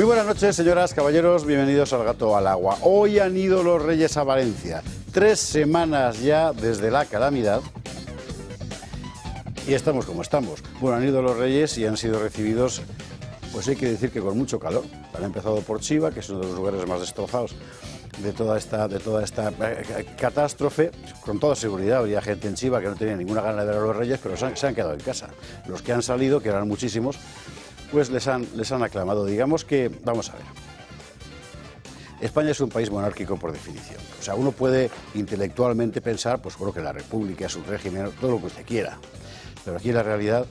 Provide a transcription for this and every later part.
Muy buenas noches, señoras, caballeros, bienvenidos al Gato al Agua. Hoy han ido los Reyes a Valencia, 3 semanas ya desde la calamidad, y estamos como estamos. Bueno, han ido los Reyes y han sido recibidos, pues hay que decir que con mucho calor. Han empezado por Chiva, que es uno de los lugares más destrozados de toda esta catástrofe. Con toda seguridad habría gente en Chiva que no tenía ninguna gana de ver a los Reyes, pero se han quedado en casa. Los que han salido, que eran muchísimos, pues les han aclamado. Digamos que, vamos a ver, España es un país monárquico por definición. O sea, uno puede intelectualmente pensar, pues bueno, que la república es un régimen, todo lo que usted quiera. Pero aquí la realidad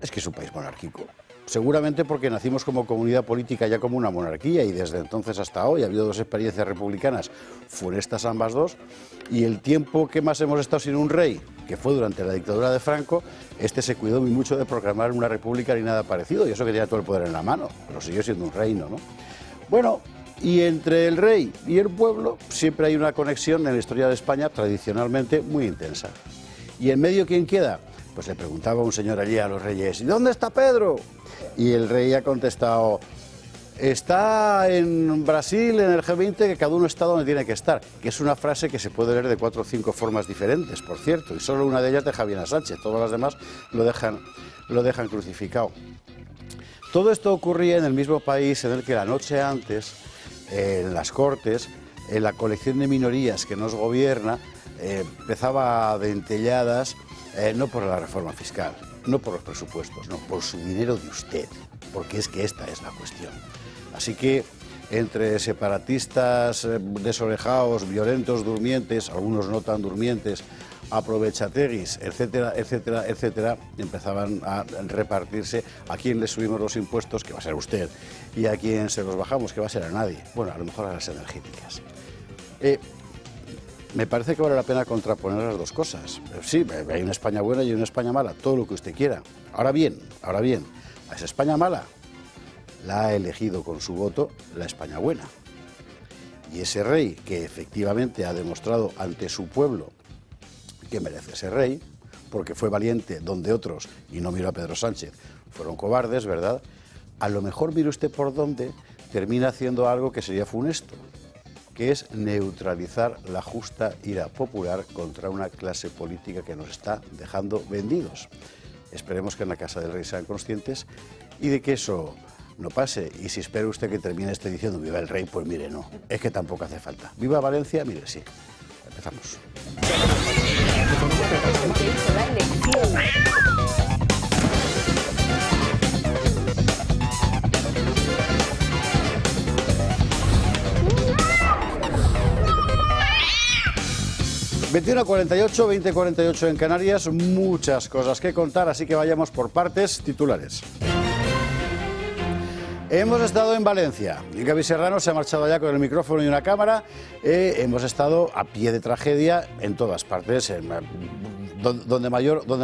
es que es un país monárquico. Seguramente porque nacimos como comunidad política ya como una monarquía, y desde entonces hasta hoy ha habido 2 experiencias republicanas funestas ambas dos, y el tiempo que más hemos estado sin un rey, que fue durante la dictadura de Franco, se cuidó muy mucho de proclamar una república ni nada parecido, y eso que tenía todo el poder en la mano, pero siguió siendo un reino, ¿no? Bueno, y entre el rey y el pueblo siempre hay una conexión en la historia de España tradicionalmente muy intensa. ¿Y en medio quién queda? Pues le preguntaba un señor allí a los reyes: ¿y dónde está Pedro? Y el rey ha contestado: está en Brasil, en el G20, que cada uno está donde tiene que estar. Que es una frase que se puede leer de 4 o 5 formas diferentes, por cierto, y solo una de ellas deja bien a Sánchez, todas las demás lo dejan crucificado. Todo esto ocurría en el mismo país en el que la noche antes, en las Cortes, en la colección de minorías que nos gobierna, empezaba a dentelladas, no por la reforma fiscal, no por los presupuestos, no, por su dinero de usted, porque es que esta es la cuestión. Así que entre separatistas desorejados, violentos, durmientes, algunos no tan durmientes, aprovechateguis, etcétera, etcétera, etcétera, empezaban a repartirse a quién le subimos los impuestos, que va a ser usted, y a quién se los bajamos, que va a ser a nadie. Bueno, a lo mejor a las energéticas. Me parece que vale la pena contraponer las dos cosas. Sí, hay una España buena y una España mala, todo lo que usted quiera. Ahora bien, ¿a esa España mala? La ha elegido con su voto la España buena. Y ese rey, que efectivamente ha demostrado ante su pueblo que merece ser rey, porque fue valiente donde otros, y no miró a Pedro Sánchez, fueron cobardes, ¿verdad? A lo mejor, mire usted por dónde, termina haciendo algo que sería funesto, que es neutralizar la justa ira popular contra una clase política que nos está dejando vendidos. Esperemos que en la Casa del Rey sean conscientes y de que eso no pase. Y si espera usted que termine diciendo viva el rey, pues mire, no, es que tampoco hace falta. Viva Valencia, mire, sí. Empezamos. 21:48, 20:48 en Canarias, muchas cosas que contar, así que vayamos por partes. Titulares. Hemos estado en Valencia, y Gaby Serrano se ha marchado allá con el micrófono y una cámara. Hemos estado a pie de tragedia en todas partes, donde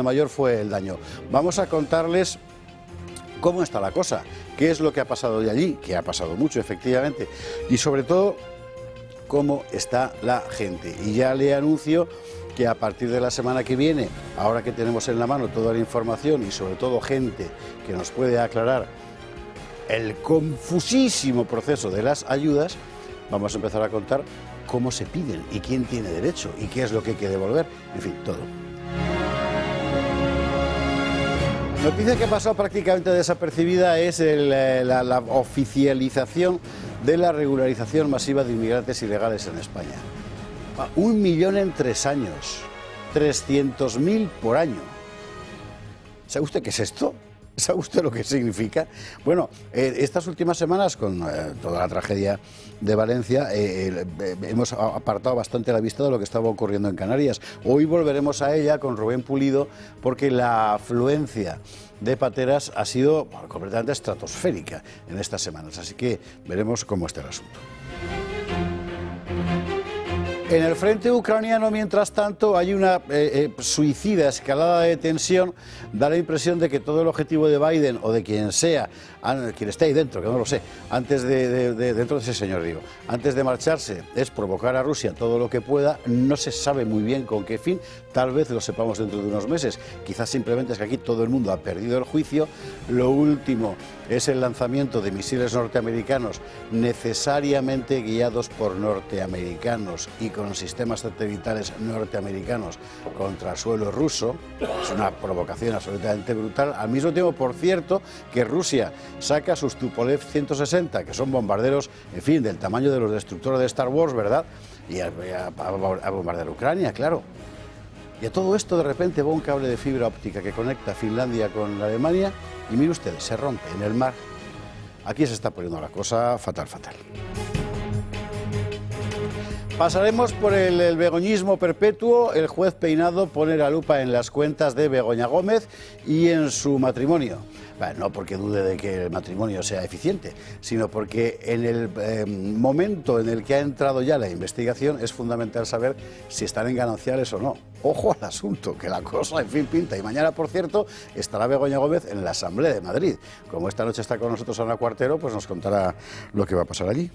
mayor fue el daño. Vamos a contarles cómo está la cosa, qué es lo que ha pasado de allí, que ha pasado mucho efectivamente, y sobre todo cómo está la gente. Y ya le anuncio que a partir de la semana que viene, ahora que tenemos en la mano toda la información y sobre todo gente que nos puede aclarar el confusísimo proceso de las ayudas, vamos a empezar a contar cómo se piden y quién tiene derecho y qué es lo que hay que devolver, en fin, todo. Noticia que ha pasado prácticamente desapercibida es la oficialización de la regularización masiva de inmigrantes ilegales en España. 1 millón en 3 años, 300.000 por año. ¿Sabe usted qué es esto? ¿Sabe usted lo que significa? Bueno, estas últimas semanas, con toda la tragedia de Valencia, hemos apartado bastante la vista de lo que estaba ocurriendo en Canarias. Hoy volveremos a ella con Rubén Pulido, porque la afluencia de pateras ha sido completamente estratosférica en estas semanas. Así que veremos cómo está el asunto. En el frente ucraniano, mientras tanto, hay una suicida escalada de tensión. Da la impresión de que todo el objetivo de Biden o de quien sea, quien esté ahí dentro, que no lo sé, dentro de ese señor, digo, antes de marcharse, es provocar a Rusia todo lo que pueda. No se sabe muy bien con qué fin, tal vez lo sepamos dentro de unos meses. Quizás simplemente es que aquí todo el mundo ha perdido el juicio. Lo último es el lanzamiento de misiles norteamericanos necesariamente guiados por norteamericanos y con sistemas satelitales norteamericanos contra suelo ruso. Es una provocación absolutamente brutal. Al mismo tiempo, por cierto, que Rusia saca sus Tupolev 160, que son bombarderos, en fin, del tamaño de los destructores de Star Wars, ¿verdad? Y a bombardear Ucrania, claro. Y a todo esto de repente va un cable de fibra óptica que conecta Finlandia con Alemania y mire usted, se rompe en el mar. Aquí se está poniendo la cosa fatal, fatal. Pasaremos por el begoñismo perpetuo. El juez Peinado pone la lupa en las cuentas de Begoña Gómez y en su matrimonio. Bueno, no porque dude de que el matrimonio sea eficiente, sino porque en el momento en el que ha entrado ya la investigación es fundamental saber si están en gananciales o no. Ojo al asunto, que la cosa, en fin, pinta. Y mañana, por cierto, estará Begoña Gómez en la Asamblea de Madrid. Como esta noche está con nosotros Ana Cuartero, pues nos contará lo que va a pasar allí.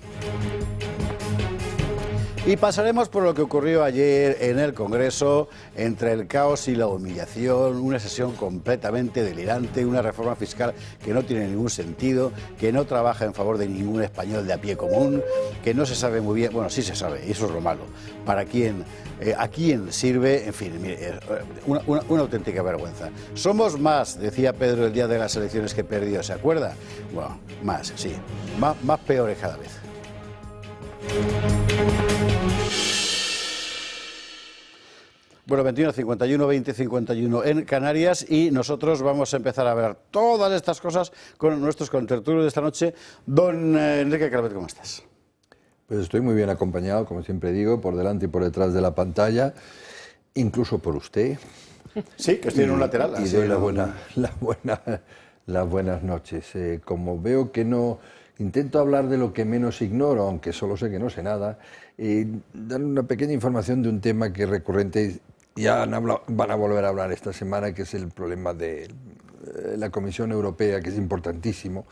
Y pasaremos por lo que ocurrió ayer en el Congreso, entre el caos y la humillación, una sesión completamente delirante, una reforma fiscal que no tiene ningún sentido, que no trabaja en favor de ningún español de a pie común, que no se sabe muy bien, bueno, sí se sabe, y eso es lo malo, para quién, a quién sirve, en fin, una auténtica vergüenza. Somos más, decía Pedro el día de las elecciones que perdió, ¿se acuerda? Bueno, más, sí, más peores cada vez. Bueno, 21, 51, 20, 51 en Canarias y nosotros vamos a empezar a ver todas estas cosas con nuestros contertulios de esta noche. Don Enrique Calvet, ¿cómo estás? Pues estoy muy bien acompañado, como siempre digo, por delante y por detrás de la pantalla, incluso por usted. Sí, que estoy en un lateral. Y doy las buenas noches. Como veo que no... Intento hablar de lo que menos ignoro, aunque solo sé que no sé nada, dar una pequeña información de un tema que es recurrente, ya van a volver a hablar esta semana, que es el problema de la Comisión Europea, que es importantísimo,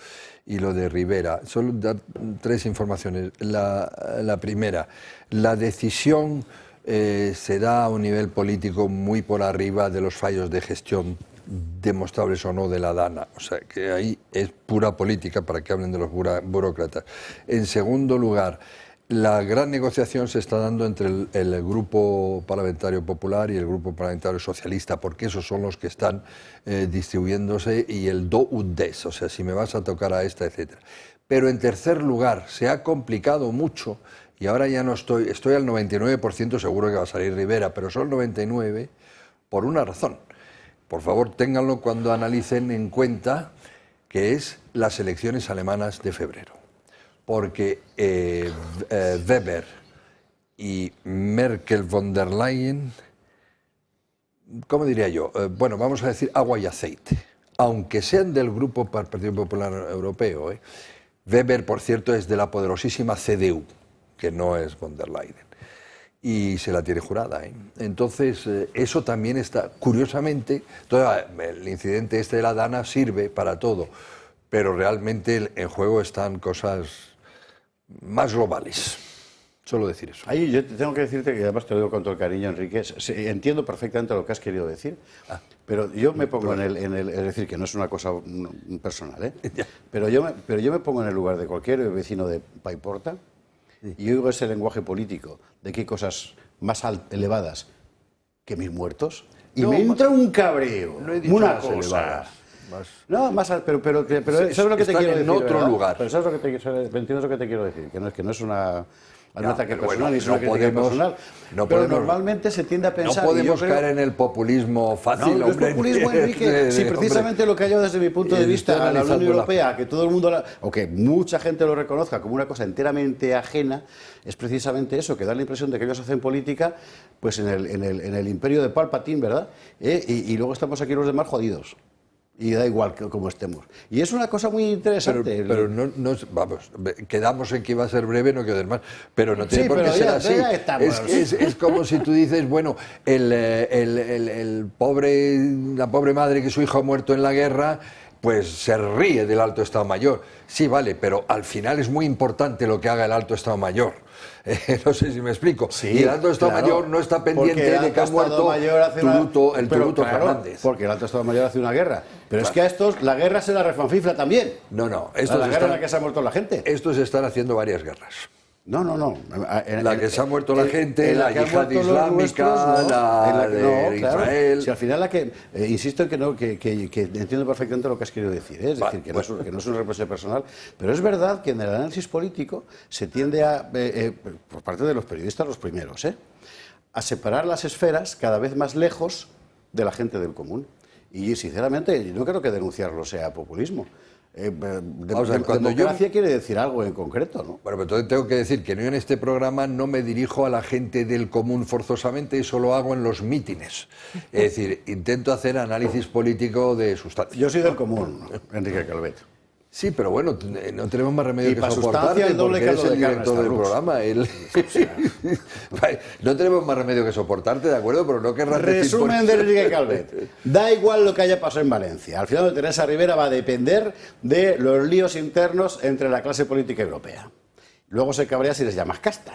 y lo de Rivera. Solo dar tres informaciones. La primera, la decisión se da a un nivel político muy por arriba de los fallos de gestión demostrables o no de la DANA, o sea que ahí es pura política para que hablen de los burócratas. En segundo lugar, la gran negociación se está dando entre el Grupo Parlamentario Popular y el Grupo Parlamentario Socialista, porque esos son los que están distribuyéndose, y el do ut des, o sea, si me vas a tocar a esta, etcétera. Pero en tercer lugar, se ha complicado mucho, y ahora ya no estoy al 99% seguro que va a salir Rivera, pero son 99% por una razón. Por favor, ténganlo cuando analicen en cuenta, que es las elecciones alemanas de febrero. Porque Weber y Merkel von der Leyen, ¿cómo diría yo? Bueno, vamos a decir agua y aceite. Aunque sean del Grupo Partido Popular Europeo. Weber, por cierto, es de la poderosísima CDU, que no es von der Leyen. Y se la tiene jurada. Entonces, eso también está, curiosamente, el incidente este de la DANA sirve para todo, pero realmente en juego están cosas más globales. Solo decir eso. Ahí yo tengo que decirte, que además te lo digo con todo el cariño, Enrique, entiendo perfectamente lo que has querido decir, pero yo me pongo es decir, que no es una cosa personal, pero yo me pongo en el lugar de cualquier vecino de Paiporta. Sí. Y oigo ese lenguaje político de que hay cosas más elevadas que 1000 muertos y no, me entra un cabreo, no he dicho una más cosa. Elevadas, más... No, más pero sí, ¿sabes lo que te quiero decir? En otro ¿verdad? lugar. Pero ¿sabes lo que entiendes lo que te quiero decir? Que no es una... No ataque personal, ni es no una crítica personal, pero normalmente se tiende a pensar... No podemos caer en el populismo fácil, no es populismo, Enrique, si precisamente lo que hay yo desde mi punto de vista a la Unión Europea, que todo el mundo, o que mucha gente lo reconozca como una cosa enteramente ajena, es precisamente eso, que da la impresión de que ellos hacen política pues en el imperio de Palpatine, ¿verdad? Y luego estamos aquí los demás jodidos. Y da igual como estemos. Y es una cosa muy interesante. Pero no, vamos, quedamos en que iba a ser breve, no quedar más. Pero no tiene por qué ser así. Es como si tú dices, bueno, la pobre madre que su hijo ha muerto en la guerra, pues se ríe del Alto Estado Mayor. Sí, vale, pero al final es muy importante lo que haga el Alto Estado Mayor. No sé si me explico. Sí, y el Alto Estado claro, Mayor no está pendiente de que ha muerto el Turuto Fernández. Porque el Alto Estado Mayor hace una guerra. Pero es que a estos la guerra se la refanfifla también. No, la guerra en la que se ha muerto la gente. Estos están haciendo varias guerras. No. La que se ha muerto la gente, la yihad islámica, la de Israel. Si al final la que insisto en que entiendo perfectamente lo que has querido decir, ¿eh? Es decir, que no es una represión personal, pero es verdad que en el análisis político se tiende a, por parte de los periodistas los primeros, a separar las esferas cada vez más lejos de la gente del común. Y sinceramente, yo no creo que denunciarlo sea populismo. Democracia quiere decir algo en concreto, ¿no? Bueno, pero entonces tengo que decir que yo en este programa no me dirijo a la gente del común forzosamente, eso lo hago en los mítines. Es decir, intento hacer análisis político de sustancia. Yo soy del común, Enrique Calvet. Sí, pero bueno, no tenemos más remedio que soportarte el doble porque eres el de director del programa. No tenemos más remedio que soportarte, ¿de acuerdo? Pero no querrás decir... Resumen de Enrique Calvet. Da igual lo que haya pasado en Valencia. Al final de Teresa Rivera va a depender de los líos internos entre la clase política europea. Luego se cabrea si les llamas casta.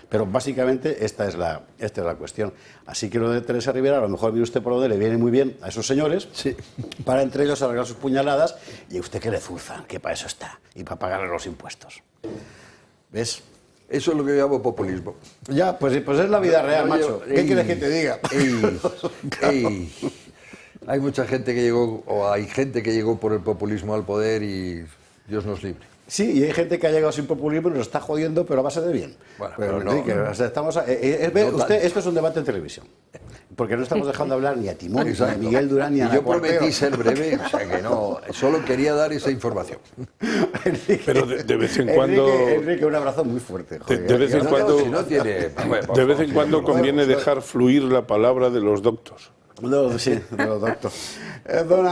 Pero básicamente esta es la cuestión. Así que lo de Teresa Rivera, a lo mejor mire usted por donde le viene muy bien a esos señores, sí, para entre ellos arreglar sus puñaladas, y a usted que le zuzan, que para eso está, y para pagarle los impuestos. ¿Ves? Eso es lo que yo llamo populismo. Ya, pues es la vida real, macho. ¿Qué quieres que te diga? Hay mucha gente que llegó, o hay gente que llegó por el populismo al poder y Dios nos libre. Sí, y hay gente que ha llegado sin populismo y nos está jodiendo, pero a base de bien. Bueno, pero Enrique, o sea, esto es un debate en televisión. Porque no estamos dejando hablar ni a Timón, ni a Miguel Durán, ni a Ana Yo Portero. prometí ser breve, o sea que no, solo quería dar esa información. Enrique, pero de vez en cuando... Enrique, un abrazo muy fuerte. Joder, de vez en cuando, de vez en cuando conviene dejar fluir la palabra de los doctos. No, sí, de los doctos. Don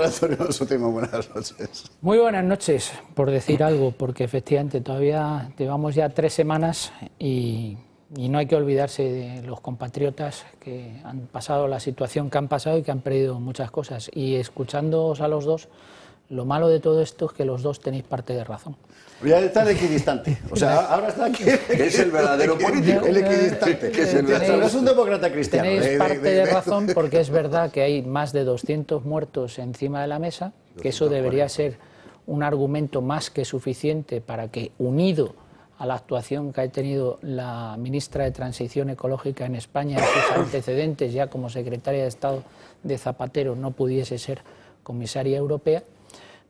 Antonio Sotimo, buenas noches. Muy buenas noches, por decir algo, porque efectivamente todavía llevamos ya 3 semanas y no hay que olvidarse de los compatriotas que han pasado la situación que han pasado y que han perdido muchas cosas. Y escuchándoos a los dos, lo malo de todo esto es que los dos tenéis parte de razón. Ya está el equidistante. O sea, ahora está aquí. Que es el verdadero político. El equidistante. No es un demócrata cristiano. Tenéis parte de razón, porque es verdad que hay más de 200 muertos encima de la mesa, que eso debería ser un argumento más que suficiente para que, unido a la actuación que ha tenido la ministra de Transición Ecológica en España, en sus antecedentes ya como secretaria de Estado de Zapatero, no pudiese ser comisaria europea.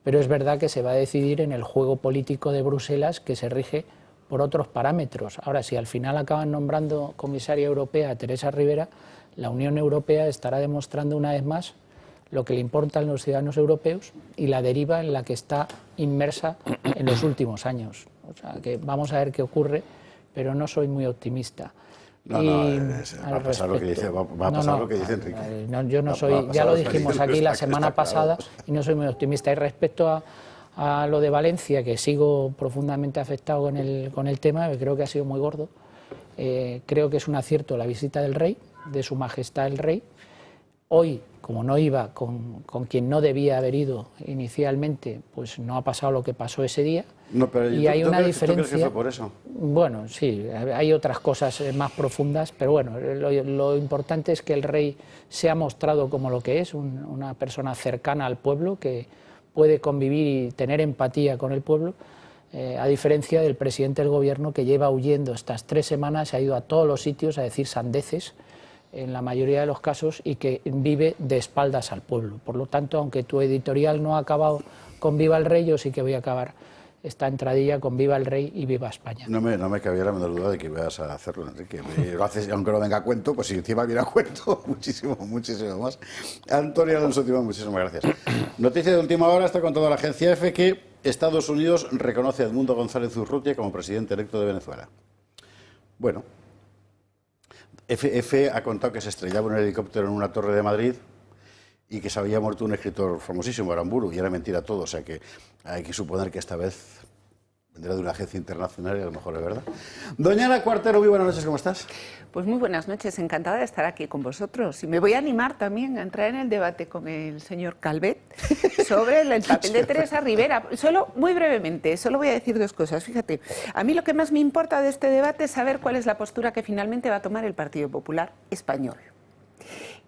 Pero es verdad que se va a decidir en el juego político de Bruselas, que se rige por otros parámetros. Ahora, si al final acaban nombrando comisaria europea a Teresa Rivera, la Unión Europea estará demostrando una vez más lo que le importa a los ciudadanos europeos y la deriva en la que está inmersa en los últimos años. O sea, que vamos a ver qué ocurre, pero no soy muy optimista. No, va a pasar lo que dice, lo que dice Enrique. Yo no soy, ya lo dijimos aquí la semana pasada y no soy muy optimista. Y respecto a lo de Valencia, que sigo profundamente afectado con el tema, que creo que ha sido muy gordo, creo que es un acierto la visita del rey, de su majestad el rey. Hoy, como no iba con quien no debía haber ido inicialmente, pues no ha pasado lo que pasó ese día. No, pero y hay una diferencia. ¿Tú crees que fue por eso? Bueno, sí, hay otras cosas más profundas, pero bueno, lo importante es que el rey se ha mostrado como lo que es, una persona cercana al pueblo, que puede convivir y tener empatía con el pueblo, a diferencia del presidente del gobierno, que lleva huyendo estas 3 semanas, se ha ido a todos los sitios a decir sandeces, en la mayoría de los casos, y que vive de espaldas al pueblo. Por lo tanto, aunque tu editorial no ha acabado con Viva el Rey, yo sí que voy a acabar esta entradilla con Viva el Rey y Viva España. No me cabía la menor duda de que ibas a hacerlo, Enrique. Lo haces, aunque no venga a cuento, pues si encima viene a cuento, muchísimo más. Antonio Alonso Timón, muchísimas gracias. Noticia de última hora, está contando la agencia EFE que Estados Unidos reconoce a Edmundo González Urrutia como presidente electo de Venezuela. Bueno, EFE ha contado que se estrellaba un helicóptero en una torre de Madrid y que se había muerto un escritor famosísimo, Aramburu, y era mentira todo, o sea que hay que suponer que esta vez Vendrá de una agencia internacional y a lo mejor es verdad. Doña Ana Cuartero, muy buenas noches, ¿cómo estás? Pues muy buenas noches, encantada de estar aquí con vosotros. Y me voy a animar también a entrar en el debate con el señor Calvet sobre el papel de Teresa Rivera. Solo, muy brevemente, solo voy a decir dos cosas. Fíjate, a mí lo que más me importa de este debate es saber cuál es la postura que finalmente va a tomar el Partido Popular Español.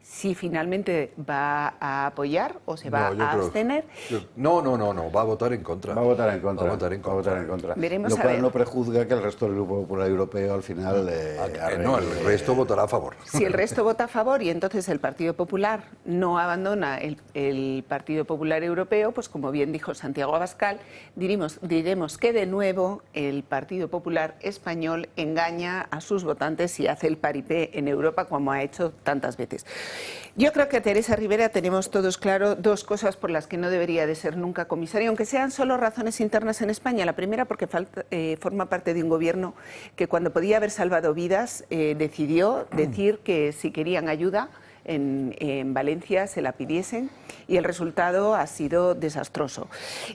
Si finalmente va a apoyar o se va a abstener. No, va a votar en contra. Va a votar en contra. Va a votar en contra. Veremos Lo a cual ver. no prejuzga que el resto del Grupo Popular Europeo al final... No, el resto votará a favor. Si el resto vota a favor y entonces el Partido Popular no abandona el Partido Popular Europeo, pues como bien dijo Santiago Abascal, diremos que de nuevo el Partido Popular Español engaña a sus votantes y hace el paripé en Europa como ha hecho tantas veces. Yo creo que a Teresa Rivera tenemos todos claro dos cosas por las que no debería de ser nunca comisaria, aunque sean solo razones internas en España. La primera porque forma parte de un gobierno que cuando podía haber salvado vidas decidió decir que si querían ayuda en Valencia se la pidiesen y el resultado ha sido desastroso.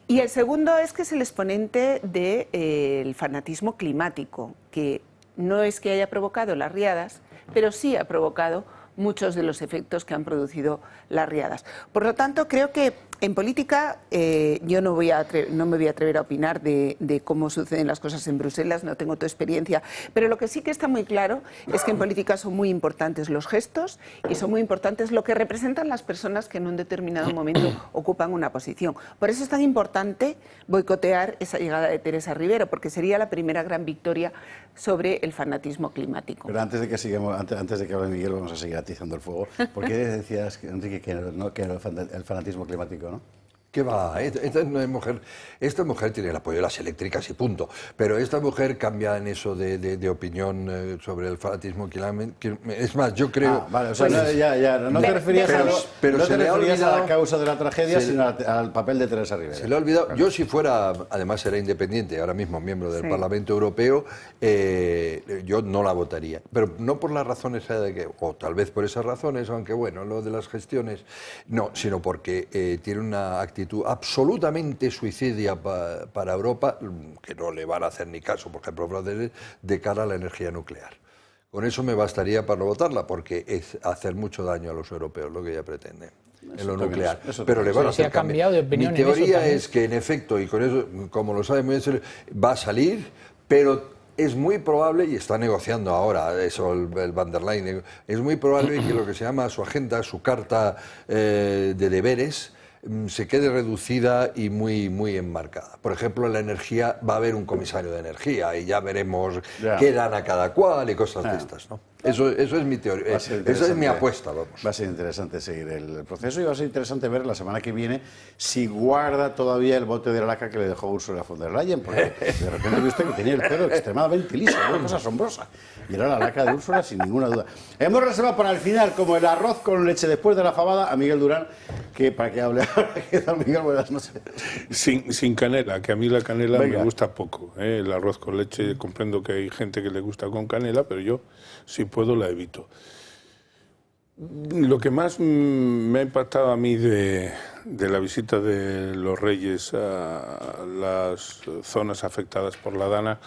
Y el segundo es que es el exponente del fanatismo climático, que no es que haya provocado las riadas, pero sí ha provocado muchos de los efectos que han producido las riadas. Por lo tanto, creo que en política yo no me voy a atrever a opinar de cómo suceden las cosas en Bruselas, no tengo tu experiencia, pero lo que sí que está muy claro es que en política son muy importantes los gestos y son muy importantes lo que representan las personas que en un determinado momento ocupan una posición. Por eso es tan importante boicotear esa llegada de Teresa Rivera, porque sería la primera gran victoria sobre el fanatismo climático. Pero antes de que sigamos, antes de que hable Miguel, vamos a seguir atizando el fuego. ¿Por qué decías, Enrique, que no, que era el fanatismo climático, no? ¿Qué va? Esta mujer tiene el apoyo de las eléctricas y punto. Pero esta mujer cambia en eso de opinión sobre el fanatismo climático. Es más, yo creo... vale, o sea, no te referías, a la causa de la tragedia, sino al papel de Teresa Rivera. Se le ha olvidado. Claro. Yo si fuera, además era independiente, ahora mismo miembro del Parlamento Europeo, yo no la votaría. Pero no por las razones de que, o tal vez por esas razones, aunque bueno, lo de las gestiones, no, sino porque tiene una actitud absolutamente suicidia para Europa, que no le van a hacer ni caso, por ejemplo, de cara a la energía nuclear. Con eso me bastaría para no votarla, porque es hacer mucho daño a los europeos, lo que ella pretende, en lo nuclear. Pero le van a hacer cambiado de opinión. Mi teoría es que, en efecto, y con eso, como lo sabe muy bien, va a salir, pero es muy probable, y está negociando ahora eso el Van der Leyen, es muy probable que lo que se llama su agenda, su carta de deberes, se quede reducida y muy enmarcada. Por ejemplo, en la energía va a haber un comisario de energía y ya veremos qué dan a cada cual y cosas de estas, ¿no? Eso es mi teoría, esa es mi apuesta, vamos. Va a ser interesante seguir el proceso y va a ser interesante ver la semana que viene si guarda todavía el bote de la laca que le dejó Ursula von der Leyen, porque de repente he visto que tenía el pelo extremadamente liso, una cosa asombrosa. Y era la laca de Úrsula sin ninguna duda. Hemos reservado para el final, como el arroz con leche después de la fabada, a Miguel Durán, que para que hable ahora. ¿Qué tal, Miguel? Buenas noches. Sin canela, que a mí la canela me gusta poco. El arroz con leche, comprendo que hay gente que le gusta con canela, pero yo, si puedo, la evito. Lo que más me ha impactado a mí de la visita de los Reyes a las zonas afectadas por la Dana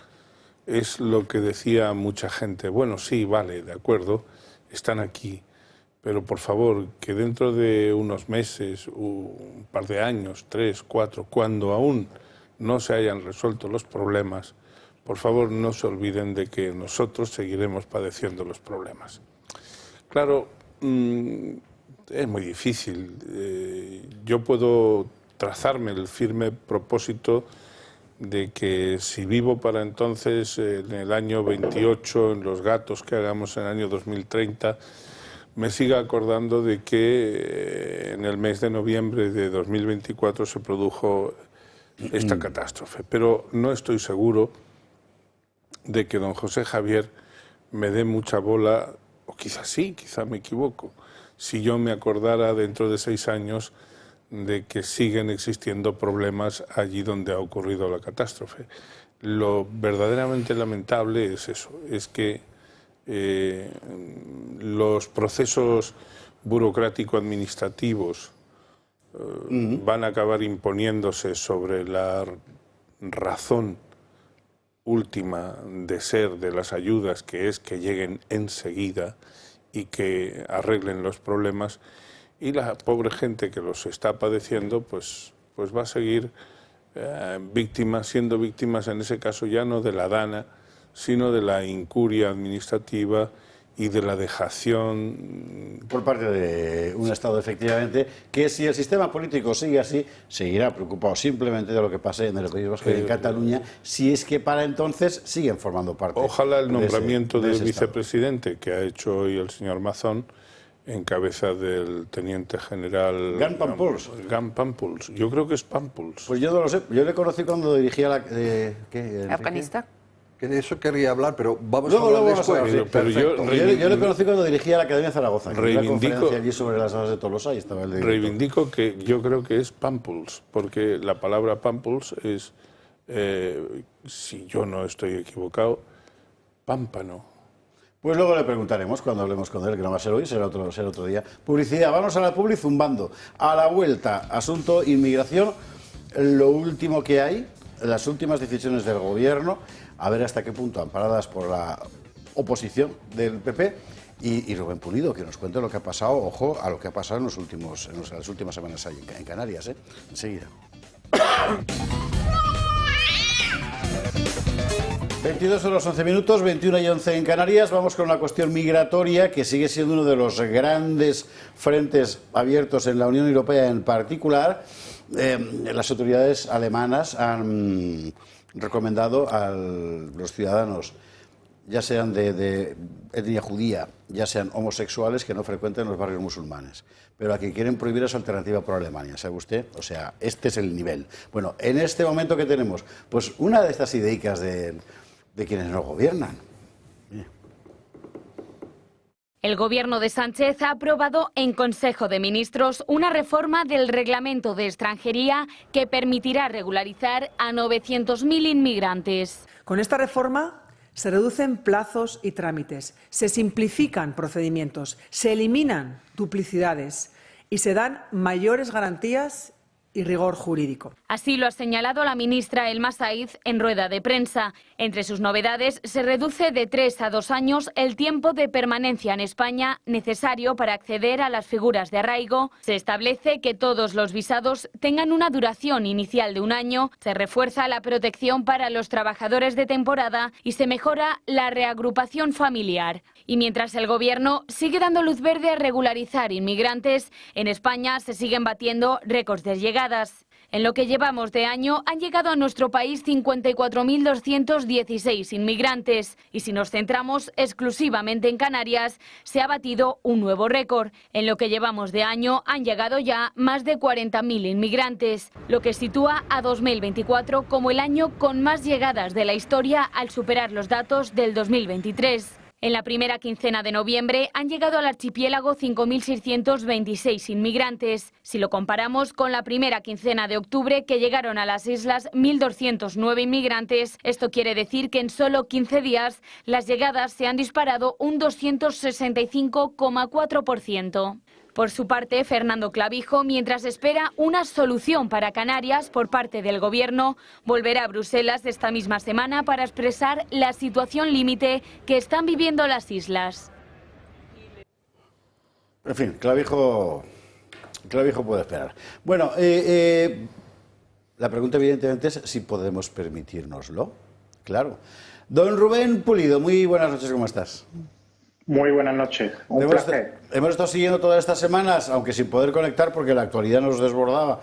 es lo que decía mucha gente. Bueno, sí, vale, de acuerdo, están aquí, pero por favor, que dentro de unos meses, un par de años, 3, 4, cuando aún no se hayan resuelto los problemas, por favor, no se olviden de que nosotros seguiremos padeciendo los problemas. Claro, es muy difícil. Yo puedo trazarme el firme propósito de que si vivo para entonces, en el año 28, en los gatos que hagamos en el año 2030, me siga acordando de que en el mes de noviembre de 2024 se produjo esta catástrofe. Pero no estoy seguro de que don José Javier me dé mucha bola, o quizás sí, quizá me equivoco, si yo me acordara dentro de 6 años de que siguen existiendo problemas allí donde ha ocurrido la catástrofe. Lo verdaderamente lamentable es eso, es que los procesos burocrático-administrativos van a acabar imponiéndose sobre la razón última de ser de las ayudas, que es que lleguen enseguida y que arreglen los problemas, y la pobre gente que los está padeciendo pues va a seguir siendo víctimas en ese caso ya no de la DANA, sino de la incuria administrativa y de la dejación por parte de un Estado, efectivamente, que si el sistema político sigue así, seguirá preocupado simplemente de lo que pase en el País Vasco y en Cataluña, si es que para entonces siguen formando parte. Ojalá el nombramiento del ese vicepresidente que ha hecho hoy el señor Mazón en cabeza del teniente general Gan Pampuls. Gan Pampuls. Yo creo que es Pampuls. Pues yo no lo sé, yo le conocí cuando dirigía Afganistán. Que de eso quería hablar, pero vamos Luego, a hablar luego vamos a después. hablar, sí. Pero Yo le conocí cuando dirigía la Academia Zaragoza, que Reivindico- una conferencia allí sobre las alas de Tolosa y estaba el director. Reivindico que yo creo que es Pampuls, porque la palabra Pampuls es, si yo no estoy equivocado, pámpano. Pues luego le preguntaremos cuando hablemos con él, que no va a ser hoy, será otro día. Publicidad, vamos a la publi zumbando. A la vuelta, asunto inmigración, lo último que hay, las últimas decisiones del gobierno, a ver hasta qué punto, amparadas por la oposición del PP, y Rubén Pulido, que nos cuente lo que ha pasado, ojo, a lo que ha pasado en las últimas semanas ahí en Canarias, enseguida. 22 horas 11 minutos, 21 y 11 en Canarias. Vamos con la cuestión migratoria, que sigue siendo uno de los grandes frentes abiertos en la Unión Europea en particular. Las autoridades alemanas han recomendado a los ciudadanos, ya sean de etnia judía, ya sean homosexuales, que no frecuenten los barrios musulmanes. Pero a quien quieren prohibir es alternativa por Alemania, ¿sabe usted? O sea, este es el nivel. Bueno, en este momento que tenemos, pues una de estas ideicas de quienes nos gobiernan. El gobierno de Sánchez ha aprobado en Consejo de Ministros una reforma del Reglamento de Extranjería que permitirá regularizar a 900.000 inmigrantes. Con esta reforma se reducen plazos y trámites, se simplifican procedimientos, se eliminan duplicidades y se dan mayores garantías y rigor jurídico. Así lo ha señalado la ministra Elma Saiz en rueda de prensa. Entre sus novedades se reduce de 3 a 2 años el tiempo de permanencia en España necesario para acceder a las figuras de arraigo. Se establece que todos los visados tengan una duración inicial de 1 año. Se refuerza la protección para los trabajadores de temporada y se mejora la reagrupación familiar. Y mientras el Gobierno sigue dando luz verde a regularizar inmigrantes, en España se siguen batiendo récords de llegadas. En lo que llevamos de año han llegado a nuestro país 54.216 inmigrantes y si nos centramos exclusivamente en Canarias, se ha batido un nuevo récord. En lo que llevamos de año han llegado ya más de 40.000 inmigrantes, lo que sitúa a 2024 como el año con más llegadas de la historia al superar los datos del 2023. En la primera quincena de noviembre han llegado al archipiélago 5.626 inmigrantes. Si lo comparamos con la primera quincena de octubre, que llegaron a las islas 1.209 inmigrantes, esto quiere decir que en solo 15 días las llegadas se han disparado un 265,4%. Por su parte, Fernando Clavijo, mientras espera una solución para Canarias por parte del Gobierno, volverá a Bruselas esta misma semana para expresar la situación límite que están viviendo las islas. En fin, Clavijo puede esperar. Bueno, la pregunta evidentemente es si podemos permitírnoslo. Claro. Don Rubén Pulido, muy buenas noches, ¿cómo estás? Muy buenas noches, un placer. Hemos estado siguiendo todas estas semanas, aunque sin poder conectar porque la actualidad nos desbordaba,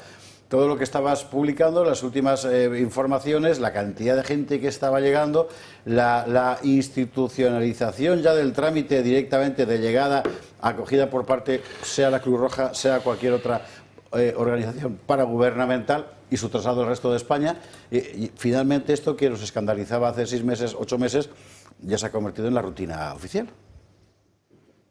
todo lo que estabas publicando, las últimas informaciones, la cantidad de gente que estaba llegando, la institucionalización ya del trámite directamente de llegada, acogida por parte, sea la Cruz Roja, sea cualquier otra organización paragubernamental y su traslado al resto de España. Y finalmente esto que nos escandalizaba hace 6 meses, 8 meses, ya se ha convertido en la rutina oficial.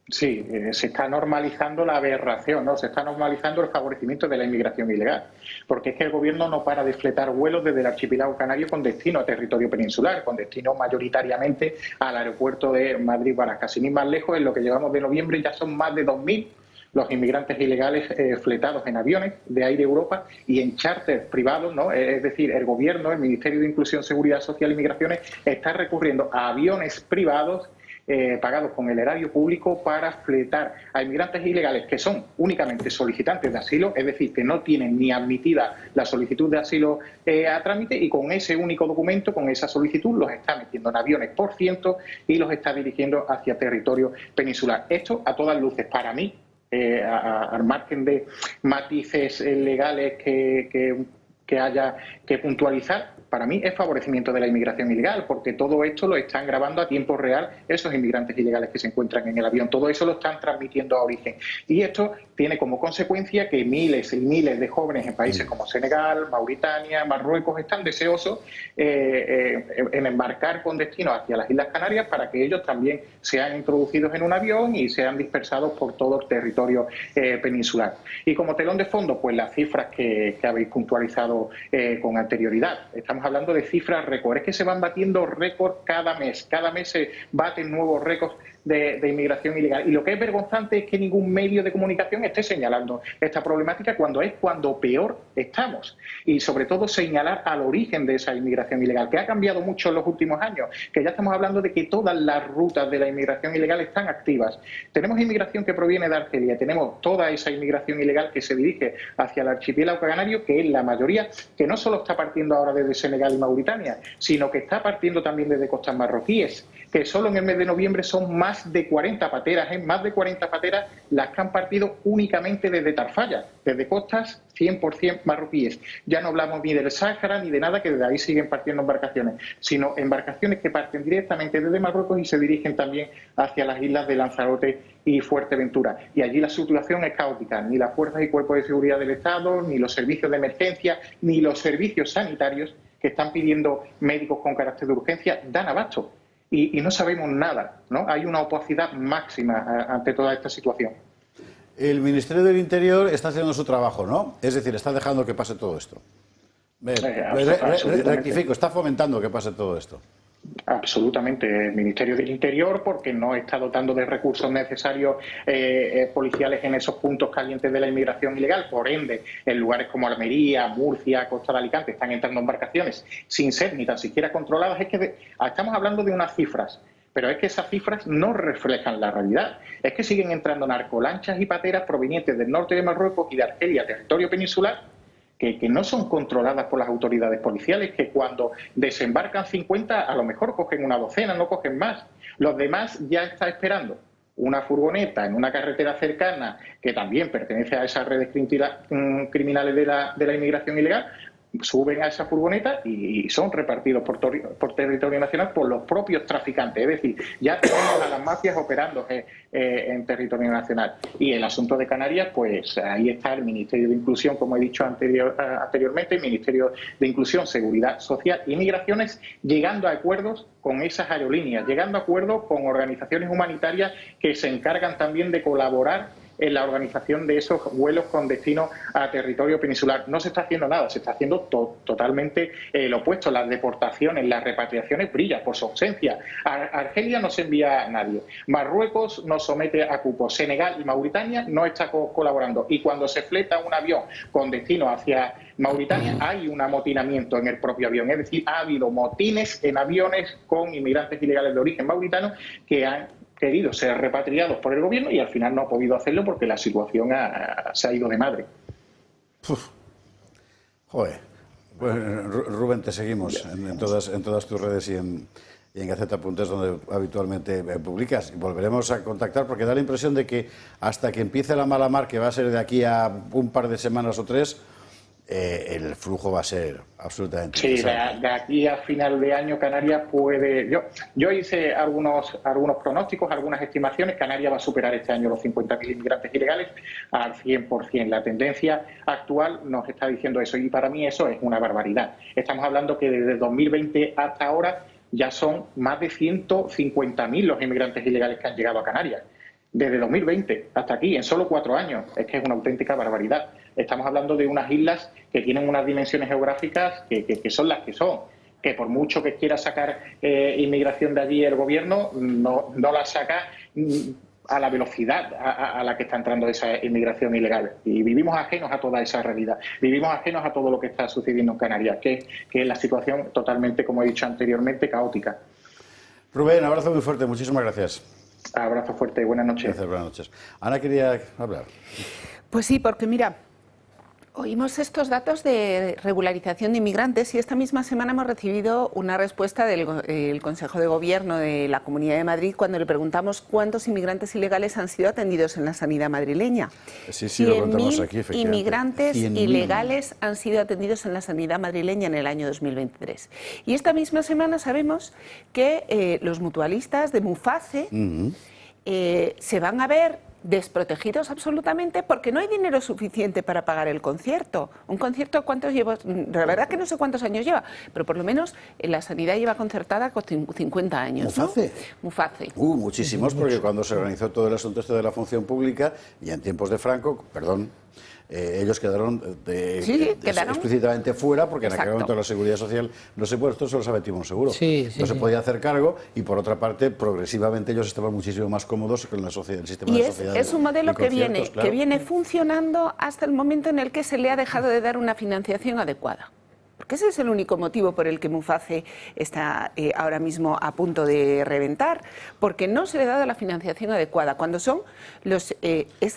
Sí, se está normalizando la aberración, ¿no? Se está normalizando el favorecimiento de la inmigración ilegal, porque es que el Gobierno no para de fletar vuelos desde el archipiélago canario con destino a territorio peninsular, con destino mayoritariamente al aeropuerto de Madrid-Barajas. Sin ir más lejos, en lo que llevamos de noviembre ya son más de 2.000 los inmigrantes ilegales fletados en aviones de Air Europa y en charters privados, ¿no? Es decir, el Gobierno, el Ministerio de Inclusión, Seguridad Social y Migraciones está recurriendo a aviones privados pagados con el erario público para fletar a inmigrantes ilegales que son únicamente solicitantes de asilo, es decir, que no tienen ni admitida la solicitud de asilo a trámite, y con ese único documento, con esa solicitud, los está metiendo en aviones por ciento y los está dirigiendo hacia territorio peninsular. Esto, a todas luces, para mí, al margen de matices legales que haya que puntualizar, para mí es favorecimiento de la inmigración ilegal, porque todo esto lo están grabando a tiempo real esos inmigrantes ilegales que se encuentran en el avión. Todo eso lo están transmitiendo a origen. Y esto tiene como consecuencia que miles y miles de jóvenes en países como Senegal, Mauritania, Marruecos están deseosos en embarcar con destino hacia las Islas Canarias para que ellos también sean introducidos en un avión y sean dispersados por todo el territorio peninsular. Y como telón de fondo, pues las cifras que habéis puntualizado con anterioridad. Estamos hablando de cifras récord. Es que se van batiendo récords cada mes. Cada mes se baten nuevos récords de inmigración ilegal. Y lo que es vergonzante es que ningún medio de comunicación esté señalando esta problemática cuando peor estamos. Y sobre todo señalar al origen de esa inmigración ilegal, que ha cambiado mucho en los últimos años, que ya estamos hablando de que todas las rutas de la inmigración ilegal están activas. Tenemos inmigración que proviene de Argelia, tenemos toda esa inmigración ilegal que se dirige hacia el archipiélago canario, que es la mayoría, que no solo está partiendo ahora desde Senegal y Mauritania, sino que está partiendo también desde costas marroquíes, que solo en el mes de noviembre son más de 40 pateras, más de 40 pateras las que han partido únicamente desde Tarfaya, desde costas 100% marroquíes. Ya no hablamos ni del Sáhara ni de nada, que desde ahí siguen partiendo embarcaciones, sino embarcaciones que parten directamente desde Marruecos y se dirigen también hacia las islas de Lanzarote y Fuerteventura. Y allí la situación es caótica. Ni las fuerzas y cuerpos de seguridad del Estado, ni los servicios de emergencia, ni los servicios sanitarios que están pidiendo médicos con carácter de urgencia dan abasto. Y no sabemos nada, ¿no? Hay una opacidad máxima ante toda esta situación. El Ministerio del Interior está haciendo su trabajo, ¿no? Es decir, está dejando que pase todo esto. Rectifico, está fomentando que pase todo esto. Absolutamente. El Ministerio del Interior, porque no está dotando de recursos necesarios policiales en esos puntos calientes de la inmigración ilegal. Por ende, en lugares como Almería, Murcia, Costa de Alicante, están entrando embarcaciones sin ser ni tan siquiera controladas. Es que estamos hablando de unas cifras, pero es que esas cifras no reflejan la realidad. Es que siguen entrando narcolanchas y pateras provenientes del norte de Marruecos y de Argelia, territorio peninsular, que no son controladas por las autoridades policiales, que cuando desembarcan 50, a lo mejor cogen una docena, no cogen más. Los demás ya está esperando una furgoneta en una carretera cercana, que también pertenece a esas redes criminales de la inmigración ilegal, suben a esa furgoneta y son repartidos por territorio nacional por los propios traficantes. Es decir, ya tenemos a las mafias operando en territorio nacional. Y el asunto de Canarias, pues ahí está el Ministerio de Inclusión, como he dicho anteriormente, el Ministerio de Inclusión, Seguridad Social y Migraciones, llegando a acuerdos con esas aerolíneas, llegando a acuerdos con organizaciones humanitarias que se encargan también de colaborar en la organización de esos vuelos con destino a territorio peninsular. No se está haciendo nada, se está haciendo totalmente lo opuesto. Las deportaciones, las repatriaciones brillan por su ausencia. Argelia no se envía a nadie. Marruecos nos somete a cupos. Senegal y Mauritania no está colaborando. Y cuando se fleta un avión con destino hacia Mauritania, hay un amotinamiento en el propio avión. Es decir, ha habido motines en aviones con inmigrantes ilegales de origen mauritano que han querido ser repatriados por el gobierno y al final no ha podido hacerlo porque la situación se ha ido de madre. Joder. Pues Rubén, te seguimos en todas tus redes y en Gaceta.es, donde habitualmente publicas. Y volveremos a contactar porque da la impresión de que hasta que empiece la mala mar, que va a ser de aquí a un par de semanas o 3, el flujo va a ser absolutamente interesante. Sí, de aquí a final de año Canarias puede... Yo hice algunos pronósticos, algunas estimaciones. Canarias va a superar este año los 50.000 inmigrantes ilegales al 100%. La tendencia actual nos está diciendo eso y para mí eso es una barbaridad. Estamos hablando que desde 2020 hasta ahora ya son más de 150.000 los inmigrantes ilegales que han llegado a Canarias. Desde 2020 hasta aquí, en solo 4 años. Es que es una auténtica barbaridad. Estamos hablando de unas islas que tienen unas dimensiones geográficas que son las que son. Que por mucho que quiera sacar inmigración de allí el gobierno, no la saca a la velocidad a la que está entrando esa inmigración ilegal. Y vivimos ajenos a toda esa realidad. Vivimos ajenos a todo lo que está sucediendo en Canarias, que es la situación totalmente, como he dicho anteriormente, caótica. Rubén, abrazo muy fuerte. Muchísimas gracias. Abrazo fuerte y buenas noches. Gracias, buenas noches. Ana quería hablar. Pues sí, porque mira, oímos estos datos de regularización de inmigrantes y esta misma semana hemos recibido una respuesta del Consejo de Gobierno de la Comunidad de Madrid cuando le preguntamos cuántos inmigrantes ilegales han sido atendidos en la sanidad madrileña. Sí, lo contamos aquí, 100.000 inmigrantes 100.000 ilegales han sido atendidos en la sanidad madrileña en el año 2023. Y esta misma semana sabemos que los mutualistas de Muface se van a ver desprotegidos absolutamente porque no hay dinero suficiente para pagar el concierto. Un concierto, ¿cuántos lleva? La verdad que no sé cuántos años lleva, pero por lo menos la sanidad lleva concertada con 50 años. ¿Muface? ¿No? Muface. Muchísimos, porque cuando se organizó todo el asunto este de la función pública y en tiempos de Franco, ellos quedaron, explícitamente fuera porque en aquel momento la seguridad social no se puede, esto se lo sabe Timón seguro, no se podía hacer cargo y por otra parte progresivamente ellos estaban muchísimo más cómodos con la sociedad, el sistema de sociedad. Es un modelo que viene funcionando hasta el momento en el que se le ha dejado de dar una financiación adecuada. Porque ese es el único motivo por el que Muface está ahora mismo a punto de reventar, porque no se le ha dado la financiación adecuada, cuando es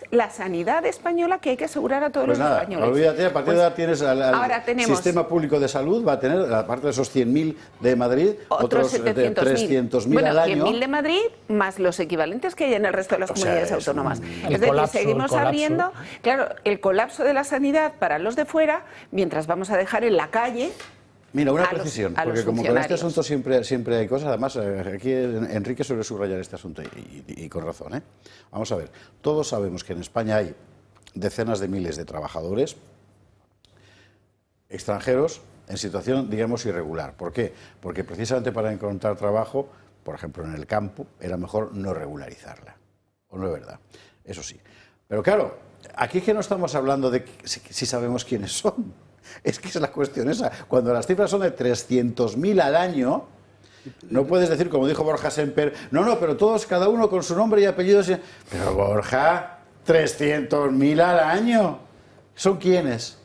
la sanidad española que hay que asegurar a todos los españoles. Olvídate, a partir de ahora tienes al sistema público de salud, va a tener, aparte de esos 100.000 de Madrid, otros 300.000 al año. 100.000 de Madrid, más los equivalentes que hay en el resto de las comunidades autónomas. Es decir, seguimos abriendo, claro, el colapso de la sanidad para los de fuera, mientras vamos a dejar en la calle. Mira, una precisión, porque como con este asunto siempre hay cosas, además aquí Enrique suele subrayar este asunto y con razón, ¿eh? Vamos a ver, todos sabemos que en España hay decenas de miles de trabajadores extranjeros en situación, digamos, irregular. ¿Por qué? Porque precisamente para encontrar trabajo, por ejemplo en el campo, era mejor no regularizarla. ¿O no es verdad? Eso sí. Pero claro, aquí es que no estamos hablando de si sabemos quiénes son. Es que es la cuestión esa. Cuando las cifras son de 300.000 al año, no puedes decir, como dijo Borja Semper, no, pero todos, cada uno con su nombre y apellidos. Pero Borja, 300.000 al año. ¿Son quiénes?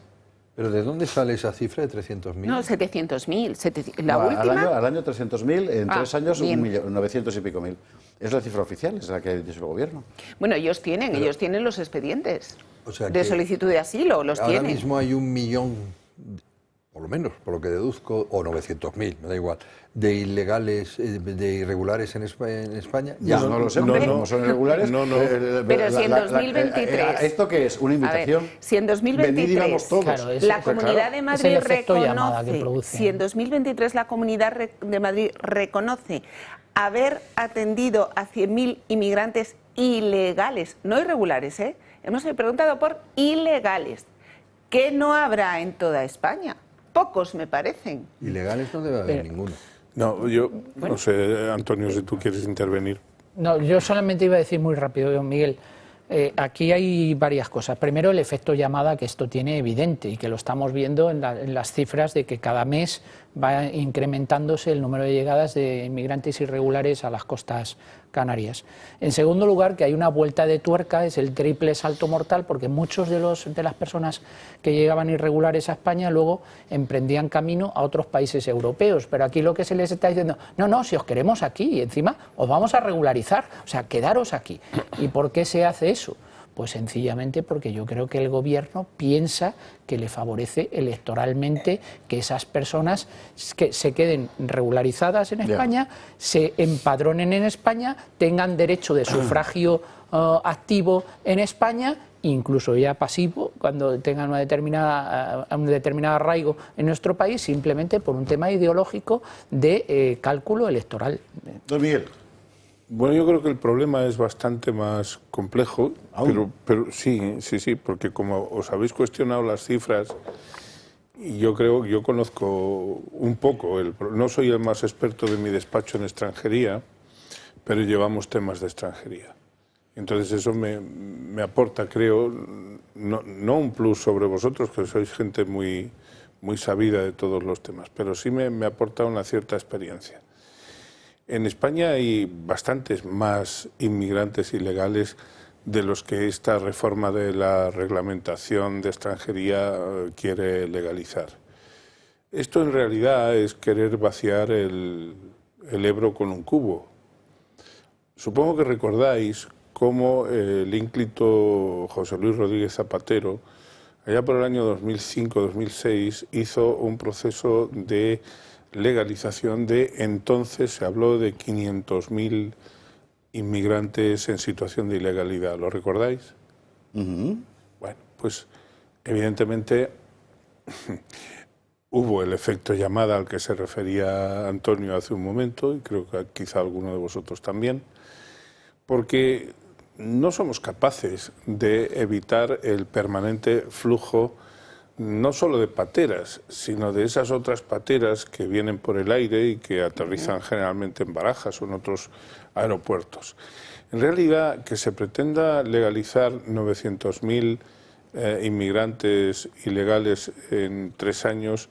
¿Pero de dónde sale esa cifra de 300.000? No, 700.000. La última... Al año 300.000, en 3 años 900 y pico mil. Es la cifra oficial, es la que dice el gobierno. Bueno, ellos tienen los expedientes de solicitud de asilo, los tienen. Ahora mismo hay 1 millón, por lo menos, por lo que deduzco, o 900.000, me da igual, de ilegales, de irregulares en España. Ya no lo sé, como son irregulares. Pero si en 2023... ¿Esto qué es? ¿Una invitación? Ver, si en 2023 la Comunidad de Madrid reconoce, si en 2023 la Comunidad de Madrid reconoce haber atendido a 100.000 inmigrantes ilegales, no irregulares, hemos preguntado por ilegales, ¿qué no habrá en toda España? Pocos, me parecen. Ilegales no debe haber ninguno. No, no sé, Antonio, si tú quieres intervenir. No, yo solamente iba a decir muy rápido, Miguel. Aquí hay varias cosas. Primero, el efecto llamada que esto tiene evidente y que lo estamos viendo en las cifras de que cada mes va incrementándose el número de llegadas de inmigrantes irregulares a las costas canarias. En segundo lugar, que hay una vuelta de tuerca, es el triple salto mortal, porque muchos de las personas que llegaban irregulares a España luego emprendían camino a otros países europeos. Pero aquí lo que se les está diciendo, no, si os queremos aquí y encima os vamos a regularizar, o sea, quedaros aquí. ¿Y por qué se hace eso? Pues sencillamente porque yo creo que el gobierno piensa que le favorece electoralmente que esas personas que se queden regularizadas en España, se empadronen en España, tengan derecho de sufragio activo en España, incluso ya pasivo, cuando tengan un determinado arraigo en nuestro país, simplemente por un tema ideológico de cálculo electoral. Don Miguel. Bueno, yo creo que el problema es bastante más complejo, pero sí, porque como os habéis cuestionado las cifras, yo conozco un poco, no soy el más experto de mi despacho en extranjería, pero llevamos temas de extranjería. Entonces eso me aporta, creo, no un plus sobre vosotros, que sois gente muy, muy sabida de todos los temas, pero sí me aporta una cierta experiencia. En España hay bastantes más inmigrantes ilegales de los que esta reforma de la reglamentación de extranjería quiere legalizar. Esto en realidad es querer vaciar el Ebro con un cubo. Supongo que recordáis cómo el ínclito José Luis Rodríguez Zapatero, allá por el año 2005-2006, hizo un proceso de legalización de, entonces se habló de 500.000 inmigrantes en situación de ilegalidad. ¿Lo recordáis? Bueno, pues evidentemente hubo el efecto llamada al que se refería Antonio hace un momento, y creo que quizá alguno de vosotros también, porque no somos capaces de evitar el permanente flujo no solo de pateras, sino de esas otras pateras que vienen por el aire y que aterrizan generalmente en Barajas o en otros aeropuertos. En realidad, que se pretenda legalizar 900.000 inmigrantes ilegales en 3 años,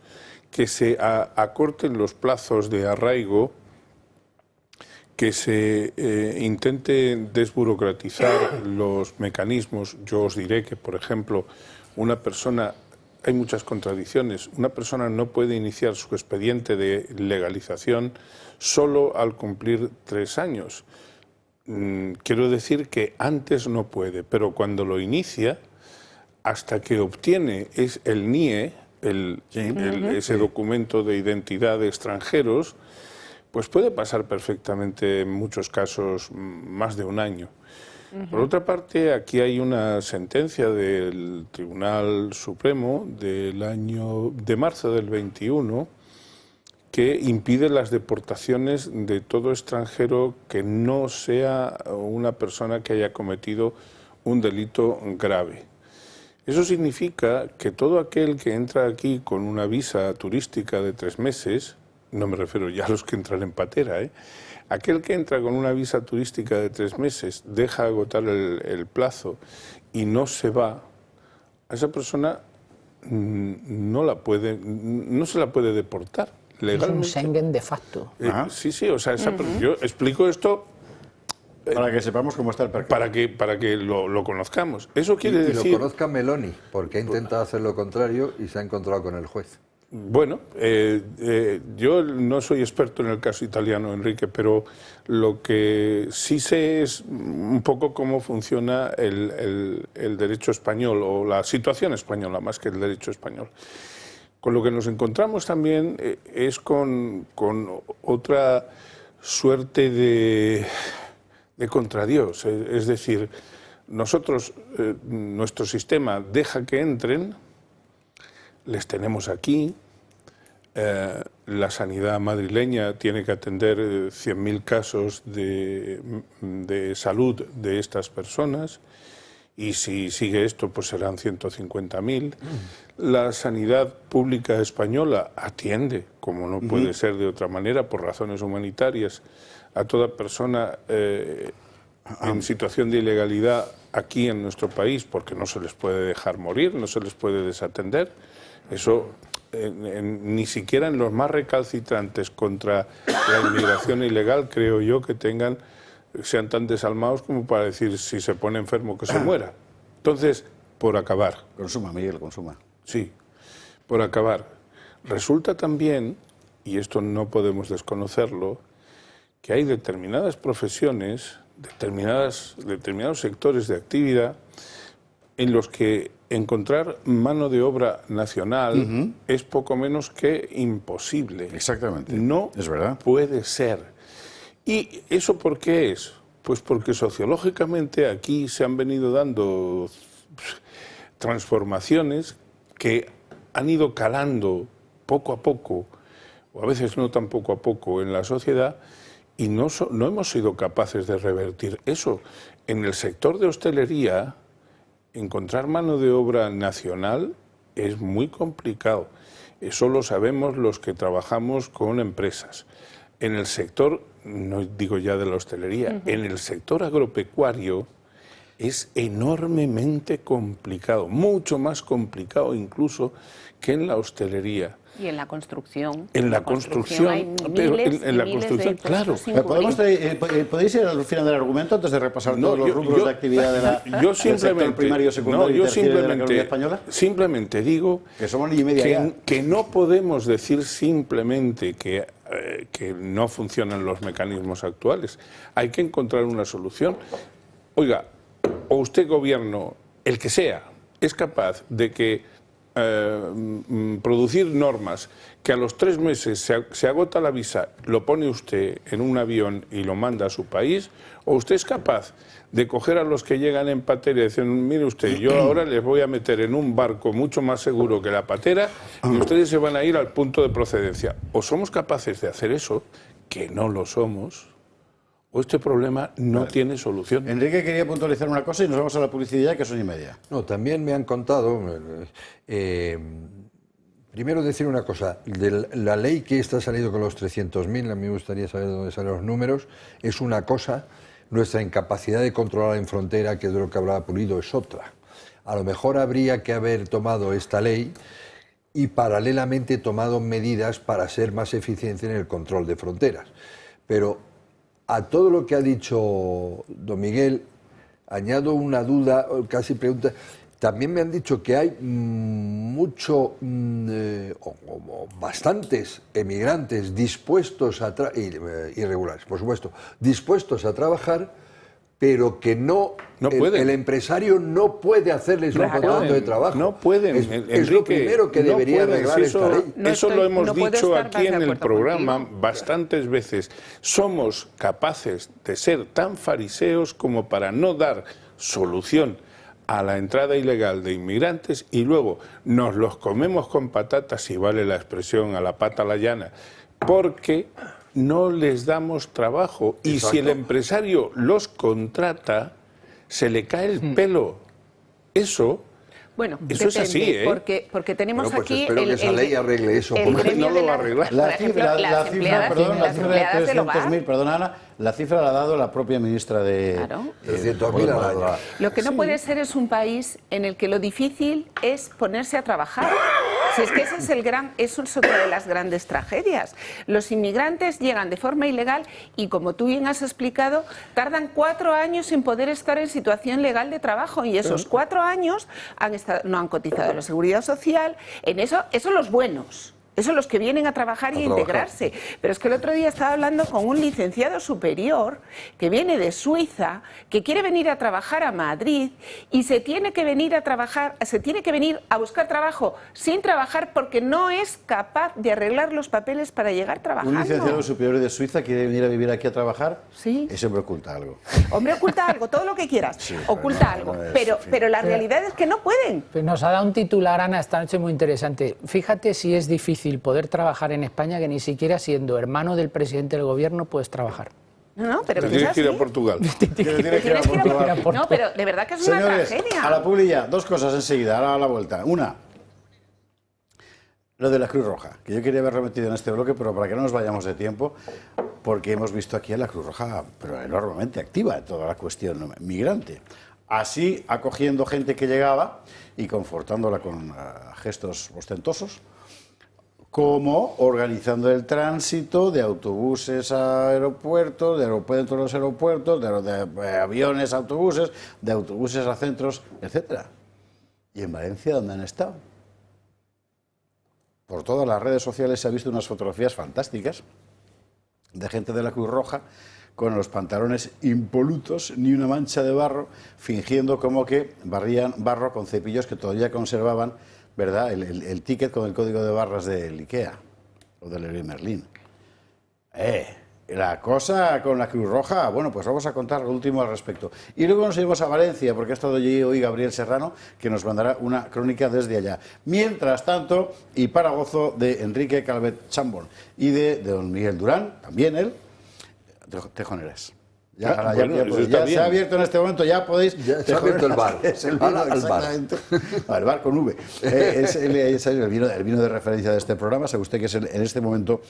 que se acorten los plazos de arraigo, que se intente desburocratizar los mecanismos. Yo os diré que, por ejemplo, una persona, hay muchas contradicciones, una persona no puede iniciar su expediente de legalización solo al cumplir 3 años. Quiero decir que antes no puede, pero cuando lo inicia, hasta que obtiene el NIE, ese documento de identidad de extranjeros, pues puede pasar perfectamente en muchos casos más de 1 año. Por otra parte, aquí hay una sentencia del Tribunal Supremo de marzo del 21 que impide las deportaciones de todo extranjero que no sea una persona que haya cometido un delito grave. Eso significa que todo aquel que entra aquí con una visa turística de 3 meses, no me refiero ya a los que entran en patera, aquel que entra con una visa turística de 3 meses, deja agotar el plazo y no se va, a esa persona no se la puede deportar legalmente. Es un Schengen de facto. Sí, o sea, yo explico esto para que sepamos cómo está el percal. Para que lo conozcamos. Eso quiere decir... Y lo conozca Meloni, porque ha intentado hacer lo contrario y se ha encontrado con el juez. Bueno, yo no soy experto en el caso italiano, Enrique, pero lo que sí sé es un poco cómo funciona el derecho español, o la situación española, más que el derecho español. Con lo que nos encontramos también es con otra suerte de contradios. Es decir, nosotros, nuestro sistema deja que entren, les tenemos aquí, la sanidad madrileña tiene que atender 100.000 casos de salud de estas personas, y si sigue esto pues serán 150.000. La sanidad pública española atiende, como no puede ser de otra manera, por razones humanitarias, a toda persona en situación de ilegalidad aquí en nuestro país, porque no se les puede dejar morir, no se les puede desatender. Eso ni siquiera en los más recalcitrantes contra la inmigración ilegal creo yo que sean tan desalmados como para decir si se pone enfermo que se muera. Entonces, por acabar. Consuma, Miguel, consuma. Sí, por acabar. Resulta también, y esto no podemos desconocerlo, que hay determinadas profesiones, determinados sectores de actividad en los que encontrar mano de obra nacional es poco menos que imposible. Exactamente. No es verdad. Puede ser. ¿Y eso por qué es? Pues porque sociológicamente aquí se han venido dando transformaciones que han ido calando poco a poco, o a veces no tan poco a poco, en la sociedad, y no hemos sido capaces de revertir eso. En el sector de hostelería, encontrar mano de obra nacional es muy complicado. Eso lo sabemos los que trabajamos con empresas. En el sector, no digo ya de la hostelería, en el sector agropecuario es enormemente complicado, mucho más complicado incluso que en la hostelería. Y en la construcción. En la construcción, hay pero miles en la y miles construcción, de claro. ¿Podéis ir al final del argumento antes de repasar todos los rubros de actividad yo del sector primario, secundario y terciario de la economía española? Simplemente digo que somos ni media que no podemos decir simplemente que no funcionan los mecanismos actuales. Hay que encontrar una solución. Oiga, o usted, gobierno, el que sea, es capaz de que producir normas que a los 3 meses se agota la visa, lo pone usted en un avión y lo manda a su país, o usted es capaz de coger a los que llegan en patera y decir, mire usted, yo ahora les voy a meter en un barco mucho más seguro que la patera y ustedes se van a ir al punto de procedencia. O somos capaces de hacer eso, que no lo somos, o este problema no tiene solución. Enrique quería puntualizar una cosa y nos vamos a la publicidad, que son y media. No, también me han contado, primero decir una cosa, de la ley que está salido con los 300.000, a mí me gustaría saber de dónde salen los números, es una cosa, nuestra incapacidad de controlar en frontera, que es de lo que hablaba Pulido, es otra. A lo mejor habría que haber tomado esta ley y paralelamente tomado medidas para ser más eficiente en el control de fronteras. Pero a todo lo que ha dicho don Miguel, añado una duda, casi pregunta. También me han dicho que hay bastantes emigrantes dispuestos a irregulares, por supuesto, dispuestos a trabajar, pero que el empresario no puede hacerles un contrato de trabajo. No pueden. Es lo primero que debería arreglar esta ley. Eso lo hemos dicho aquí en el programa bastantes veces. Somos capaces de ser tan fariseos como para no dar solución a la entrada ilegal de inmigrantes y luego nos los comemos con patatas, si vale la expresión, a la pata a la llana, porque no les damos trabajo. Y exacto, si el empresario los contrata, se le cae el pelo. Eso... Bueno, eso depende, es así, ¿eh? Porque tenemos bueno, pues aquí... espero que esa ley arregle eso. Porque no lo va a arreglar. La cifra de 300.000, perdona Ana, la cifra la ha dado la propia ministra de... Claro. 300.000 al año. Lo que no puede ser es un país en el que lo difícil es ponerse a trabajar. Si es que eso es otra de las grandes tragedias. Los inmigrantes llegan de forma ilegal y, como tú bien has explicado, tardan 4 años en poder estar en situación legal de trabajo y esos 4 años no han cotizado a la Seguridad Social. En eso los buenos. Eso los que vienen a trabajar y a integrarse. Pero es que el otro día estaba hablando con un licenciado superior que viene de Suiza, que quiere venir a trabajar a Madrid y se tiene que venir a buscar trabajo sin trabajar porque no es capaz de arreglar los papeles para llegar trabajando. ¿Un licenciado superior de Suiza quiere venir a vivir aquí a trabajar? Sí. Ese hombre oculta algo. Hombre, oculta algo, todo lo que quieras. Sí, oculta algo. Pero la realidad es que no pueden. Pues nos ha dado un titular, Ana, esta noche muy interesante. Fíjate si es difícil poder trabajar en España, que ni siquiera siendo hermano del presidente del gobierno puedes trabajar. No, pero tienes que ir a Portugal. No, pero de verdad que es una tragedia. A la publicidad, 2 cosas enseguida, ahora a la vuelta. Una, lo de la Cruz Roja, que yo quería haber remetido en este bloque, pero para que no nos vayamos de tiempo, porque hemos visto aquí a la Cruz Roja pero enormemente activa en toda la cuestión migrante. Así acogiendo gente que llegaba y confortándola con gestos ostentosos, como organizando el tránsito de autobuses a aeropuertos, de aeropuertos a los aeropuertos, de aviones a autobuses, de autobuses a centros, etc. ¿Y en Valencia dónde han estado? Por todas las redes sociales se han visto unas fotografías fantásticas de gente de la Cruz Roja con los pantalones impolutos, ni una mancha de barro, fingiendo como que barrían barro con cepillos que todavía conservaban, ¿verdad?, el ticket con el código de barras del IKEA o del Leroy Merlin. La cosa con la Cruz Roja, bueno, pues vamos a contar lo último al respecto. Y luego nos iremos a Valencia, porque ha estado allí hoy Gabriel Serrano, que nos mandará una crónica desde allá. Mientras tanto, y para gozo de Enrique Calvet Chambon y de don Miguel Durán, también él, Tejoneras. Ya se ha abierto en este momento, ya podéis... Ya se ha abierto el bar. Es el vino, exactamente. El bar con V. Es el vino de referencia de este programa. Sabe usted que es en este momento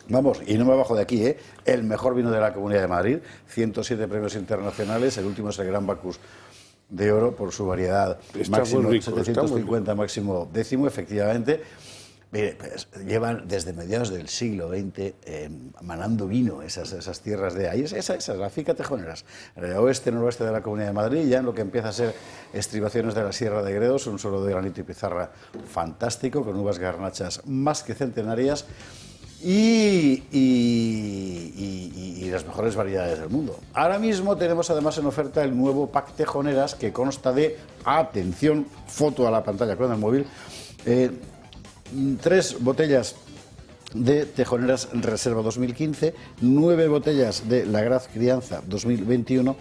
Vamos, y no me bajo de aquí, ¿eh? El mejor vino de la Comunidad de Madrid, 107 premios internacionales, el último es el Gran Bacchus de Oro por su variedad, Está máximo muy rico, 750, máximo décimo, efectivamente. Mire, pues, llevan desde mediados del siglo XX manando vino esas tierras de ahí. Esa es la finca Tejoneras, en el oeste-noroeste de la Comunidad de Madrid, ya en lo que empieza a ser estribaciones de la Sierra de Gredos, un suelo de granito y pizarra fantástico, con uvas garnachas más que centenarias y las mejores variedades del mundo. Ahora mismo tenemos además en oferta el nuevo pack Tejoneras, que consta de, atención, foto a la pantalla con el móvil, 3 botellas de Tejoneras Reserva 2015, 9 botellas de La Graz Crianza 2021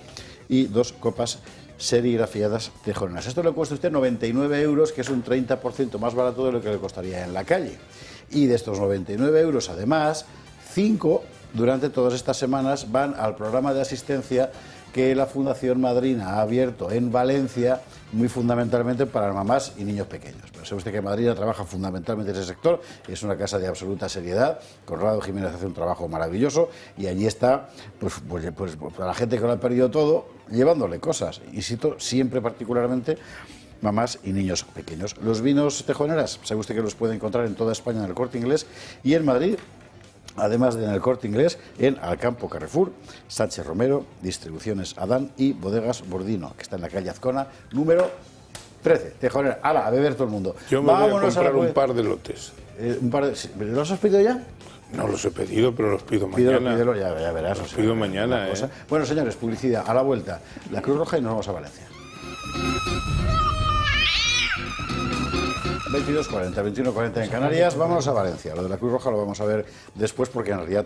y 2 copas serigrafiadas Tejoneras. Esto le cuesta a usted 99 euros, que es un 30% más barato de lo que le costaría en la calle. Y de estos 99 euros, además, 5 durante todas estas semanas van al programa de asistencia que la Fundación Madrina ha abierto en Valencia, muy fundamentalmente para mamás y niños pequeños. Pero sabe usted que Madrina trabaja fundamentalmente en ese sector, es una casa de absoluta seriedad. Conrado Jiménez hace un trabajo maravilloso y allí está, pues para la gente que lo ha perdido todo, llevándole cosas. Insisto, siempre particularmente mamás y niños pequeños. Los vinos Tejoneras, sabe usted que los puede encontrar en toda España en el Corte Inglés y en Madrid, además de en el Corte Inglés, en Alcampo Carrefour, Sánchez Romero, Distribuciones Adán y Bodegas Bordino, que está en la calle Azcona, número 13. Tejonera, ¡hala, a beber todo el mundo! Yo me voy a comprar un par de lotes. ¿Los has pedido ya? No los he pedido, pero los pido mañana. Pídelo, ya verás. Los pido mañana, Bueno, señores, publicidad, a la vuelta. La Cruz Roja y nos vamos a Valencia. 22:40, 21:40 en Canarias. Vámonos a Valencia. Lo de la Cruz Roja lo vamos a ver después, porque en realidad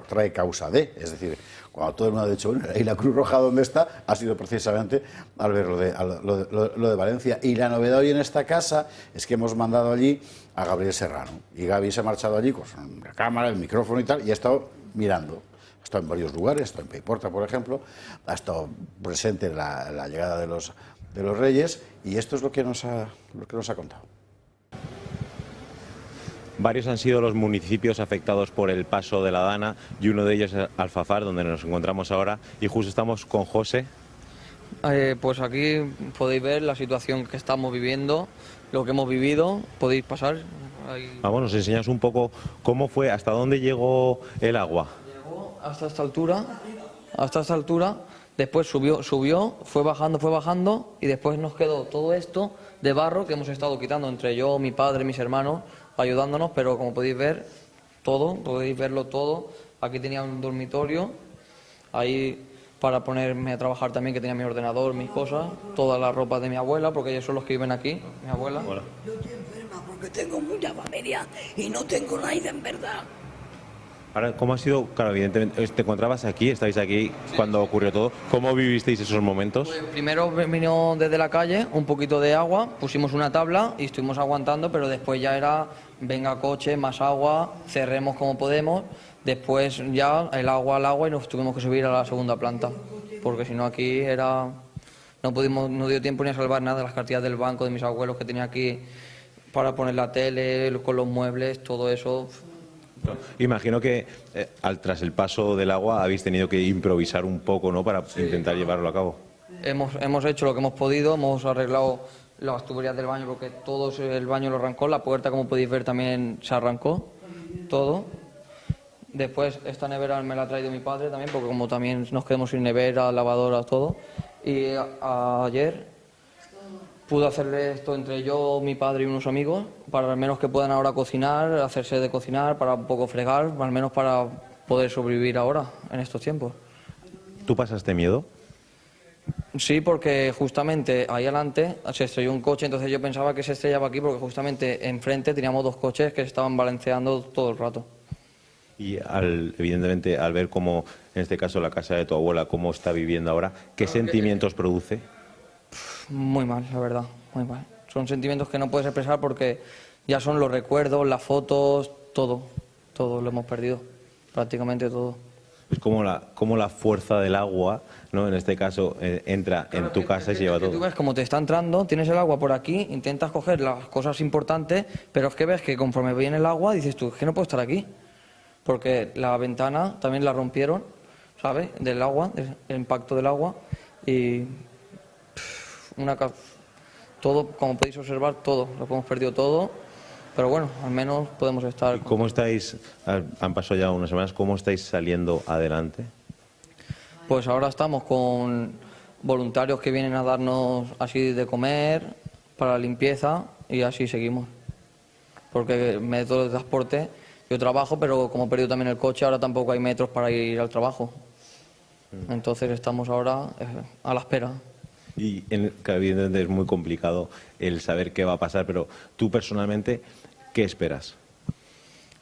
trae causa de. Es decir, cuando todo el mundo ha dicho, bueno, ¿y la Cruz Roja dónde está? Ha sido precisamente al ver lo de Valencia. Y la novedad hoy en esta casa es que hemos mandado allí a Gabriel Serrano. Y Gaby se ha marchado allí con la cámara, el micrófono y tal, y ha estado mirando. Ha estado en varios lugares, ha estado en Paiporta, por ejemplo, ha estado presente en la llegada de los Reyes, y esto es lo que nos ha contado. Varios han sido los municipios afectados por el paso de la Dana y uno de ellos es Alfafar, donde nos encontramos ahora, y justo estamos con José. Pues aquí podéis ver la situación que estamos viviendo, lo que hemos vivido, podéis pasar. Vamos, nos enseñas un poco cómo fue, hasta dónde llegó el agua. Llegó hasta esta altura, después subió, fue bajando y después nos quedó todo esto de barro que hemos estado quitando entre yo, mi padre, mis hermanos, ayudándonos, pero como podéis ver, podéis verlo todo. Aquí tenía un dormitorio, ahí para ponerme a trabajar también, que tenía mi ordenador, mis cosas, toda la ropa de mi abuela, porque ellos son los que viven aquí, mi abuela. Hola. Yo estoy enferma porque tengo mucha familia y no tengo nadie en verdad. Ahora, ¿cómo ha sido? Claro, evidentemente, te encontrabas aquí, estáis aquí cuando ocurrió todo. ¿Cómo vivisteis esos momentos? Pues primero vino desde la calle un poquito de agua, pusimos una tabla y estuvimos aguantando, pero después ya era, venga coche, más agua, cerremos como podemos. Después ya el agua y nos tuvimos que subir a la segunda planta, porque si no aquí no dio tiempo ni a salvar nada, las cartillas del banco de mis abuelos que tenía aquí para poner la tele, con los muebles, todo eso. Imagino que tras el paso del agua habéis tenido que improvisar un poco, ¿no?, para intentar llevarlo a cabo. Hemos hecho lo que hemos podido, hemos arreglado las tuberías del baño porque todo el baño lo arrancó, la puerta, como podéis ver, también se arrancó, todo. Después esta nevera me la ha traído mi padre también, porque como también nos quedamos sin nevera, lavadora, todo. Y ayer pude hacerle esto entre yo, mi padre y unos amigos, para al menos que puedan ahora cocinar, hacerse de cocinar, para un poco fregar, al menos para poder sobrevivir ahora, en estos tiempos. ¿Tú pasaste miedo? Sí, porque justamente ahí adelante se estrelló un coche, entonces yo pensaba que se estrellaba aquí porque justamente enfrente teníamos 2 coches que se estaban balanceando todo el rato. Y evidentemente al ver cómo, en este caso, la casa de tu abuela, cómo está viviendo ahora, ¿qué sentimientos produce? Muy mal, la verdad, muy mal. Son sentimientos que no puedes expresar porque ya son los recuerdos, las fotos, todo lo hemos perdido, prácticamente todo. Es como la fuerza del agua, ¿no?, en este caso, entra en tu casa y se lleva todo. Tú ves cómo te está entrando, tienes el agua por aquí, intentas coger las cosas importantes, pero es que ves que conforme viene el agua dices tú, es que no puedo estar aquí. porque la ventana también la rompieron, ¿sabes? Del agua, el impacto del agua y todo, como podéis observar, todo, lo hemos perdido todo, pero bueno, al menos podemos estar. ¿Cómo estáis, han pasado ya unas semanas, cómo estáis saliendo adelante? Pues ahora estamos con voluntarios que vienen a darnos así de comer, para la limpieza y así seguimos. Porque métodos de transporte, yo trabajo, pero como he perdido también el coche, ahora tampoco hay metros para ir al trabajo. Entonces estamos ahora a la espera. Y evidentemente es muy complicado el saber qué va a pasar, pero tú personalmente, ¿qué esperas?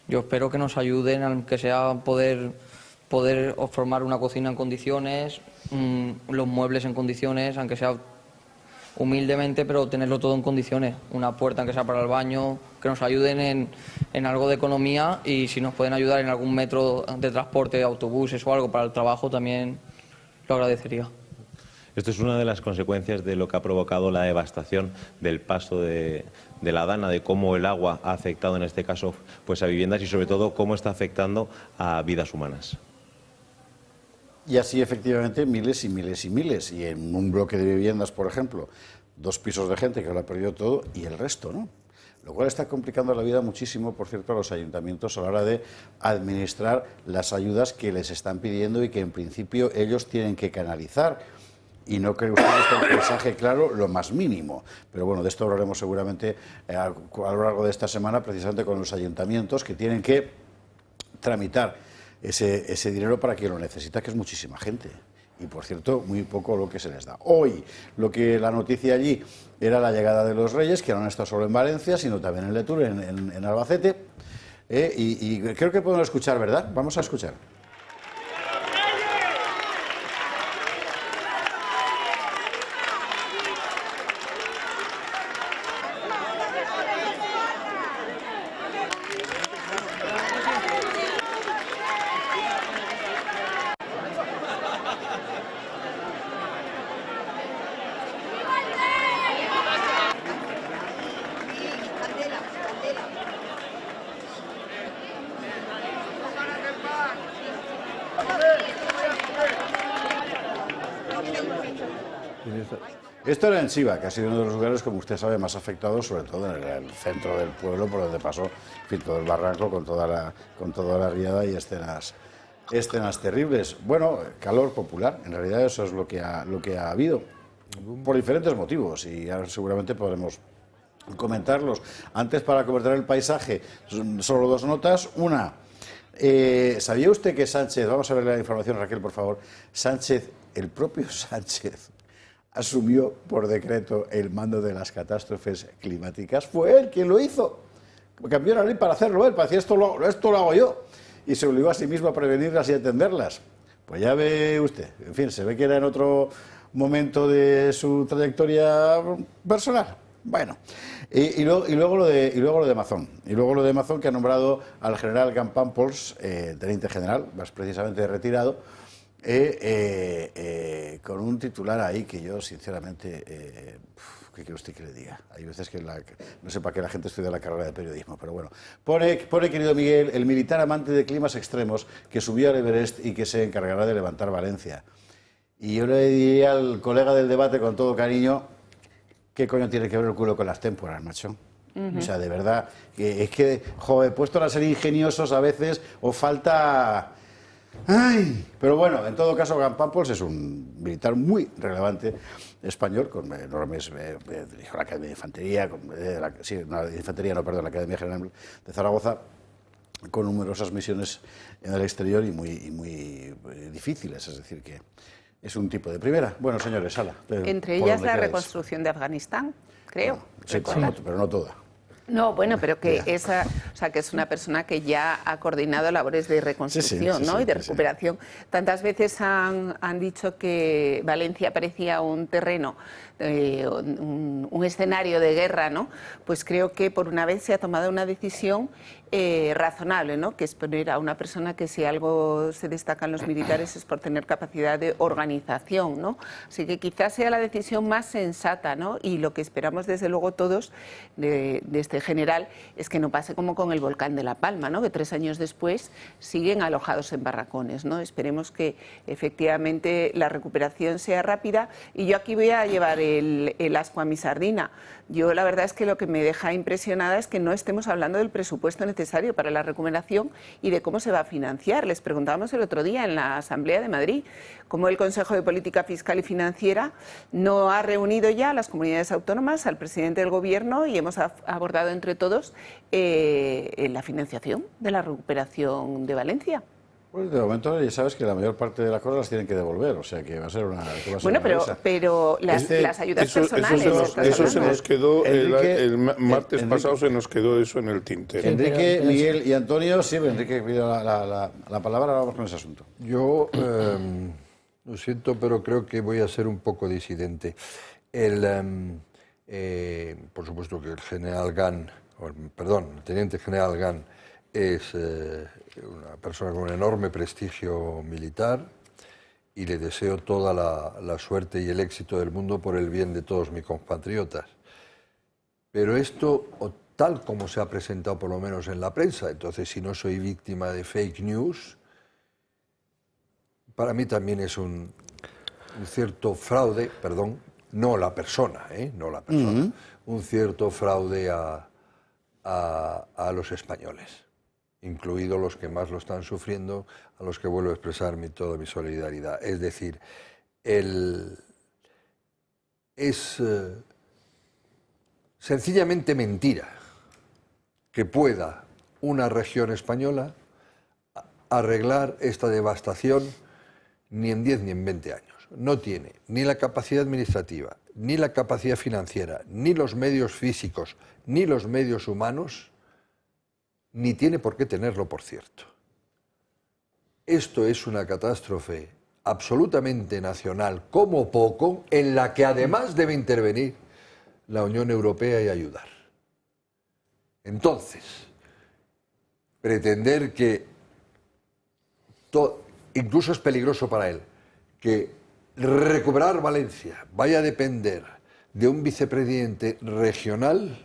Yo espero que nos ayuden, aunque sea poder formar una cocina en condiciones, los muebles en condiciones, aunque sea humildemente, pero tenerlo todo en condiciones. Una puerta, aunque sea para el baño, que nos ayuden en algo de economía, y si nos pueden ayudar en algún metro de transporte, autobuses o algo para el trabajo, también lo agradecería. Esto es una de las consecuencias de lo que ha provocado la devastación del paso de la Dana, de cómo el agua ha afectado en este caso pues a viviendas y sobre todo cómo está afectando a vidas humanas. Y así efectivamente miles y miles y miles. Y en un bloque de viviendas, por ejemplo, 2 pisos de gente que lo ha perdido todo y el resto, ¿no? Lo cual está complicando la vida muchísimo, por cierto, a los ayuntamientos a la hora de administrar las ayudas que les están pidiendo y que en principio ellos tienen que canalizar. Y no cree usted que el mensaje claro lo más mínimo. Pero bueno, de esto hablaremos seguramente a lo largo de esta semana, precisamente con los ayuntamientos que tienen que tramitar ese dinero para quien lo necesita, que es muchísima gente. Y por cierto, muy poco lo que se les da. Hoy, la noticia allí era la llegada de los Reyes, que no han estado solo en Valencia, sino también en Letur, en Albacete. Y creo que podemos escuchar, ¿verdad? Vamos a escuchar. Esto era en Chiva, que ha sido uno de los lugares, como usted sabe, más afectados, sobre todo en el centro del pueblo, por donde pasó, en fin, todo el barranco con toda la riada y escenas terribles. Bueno, calor popular, en realidad eso es lo que ha habido, por diferentes motivos, y ahora seguramente podremos comentarlos. Antes, para comentar el paisaje, solo 2 notas. Una, ¿sabía usted que Sánchez, vamos a ver la información, Raquel, por favor, el propio Sánchez, asumió por decreto el mando de las catástrofes climáticas? Fue él quien lo hizo. Cambió la ley para hacerlo él, para decir esto lo hago yo. Y se obligó a sí mismo a prevenirlas y a atenderlas. Pues ya ve usted, en fin, se ve que era en otro momento de su trayectoria personal. Bueno, y luego lo de Mazón. Y luego lo de Mazón, que ha nombrado al general Campampols, teniente general, más precisamente retirado, con un titular ahí que yo, sinceramente, ¿qué quiere usted que le diga? Hay veces que no sé para qué la gente estudia la carrera de periodismo, pero bueno. Pone, querido Miguel, el militar amante de climas extremos que subió al Everest y que se encargará de levantar Valencia. Y yo le diría al colega del debate con todo cariño, ¿qué coño tiene que ver el culo con las témporas, macho? O sea, de verdad, es que, joder, puesto a ser ingeniosos a veces os falta... ¡Ay! Pero bueno, en todo caso, Campampols es un militar muy relevante español, con enormes... dirigió la Academia de Infantería, la Academia General de Zaragoza, con numerosas misiones en el exterior y muy difíciles, es decir, que es un tipo de primera. Bueno, señores, sala. Entre ellas la reconstrucción de Afganistán, creo. Sí, pero no toda. No, bueno, pero que que es una persona que ya ha coordinado labores de reconstrucción, ¿no? Y de recuperación. Tantas veces han dicho que Valencia parecía un terreno, un escenario de guerra, ¿no? Pues creo que por una vez se ha tomado una decisión razonable, ¿no? Que es poner a una persona que, si algo se destacan los militares, es por tener capacidad de organización, ¿no? Así que quizás sea la decisión más sensata, ¿no? Y lo que esperamos desde luego todos de este coste general es que no pase como con el volcán de La Palma, ¿no? Que 3 años después siguen alojados en barracones, ¿no? Esperemos que efectivamente la recuperación sea rápida. Y yo aquí voy a llevar el ascua a mi sardina. Yo la verdad es que lo que me deja impresionada es que no estemos hablando del presupuesto necesario para la recuperación y de cómo se va a financiar. Les preguntábamos el otro día en la Asamblea de Madrid cómo el Consejo de Política Fiscal y Financiera no ha reunido ya a las comunidades autónomas, al presidente del Gobierno, y hemos abordado entre todos la financiación de la recuperación de Valencia. Pues de momento ya sabes que la mayor parte de las cosas las tienen que devolver, o sea que va a ser una... Bueno, pero las ayudas personales... Eso se nos quedó, el martes pasado se nos quedó eso en el tintero. Enrique, Miguel y Antonio, sí, Enrique pidió la palabra, ahora vamos con ese asunto. Yo lo siento, pero creo que voy a ser un poco disidente. Por supuesto que el general Gunn, el teniente general Gunn, es una persona con un enorme prestigio militar y le deseo toda la suerte y el éxito del mundo por el bien de todos mis compatriotas. Pero esto, o tal como se ha presentado por lo menos en la prensa, entonces si no soy víctima de fake news, para mí también es un cierto fraude, perdón, no la persona, un cierto fraude a los españoles, incluidos los que más lo están sufriendo, a los que vuelvo a expresar toda mi solidaridad. Es decir, es sencillamente mentira que pueda una región española arreglar esta devastación ni en 10 ni en 20 años. No tiene ni la capacidad administrativa, ni la capacidad financiera, ni los medios físicos, ni los medios humanos, ni tiene por qué tenerlo, por cierto. Esto es una catástrofe absolutamente nacional, como poco, en la que además debe intervenir la Unión Europea y ayudar. Entonces, pretender que, incluso es peligroso para él, que recuperar Valencia vaya a depender de un vicepresidente regional.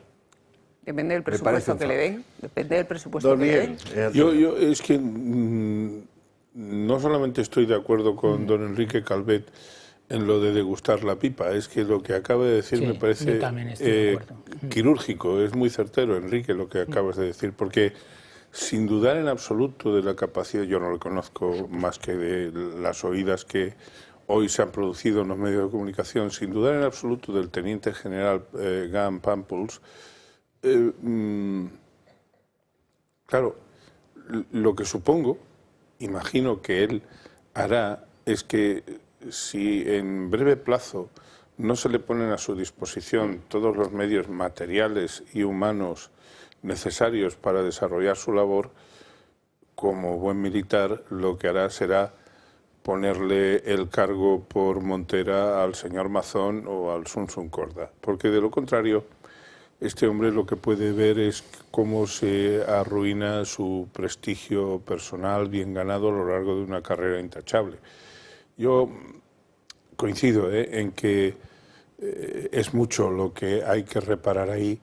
Depende del presupuesto que le den. Depende del presupuesto que le den. Yo es que no solamente estoy de acuerdo con don Enrique Calvet en lo de degustar la pipa, es que lo que acaba de decir me parece quirúrgico, es muy certero, Enrique, lo que acabas de decir, porque sin dudar en absoluto de la capacidad, yo no lo conozco más que de las oídas que hoy se han producido en los medios de comunicación, sin dudar en absoluto del teniente general Gunn Pamples. Claro, lo que supongo, imagino que él hará, es que si en breve plazo no se le ponen a su disposición todos los medios materiales y humanos necesarios para desarrollar su labor, como buen militar, lo que hará será ponerle el cargo por montera al señor Mazón o al Sun Sun Corda, porque de lo contrario este hombre lo que puede ver es cómo se arruina su prestigio personal bien ganado a lo largo de una carrera intachable. Yo coincido en que es mucho lo que hay que reparar ahí,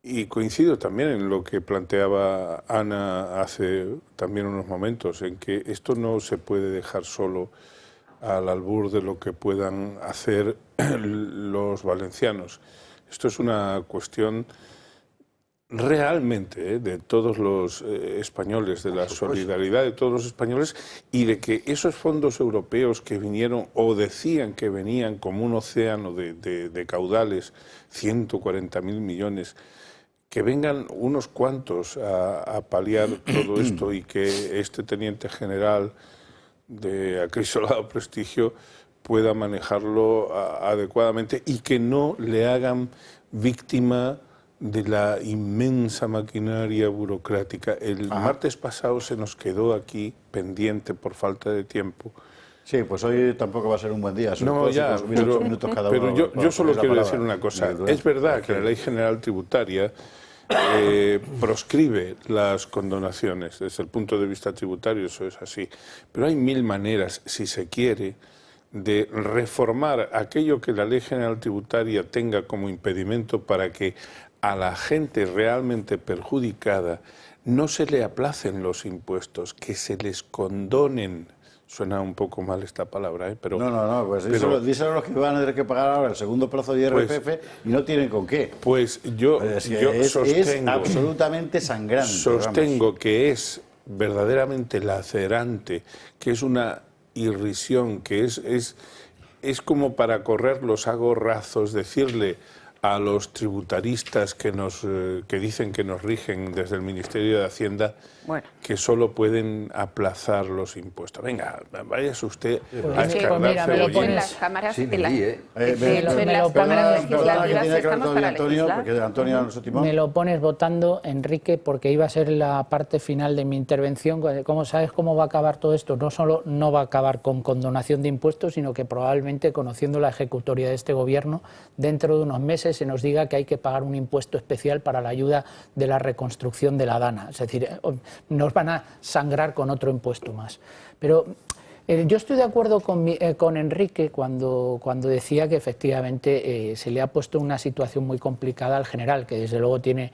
y coincido también en lo que planteaba Ana hace también unos momentos, en que esto no se puede dejar solo al albur de lo que puedan hacer los valencianos. Esto es una cuestión realmente de todos los españoles, de la solidaridad de todos los españoles, y de que esos fondos europeos que vinieron o decían que venían como un océano de caudales, 140.000 millones, que vengan unos cuantos a paliar todo esto y que este teniente general de acrisolado prestigio pueda manejarlo adecuadamente y que no le hagan víctima de la inmensa maquinaria burocrática. El martes pasado se nos quedó aquí pendiente por falta de tiempo. Sí, pues hoy tampoco va a ser un buen día. No, ya, pero yo solo quiero decir una cosa. Es verdad que la Ley General Tributaria proscribe las condonaciones. Desde el punto de vista tributario eso es así. Pero hay 1000 maneras, si se quiere, de reformar aquello que la Ley General Tributaria tenga como impedimento para que a la gente realmente perjudicada no se le aplacen los impuestos, que se les condonen. Suena un poco mal esta palabra, pero... No, pues díselo a los que van a tener que pagar ahora el segundo plazo de IRPF y no tienen con qué. Pues yo sostengo... Es absolutamente sangrante. Sostengo que es verdaderamente lacerante, que es una irrisión, que es como para correr los agorrazos, decirle a los tributaristas que dicen que nos rigen desde el Ministerio de Hacienda que solo pueden aplazar los impuestos. Venga, váyase usted a escarnarse. De hecho, en las cámaras, legislativas estamos para legislar. Me lo pones votando, Enrique, porque iba a ser la parte final de mi intervención. ¿Cómo sabes cómo va a acabar todo esto? No solo no va a acabar con condonación de impuestos, sino que probablemente, conociendo la ejecutoria de este gobierno, dentro de unos meses se nos diga que hay que pagar un impuesto especial para la ayuda de la reconstrucción de la Dana. Es decir, nos van a sangrar con otro impuesto más. Pero yo estoy de acuerdo con Enrique cuando decía que efectivamente se le ha puesto una situación muy complicada al general, que desde luego tiene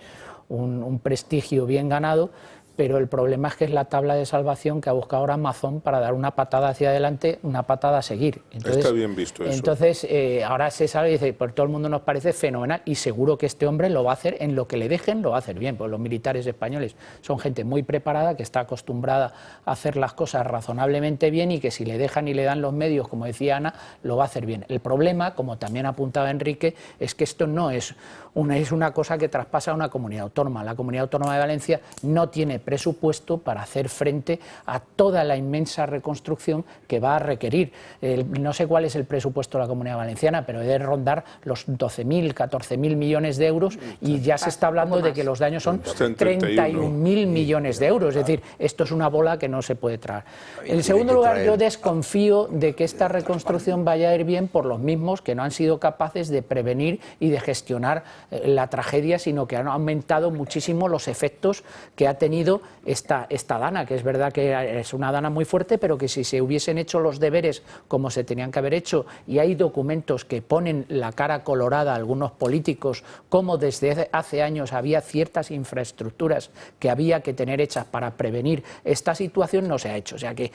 un prestigio bien ganado, pero el problema es que es la tabla de salvación que ha buscado ahora Amazon para dar una patada hacia adelante, una patada a seguir. Entonces, está bien visto eso. Entonces, ahora se sabe y dice, pues todo el mundo nos parece fenomenal y seguro que este hombre lo va a hacer, en lo que le dejen lo va a hacer bien, pues los militares españoles son gente muy preparada, que está acostumbrada a hacer las cosas razonablemente bien y que si le dejan y le dan los medios, como decía Ana, lo va a hacer bien. El problema, como también apuntaba Enrique, es que esto no es una cosa que traspasa a una comunidad autónoma. La Comunidad Autónoma de Valencia no tiene presupuesto para hacer frente a toda la inmensa reconstrucción que va a requerir. No sé cuál es el presupuesto de la Comunidad Valenciana, pero debe rondar los 12.000, 14.000 millones de euros y ya se está hablando de que los daños son 31.000 millones de euros. Es decir, esto es una bola que no se puede traer. En segundo lugar, yo desconfío de que esta reconstrucción vaya a ir bien por los mismos que no han sido capaces de prevenir y de gestionar la tragedia, sino que han aumentado muchísimo los efectos que ha tenido esta Dana, que es verdad que es una Dana muy fuerte, pero que si se hubiesen hecho los deberes como se tenían que haber hecho, y hay documentos que ponen la cara colorada a algunos políticos, como desde hace años había ciertas infraestructuras que había que tener hechas para prevenir esta situación, no se ha hecho. O sea que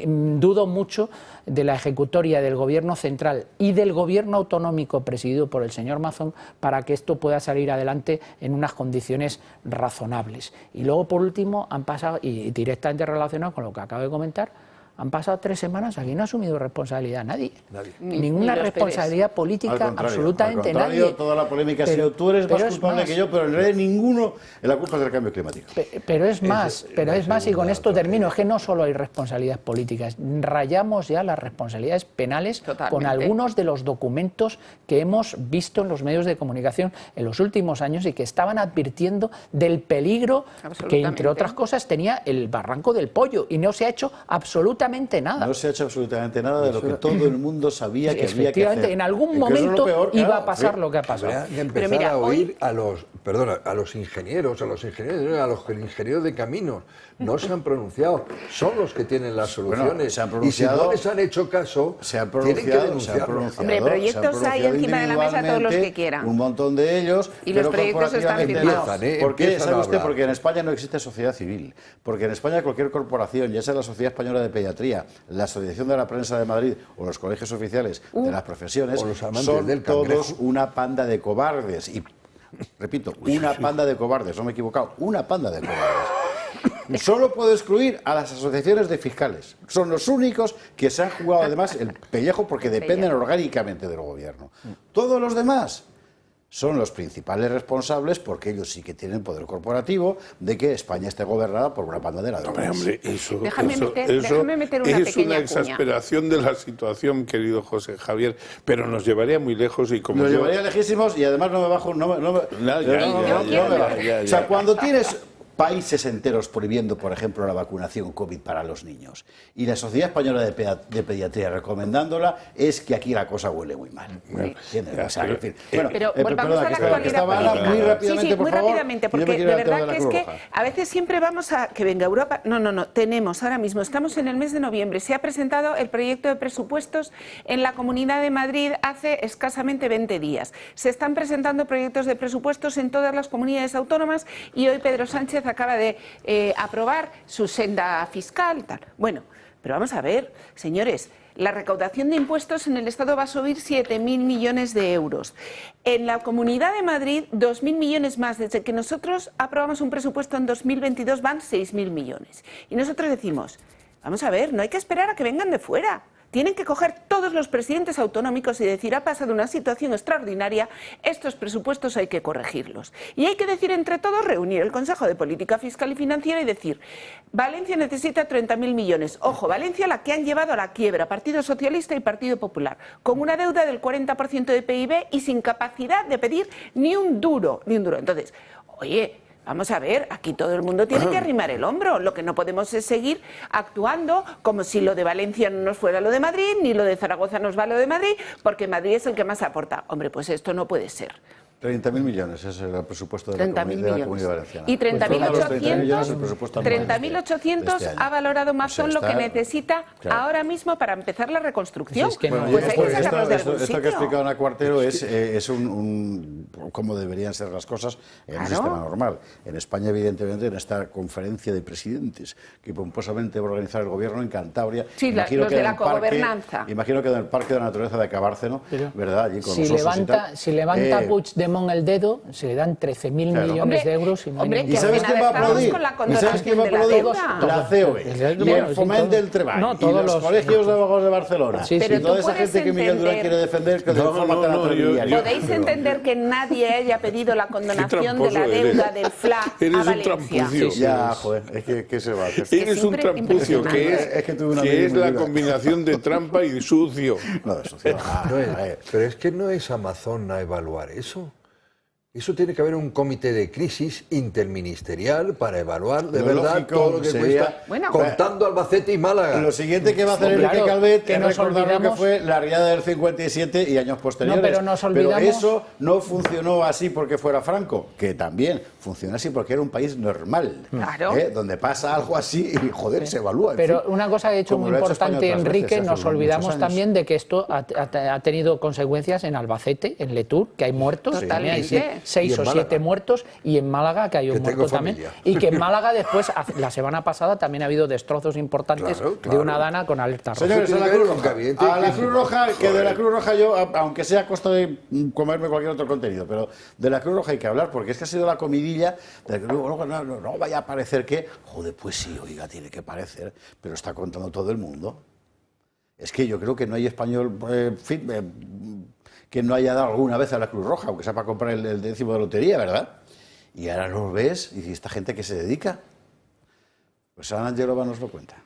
dudo mucho de la ejecutoria del Gobierno central y del Gobierno autonómico presidido por el señor Mazón para que esto pueda salir adelante en unas condiciones razonables. Y luego, por último, han pasado, y directamente relacionado con lo que acabo de comentar, han pasado 3 semanas, aquí no ha asumido responsabilidad nadie. Ninguna responsabilidad política, absolutamente nadie. Toda la polémica ha sido, tú eres más culpable que yo, pero en realidad ninguno, la culpa es del cambio climático. Pero es más, y con esto termino, es que no solo hay responsabilidades políticas, rayamos ya las responsabilidades penales con algunos de los documentos que hemos visto en los medios de comunicación en los últimos años y que estaban advirtiendo del peligro que, entre otras cosas, tenía el Barranco del Pollo, y no se ha hecho absolutamente nada. No se ha hecho absolutamente nada de lo que todo el mundo sabía que había que hacer. Efectivamente, en algún momento iba a pasar lo que ha pasado. Habría que empezar a oír a los ingenieros, a los ingenieros de caminos. No se han pronunciado, son los que tienen las soluciones. Se han pronunciado, y si no les han hecho caso, tienen que denunciarlo. Hombre, proyectos hay encima de la mesa todos los que quieran. Un montón de ellos. Y los proyectos están firmados. ¿Por qué? ¿Sabe usted? Porque en España no existe sociedad civil. Porque en España cualquier corporación, ya sea la Sociedad Española de Pediatría, la Asociación de la Prensa de Madrid o los colegios oficiales de las profesiones, son todos una panda de cobardes. Y repito, una panda de cobardes, no me he equivocado, una panda de cobardes. Solo puedo excluir a las asociaciones de fiscales. Son los únicos que se han jugado además el pellejo porque dependen orgánicamente del gobierno. Todos los demás son los principales responsables, porque ellos sí que tienen poder corporativo, de que España esté gobernada por una panda de ladrones. Hombre, eso déjame meter una es una exasperación de la situación, querido José Javier, pero nos llevaría muy lejos y como nos llevaría lejísimos y además no me bajo, O sea, cuando tienes países enteros prohibiendo, por ejemplo, la vacunación COVID para los niños, y la Sociedad Española de Pediatría recomendándola, es que aquí la cosa huele muy mal. O sea, en fin. Bueno, pero volvamos a la actualidad política. Muy rápidamente, muy rápidamente, porque de verdad que es que a veces siempre vamos a que venga Europa. No, tenemos ahora mismo, estamos en el mes de noviembre, se ha presentado el proyecto de presupuestos en la Comunidad de Madrid hace escasamente 20 días. Se están presentando proyectos de presupuestos en todas las comunidades autónomas y hoy Pedro Sánchez acaba de aprobar su senda fiscal. Tal. Bueno, pero vamos a ver, señores, la recaudación de impuestos en el Estado va a subir 7.000 millones de euros. En la Comunidad de Madrid, 2.000 millones más. Desde que nosotros aprobamos un presupuesto en 2022 van 6.000 millones. Y nosotros decimos, vamos a ver, no hay que esperar a que vengan de fuera. Tienen que coger todos los presidentes autonómicos y decir, ha pasado una situación extraordinaria, estos presupuestos hay que corregirlos. Y hay que decir entre todos, reunir el Consejo de Política Fiscal y Financiera y decir, Valencia necesita 30.000 millones. Ojo, Valencia la que han llevado a la quiebra, Partido Socialista y Partido Popular, con una deuda del 40% de PIB y sin capacidad de pedir ni un duro. Entonces, oye, vamos a ver, aquí todo el mundo tiene que arrimar el hombro. Lo que no podemos es seguir actuando como si lo de Valencia no nos fuera lo de Madrid, ni lo de Zaragoza nos va lo de Madrid, porque Madrid es el que más aporta. Hombre, pues esto no puede ser. 30.000 millones es el presupuesto de la Comunidad Valenciana. Y 30.800 este ha valorado Amazon lo que necesita ahora mismo para empezar la reconstrucción. Pues hay que sacarlos de algún sitio. Esto que ha explicado Ana Cuartero es cómo deberían ser las cosas en un sistema normal. En España, evidentemente, en esta conferencia de presidentes que pomposamente va a organizar el gobierno en Cantabria, sí, los de la cogobernanza. Imagino que en el Parque de la Naturaleza de Cabárceno, ¿verdad? Allí con si levanta Puigdemont el dedo, se le dan 13.000 millones de euros. ¿Y sabes quién va a aplaudir? ¿Y sabes quién va a aplaudir? La COE, y el Foment del Treball, y los colegios de abogados de Barcelona, y toda esa gente que Miguel Durán quiere defender, que de forma tan atrevida. ¿Podéis entender que nadie haya pedido la condonación de la deuda del FLA a Valencia? Eres un trampucio. Ya, joder, es que se va. Eres un trampucio, que es la combinación de trampa y de sucio. No, de sucio. Pero es que no es Amazon a evaluar eso. Eso tiene que haber un comité de crisis interministerial para evaluar de verdad todo lo que cuesta, contando Albacete y Málaga. Lo siguiente que va a hacer Enrique Calvet es recordar lo que fue la riada del 57 y años posteriores. Pero eso no funcionó así porque fuera Franco, que también funcionó así porque era un país normal, donde pasa algo así y joder, se evalúa. Pero una cosa que ha hecho muy importante Enrique, nos olvidamos también de que esto ha tenido consecuencias en Albacete, en Letur, que hay muertos. Totalmente. 6 o 7 muertos, y en Málaga, que hay un muerto también, y que en Málaga después, la semana pasada, también ha habido destrozos importantes de una dana con alerta roja. Señores, a la Cruz Roja, que de la Cruz Roja yo, aunque sea a costa de comerme cualquier otro contenido, pero de la Cruz Roja hay que hablar, porque es que ha sido la comidilla de que luego no vaya a parecer que, joder, pues sí, oiga, tiene que parecer, pero está contando todo el mundo. Es que yo creo que no hay español que no haya dado alguna vez a la Cruz Roja, aunque sea para comprar el décimo de lotería, ¿verdad? Y ahora los ves y dices, ¿esta gente qué se dedica? Pues Ana Angelova nos lo cuenta.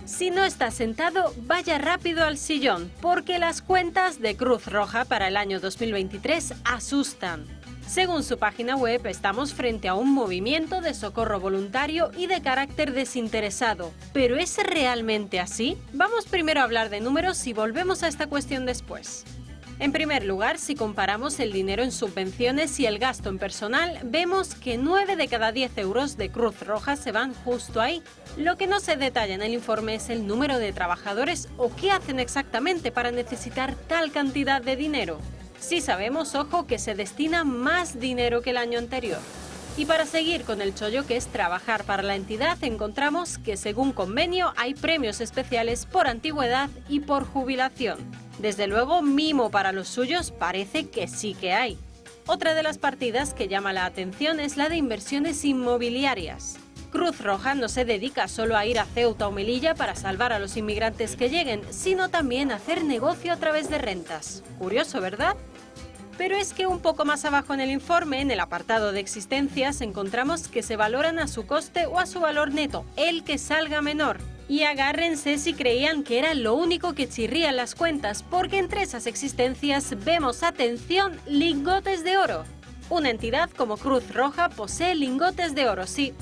Si no está sentado, vaya rápido al sillón, porque las cuentas de Cruz Roja para el año 2023 asustan. Según su página web, estamos frente a un movimiento de socorro voluntario y de carácter desinteresado. ¿Pero es realmente así? Vamos primero a hablar de números y volvemos a esta cuestión después. En primer lugar, si comparamos el dinero en subvenciones y el gasto en personal, vemos que 9 de cada 10 euros de Cruz Roja se van justo ahí. Lo que no se detalla en el informe es el número de trabajadores o qué hacen exactamente para necesitar tal cantidad de dinero. Sí sabemos, ojo, que se destina más dinero que el año anterior. Y para seguir con el chollo que es trabajar para la entidad, encontramos que según convenio hay premios especiales por antigüedad y por jubilación. Desde luego, mimo para los suyos parece que sí que hay. Otra de las partidas que llama la atención es la de inversiones inmobiliarias. Cruz Roja no se dedica solo a ir a Ceuta o Melilla para salvar a los inmigrantes que lleguen, sino también a hacer negocio a través de rentas. Curioso, ¿verdad? Pero es que un poco más abajo en el informe, en el apartado de existencias, encontramos que se valoran a su coste o a su valor neto, el que salga menor. Y agárrense si creían que era lo único que chirría en las cuentas, porque entre esas existencias vemos, atención, lingotes de oro. Una entidad como Cruz Roja posee lingotes de oro, sí.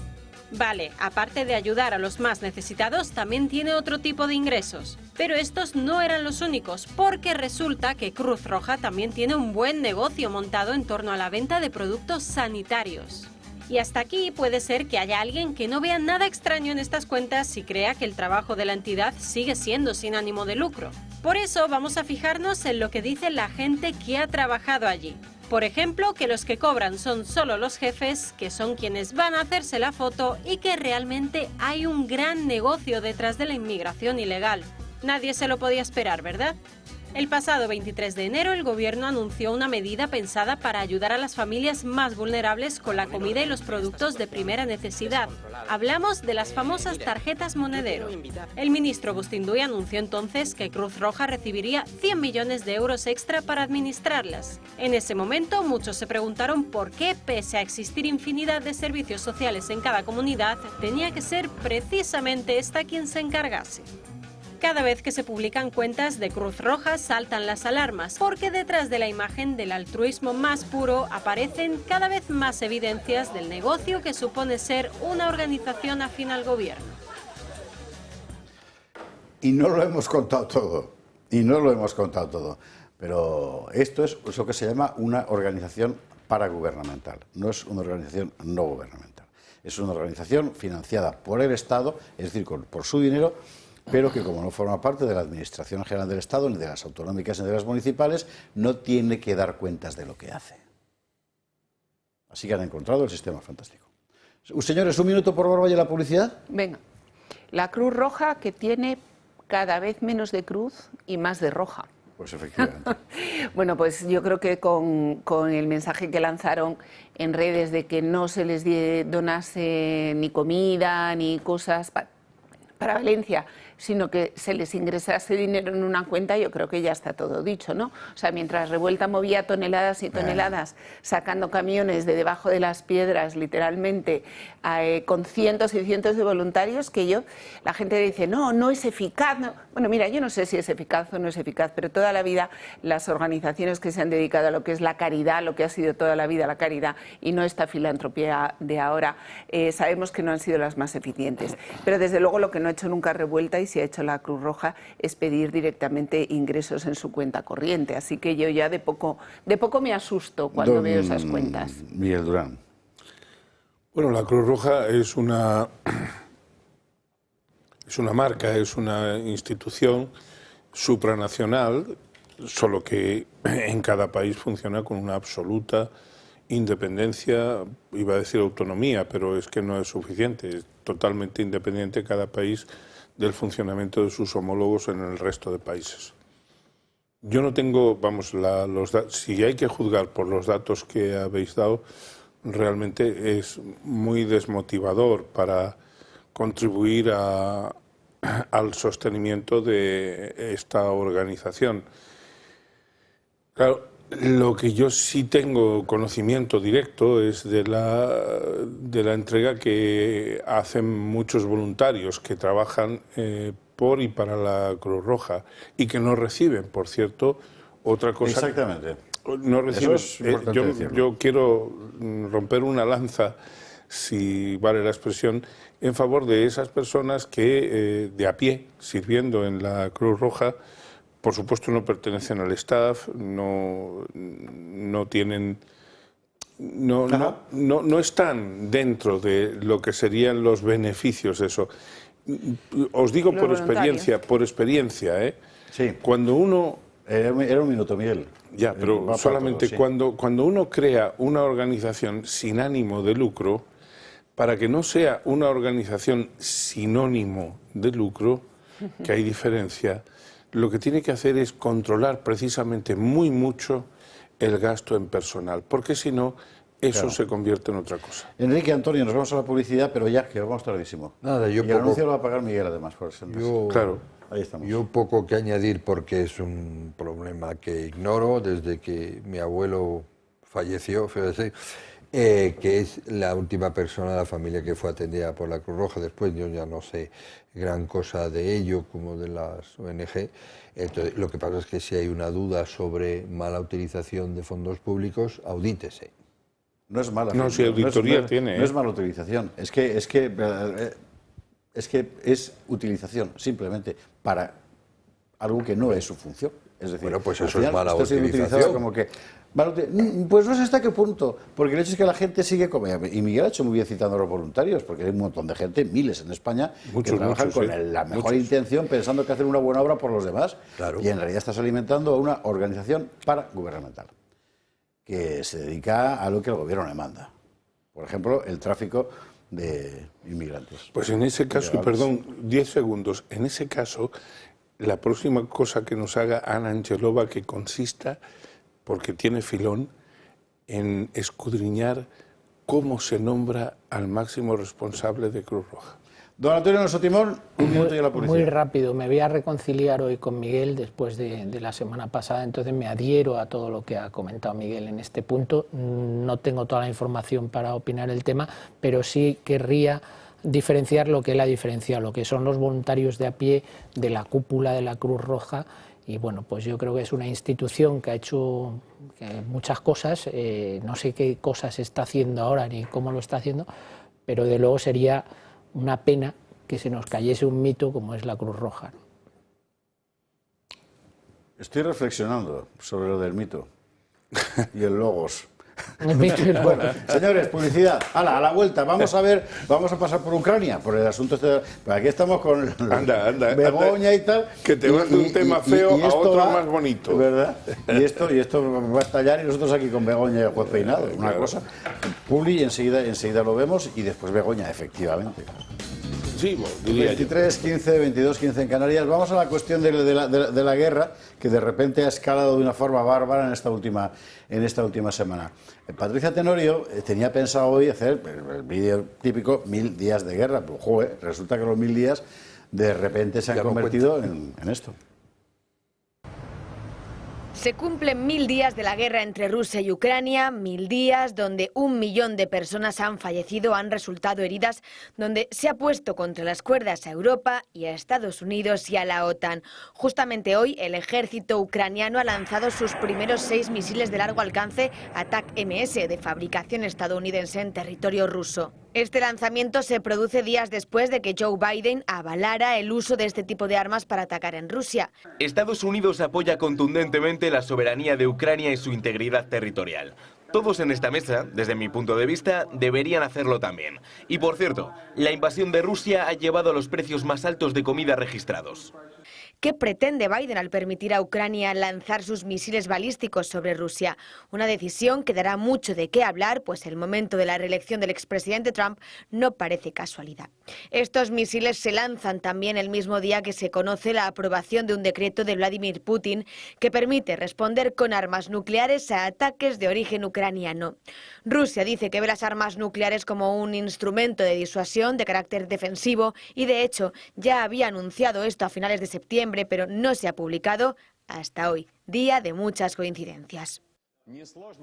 Vale, aparte de ayudar a los más necesitados, también tiene otro tipo de ingresos. Pero estos no eran los únicos, porque resulta que Cruz Roja también tiene un buen negocio montado en torno a la venta de productos sanitarios. Y hasta aquí puede ser que haya alguien que no vea nada extraño en estas cuentas y crea que el trabajo de la entidad sigue siendo sin ánimo de lucro. Por eso vamos a fijarnos en lo que dice la gente que ha trabajado allí. Por ejemplo, que los que cobran son solo los jefes, que son quienes van a hacerse la foto y que realmente hay un gran negocio detrás de la inmigración ilegal. Nadie se lo podía esperar, ¿verdad? El pasado 23 de enero el gobierno anunció una medida pensada para ayudar a las familias más vulnerables con la comida y los productos de primera necesidad. Hablamos de las famosas tarjetas monedero. El ministro Bustinduy anunció entonces que Cruz Roja recibiría 100 millones de euros extra para administrarlas. En ese momento muchos se preguntaron por qué, pese a existir infinidad de servicios sociales en cada comunidad, tenía que ser precisamente esta quien se encargase. Cada vez que se publican cuentas de Cruz Roja saltan las alarmas, porque detrás de la imagen del altruismo más puro aparecen cada vez más evidencias del negocio que supone ser una organización afín al gobierno. Y no lo hemos contado todo, pero esto es lo que se llama una organización paragubernamental, no es una organización no gubernamental. Es una organización financiada por el Estado, es decir, por su dinero, pero que como no forma parte de la Administración General del Estado, ni de las autonómicas ni de las municipales, no tiene que dar cuentas de lo que hace. Así que han encontrado el sistema fantástico. Señores, un minuto por Bárbara y la publicidad. Venga, la Cruz Roja, que tiene cada vez menos de cruz y más de roja. Pues efectivamente. Bueno, pues yo creo que con el mensaje que lanzaron en redes de que no se les donase ni comida ni cosas para Valencia, sino que se les ingresase dinero en una cuenta, yo creo que ya está todo dicho, ¿no? O sea, mientras Revuelta movía toneladas y toneladas sacando camiones de debajo de las piedras, literalmente, con cientos y cientos de voluntarios, que la gente dice, no es eficaz. No. Bueno, mira, yo no sé si es eficaz o no es eficaz, pero toda la vida las organizaciones que se han dedicado a lo que es la caridad, lo que ha sido toda la vida la caridad, y no esta filantropía de ahora, sabemos que no han sido las más eficientes. Pero desde luego lo que no ha hecho nunca Revuelta, y si ha hecho la Cruz Roja, es pedir directamente ingresos en su cuenta corriente. Así que yo ya de poco me asusto cuando veo esas cuentas. Miguel Durán. Bueno, la Cruz Roja es una marca, es una institución supranacional, solo que en cada país funciona con una absoluta independencia, iba a decir autonomía, pero es que no es suficiente, es totalmente independiente cada país del funcionamiento de sus homólogos en el resto de países. Yo no tengo, si hay que juzgar por los datos que habéis dado, realmente es muy desmotivador para contribuir al sostenimiento de esta organización. Claro, lo que yo sí tengo conocimiento directo es de la entrega que hacen muchos voluntarios que trabajan por y para la Cruz Roja y que no reciben, por cierto, otra cosa. Exactamente. No reciben. Yo quiero romper una lanza, si vale la expresión, en favor de esas personas que de a pie, sirviendo en la Cruz Roja, por supuesto no pertenecen al staff, no tienen, no están dentro de lo que serían los beneficios de eso. Os digo por experiencia, ¿eh? Sí. Cuando uno... Era un minuto, Miguel. Ya, pero solamente todo, sí. Cuando uno crea una organización sin ánimo de lucro, para que no sea una organización sinónimo de lucro, que hay diferencia, lo que tiene que hacer es controlar precisamente muy mucho el gasto en personal, porque si no, eso se convierte en otra cosa. Enrique, Antonio, nos vamos a la publicidad, pero ya, que vamos tardísimo. Nada, y el anuncio lo va a pagar Miguel, además. Claro. Ahí estamos. Yo poco que añadir, porque es un problema que ignoro desde que mi abuelo falleció, que es la última persona de la familia que fue atendida por la Cruz Roja. Después yo ya no sé gran cosa de ello, como de las ONG. Entonces, lo que pasa es que si hay una duda sobre mala utilización de fondos públicos, audítese. No es mala. No, si auditoría tiene. No es mala utilización. Es que es utilización, simplemente, para algo que no es su función. Es decir, bueno, pues eso es mala utilización. Como que, pues no sé hasta qué punto, porque el hecho es que la gente sigue comiendo. Y Miguel ha hecho muy bien citando a los voluntarios, porque hay un montón de gente, miles en España, que trabajan con la mejor intención, pensando que hacen una buena obra por los demás. Claro. Y en realidad estás alimentando a una organización paragubernamental, que se dedica a lo que el gobierno le manda. Por ejemplo, el tráfico de inmigrantes. Pues en ese caso, y perdón, 10 segundos, en ese caso, la próxima cosa que nos haga Ana Angelova que consista, porque tiene filón, en escudriñar cómo se nombra al máximo responsable de Cruz Roja. Don Antonio Alonso Timón, un minuto y a la policía. Muy rápido, me voy a reconciliar hoy con Miguel después de la semana pasada, entonces me adhiero a todo lo que ha comentado Miguel en este punto. No tengo toda la información para opinar el tema, pero sí querría diferenciar lo que él ha diferenciado, lo que son los voluntarios de a pie de la cúpula de la Cruz Roja. Y bueno, pues yo creo que es una institución que ha hecho muchas cosas, no sé qué cosas está haciendo ahora ni cómo lo está haciendo, pero de luego sería una pena que se nos cayese un mito como es la Cruz Roja. Estoy reflexionando sobre lo del mito y el logos. Bueno, señores, publicidad. ¡Hala, a la vuelta! Vamos a pasar por Ucrania, por el asunto este. Pero aquí estamos con Begoña y tal. Que te vas de un tema feo a otro más bonito. ¿Verdad? Y esto va a estallar y nosotros aquí con Begoña y el juez Peinado. Una cosa. Publi, enseguida lo vemos y después Begoña, efectivamente. Sí, diría 23, 15, 22, 15 en Canarias. Vamos a la cuestión de la guerra, que de repente ha escalado de una forma bárbara en esta última semana. Patricia Tenorio tenía pensado hoy hacer el vídeo típico 1000 días de guerra, pero joder, resulta que los 1000 días de repente se han convertido en esto. Se cumplen 1000 días de la guerra entre Rusia y Ucrania, 1000 días donde 1 millón de personas han fallecido, han resultado heridas, donde se ha puesto contra las cuerdas a Europa y a Estados Unidos y a la OTAN. Justamente hoy el ejército ucraniano ha lanzado sus primeros 6 misiles de largo alcance Attack-MS de fabricación estadounidense en territorio ruso. Este lanzamiento se produce días después de que Joe Biden avalara el uso de este tipo de armas para atacar en Rusia. Estados Unidos apoya contundentemente la soberanía de Ucrania y su integridad territorial. Todos en esta mesa, desde mi punto de vista, deberían hacerlo también. Y por cierto, la invasión de Rusia ha llevado a los precios más altos de comida registrados. ¿Qué pretende Biden al permitir a Ucrania lanzar sus misiles balísticos sobre Rusia? Una decisión que dará mucho de qué hablar, pues el momento de la reelección del expresidente Trump no parece casualidad. Estos misiles se lanzan también el mismo día que se conoce la aprobación de un decreto de Vladimir Putin que permite responder con armas nucleares a ataques de origen ucraniano. Rusia dice que ve las armas nucleares como un instrumento de disuasión de carácter defensivo y de hecho ya había anunciado esto a finales de septiembre, pero no se ha publicado hasta hoy, día de muchas coincidencias.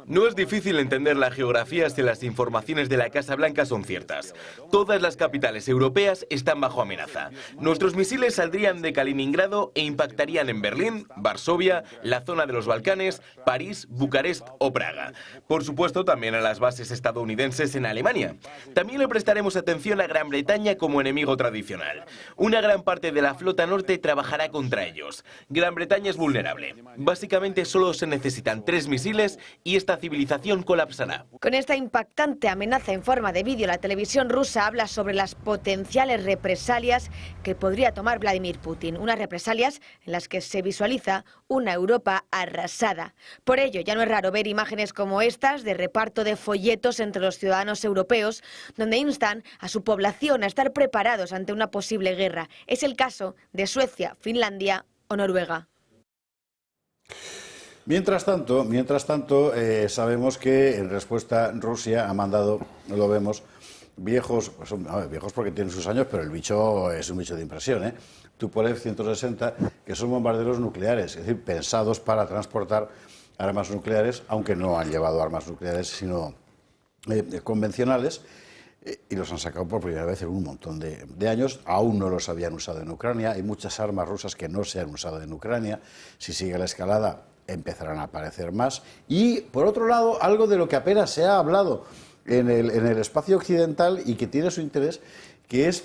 No es difícil entender la geografía si las informaciones de la Casa Blanca son ciertas. Todas las capitales europeas están bajo amenaza. Nuestros misiles saldrían de Kaliningrado e impactarían en Berlín, Varsovia, la zona de los Balcanes, París, Bucarest o Praga. Por supuesto, también a las bases estadounidenses en Alemania. También le prestaremos atención a Gran Bretaña como enemigo tradicional. Una gran parte de la flota norte trabajará contra ellos. Gran Bretaña es vulnerable. Básicamente solo se necesitan 3 misiles y esta civilización colapsará. Con esta impactante amenaza en forma de vídeo, la televisión rusa habla sobre las potenciales represalias que podría tomar Vladimir Putin. Unas represalias en las que se visualiza una Europa arrasada. Por ello, ya no es raro ver imágenes como estas de reparto de folletos entre los ciudadanos europeos, donde instan a su población a estar preparados ante una posible guerra. Es el caso de Suecia, Finlandia o Noruega. Mientras tanto, sabemos que en respuesta Rusia ha mandado, lo vemos, viejos, pues son, viejos porque tienen sus años, pero el bicho es un bicho de impresión, Tupolev 160, que son bombarderos nucleares, es decir, pensados para transportar armas nucleares, aunque no han llevado armas nucleares, sino convencionales, y los han sacado por primera vez en un montón de años. Aún no los habían usado en Ucrania. Hay muchas armas rusas que no se han usado en Ucrania. Si sigue la escalada, empezarán a aparecer más. Y, por otro lado, algo de lo que apenas se ha hablado en el espacio occidental y que tiene su interés, que es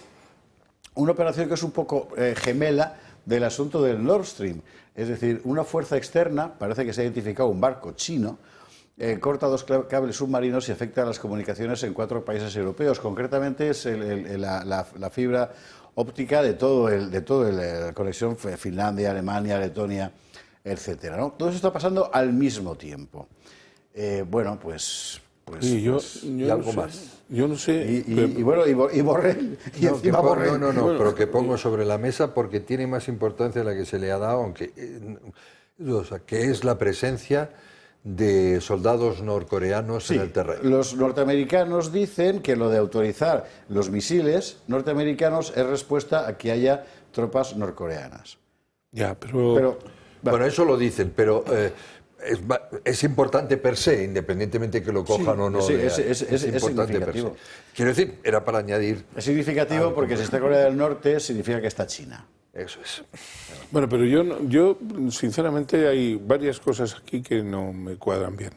una operación que es un poco gemela del asunto del Nord Stream. Es decir, una fuerza externa, parece que se ha identificado un barco chino, corta 2 cables submarinos y afecta a las comunicaciones en 4 países europeos. Concretamente es la fibra óptica de todo la conexión Finlandia, Alemania, Letonia, etcétera, ¿no? Todo eso está pasando al mismo tiempo. Bueno, pues y algo más. Yo no sé. Y Borrell. Y encima Borrell. No, pero que pongo sobre la mesa porque tiene más importancia de la que se le ha dado, aunque que es la presencia de soldados norcoreanos en el terreno. Los norteamericanos dicen que lo de autorizar los misiles norteamericanos es respuesta a que haya tropas norcoreanas. Ya, pero bueno, eso lo dicen, pero es importante per se, independientemente que lo cojan o no. Sí, es importante per se. Quiero decir, era para añadir. Es significativo porque si está Corea del Norte significa que está China. Eso es. Bueno, pero yo sinceramente hay varias cosas aquí que no me cuadran bien.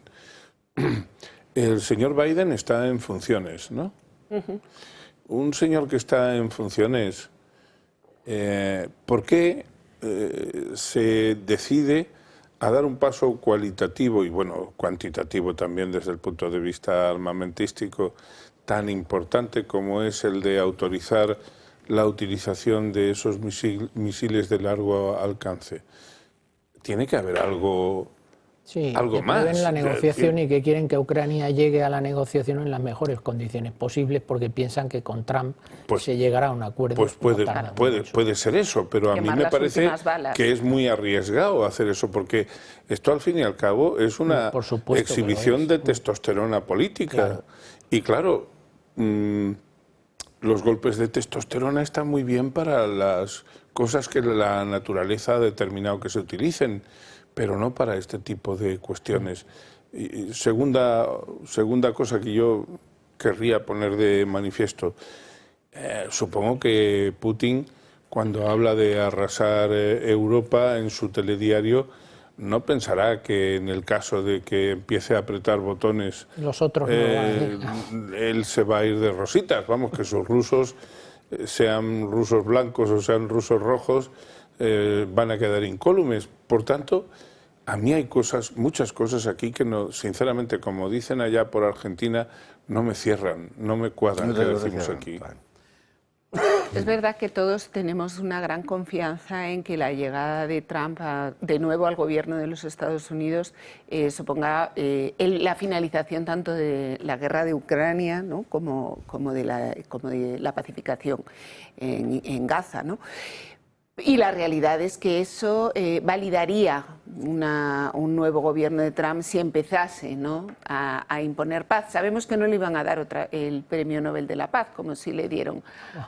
El señor Biden está en funciones, ¿no? Un señor que está en funciones, ¿por qué se decide a dar un paso cualitativo y, bueno, cuantitativo también desde el punto de vista armamentístico tan importante como es el de autorizar la utilización de esos misiles de largo alcance? Tiene que haber algo más. En la negociación y que quieren que Ucrania llegue a la negociación en las mejores condiciones posibles porque piensan que con Trump se llegará a un acuerdo. Pues puede ser eso, pero a mí me parece que es muy arriesgado hacer eso porque esto al fin y al cabo es una exhibición de testosterona política. Claro. Y claro, los golpes de testosterona están muy bien para las cosas que la naturaleza ha determinado que se utilicen, pero no para este tipo de cuestiones. Y segunda cosa que yo querría poner de manifiesto, supongo que Putin, cuando habla de arrasar Europa en su telediario, no pensará que en el caso de que empiece a apretar botones, los otros él se va a ir de rositas. Vamos, que sus rusos, sean rusos blancos o sean rusos rojos, van a quedar incólumes. Por tanto, a mí hay muchas cosas aquí que no, sinceramente, como dicen allá por Argentina, no me cierran, no me cuadran, que decimos aquí. Es verdad que todos tenemos una gran confianza en que la llegada de Trump de nuevo al gobierno de los Estados Unidos suponga la finalización tanto de la guerra de Ucrania, ¿no? como de la pacificación en Gaza, ¿no? Y la realidad es que eso validaría un nuevo gobierno de Trump si empezase, ¿no? a imponer paz. Sabemos que no le iban a dar el Premio Nobel de la Paz, como sí le dieron,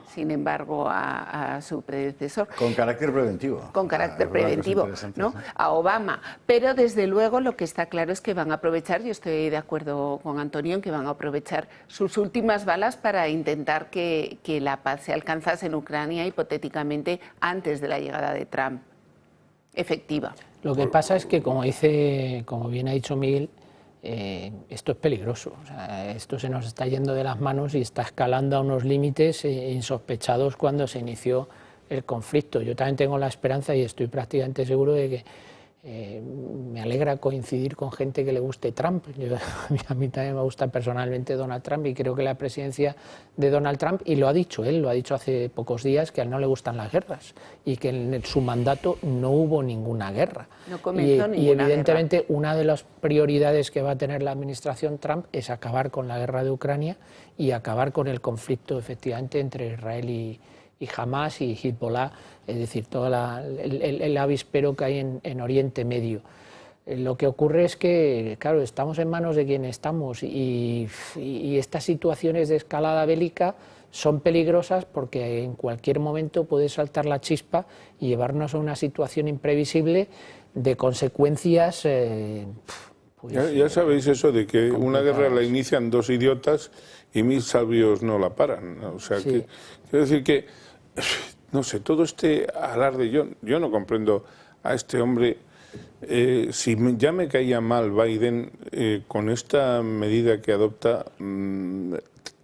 sin embargo, a su predecesor. Con carácter preventivo. Con carácter preventivo, ¿no? A Obama. Pero, desde luego, lo que está claro es que van a aprovechar, yo estoy de acuerdo con Antonio, en que van a aprovechar sus últimas balas para intentar que la paz se alcanzase en Ucrania, hipotéticamente, antes de la llegada de Trump efectiva. Lo que pasa es que, como bien ha dicho Miguel, esto es peligroso. O sea, esto se nos está yendo de las manos y está escalando a unos límites insospechados cuando se inició el conflicto. Yo también tengo la esperanza y estoy prácticamente seguro de que me alegra coincidir con gente que le guste Trump. A mí también me gusta personalmente Donald Trump y creo que la presidencia de Donald Trump, y lo ha dicho él, lo ha dicho hace pocos días, que a él no le gustan las guerras y que en su mandato no hubo ninguna guerra. No comenzó ninguna y evidentemente guerra. Una de las prioridades que va a tener la administración Trump es acabar con la guerra de Ucrania y acabar con el conflicto efectivamente entre Israel y Hamas y Hezbollah, es decir, todo el avispero que hay en Oriente Medio. Lo que ocurre es que, claro, estamos en manos de quien estamos y estas situaciones de escalada bélica son peligrosas porque en cualquier momento puede saltar la chispa y llevarnos a una situación imprevisible de consecuencias. Ya sabéis eso de que una guerra la inician dos idiotas y 1000 sabios no la paran. O sea, quiero decir que, no sé, todo este alarde, yo no comprendo a este hombre Si ya me caía mal Biden, con esta medida que adopta,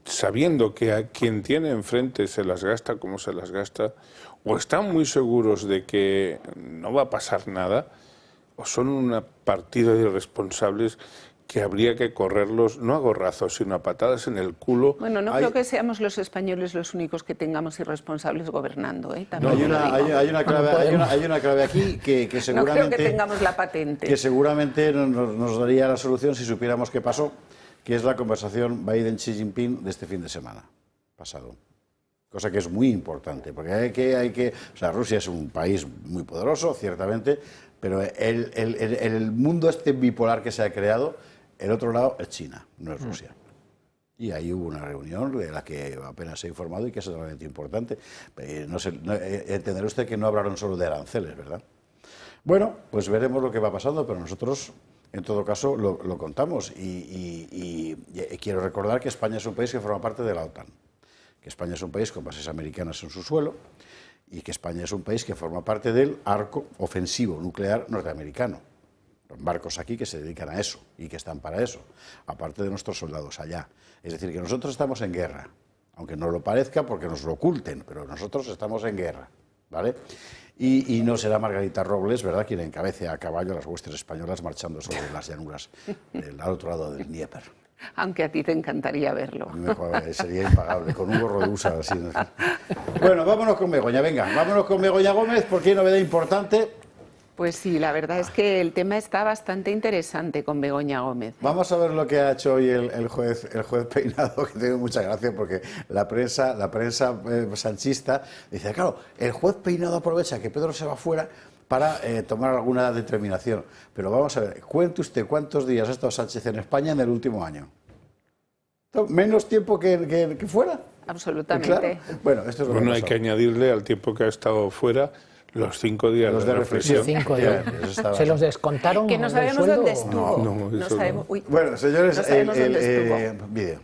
sabiendo que a quien tiene enfrente se las gasta como se las gasta, o están muy seguros de que no va a pasar nada, o son una partida de irresponsables que habría que correrlos, no a gorrazos, sino a patadas en el culo. Bueno, no creo que seamos los españoles los únicos que tengamos irresponsables gobernando. No, hay una clave aquí que seguramente... No creo que tengamos la patente. Que seguramente nos daría la solución si supiéramos qué pasó, que es la conversación Biden-Xi Jinping de este fin de semana pasado. Cosa que es muy importante, porque o sea, Rusia es un país muy poderoso, ciertamente, pero el mundo este bipolar que se ha creado, el otro lado es China, no es Rusia. Y ahí hubo una reunión de la que apenas se ha informado y que es realmente importante. Entenderá usted que no hablaron solo de aranceles, ¿verdad? Bueno, pues veremos lo que va pasando, pero nosotros, en todo caso, lo contamos. Y quiero recordar que España es un país que forma parte de la OTAN, que España es un país con bases americanas en su suelo y que España es un país que forma parte del arco ofensivo nuclear norteamericano. Barcos aquí que se dedican a eso y que están para eso, aparte de nuestros soldados allá. Es decir, que nosotros estamos en guerra, aunque no lo parezca porque nos lo oculten, pero nosotros estamos en guerra, ¿vale? Y no será Margarita Robles, ¿verdad?, quien encabece a caballo las huestes españolas marchando sobre las llanuras al otro lado del Dnieper. Aunque a ti te encantaría verlo. Sería impagable, con un gorro de USA así. Bueno, vámonos con Begoña, venga, vámonos con Begoña Gómez, porque hay novedad importante. Pues sí, la verdad es que el tema está bastante interesante con Begoña Gómez. Vamos a ver lo que ha hecho hoy el juez Peinado, que tengo mucha gracia porque la prensa sanchista dice, claro, el juez Peinado aprovecha que Pedro se va fuera para tomar alguna determinación. Pero vamos a ver, cuente usted cuántos días ha estado Sánchez en España en el último año. ¿Menos tiempo que fuera? Absolutamente. Claro. Bueno, esto es lo que hay que añadirle al tiempo que ha estado fuera los 5 días de reflexión. 5 días. ¿Se los descontaron? Que no sabemos dónde estuvo. No sabemos. Bueno, señores, no sabemos dónde estuvo. Vídeo.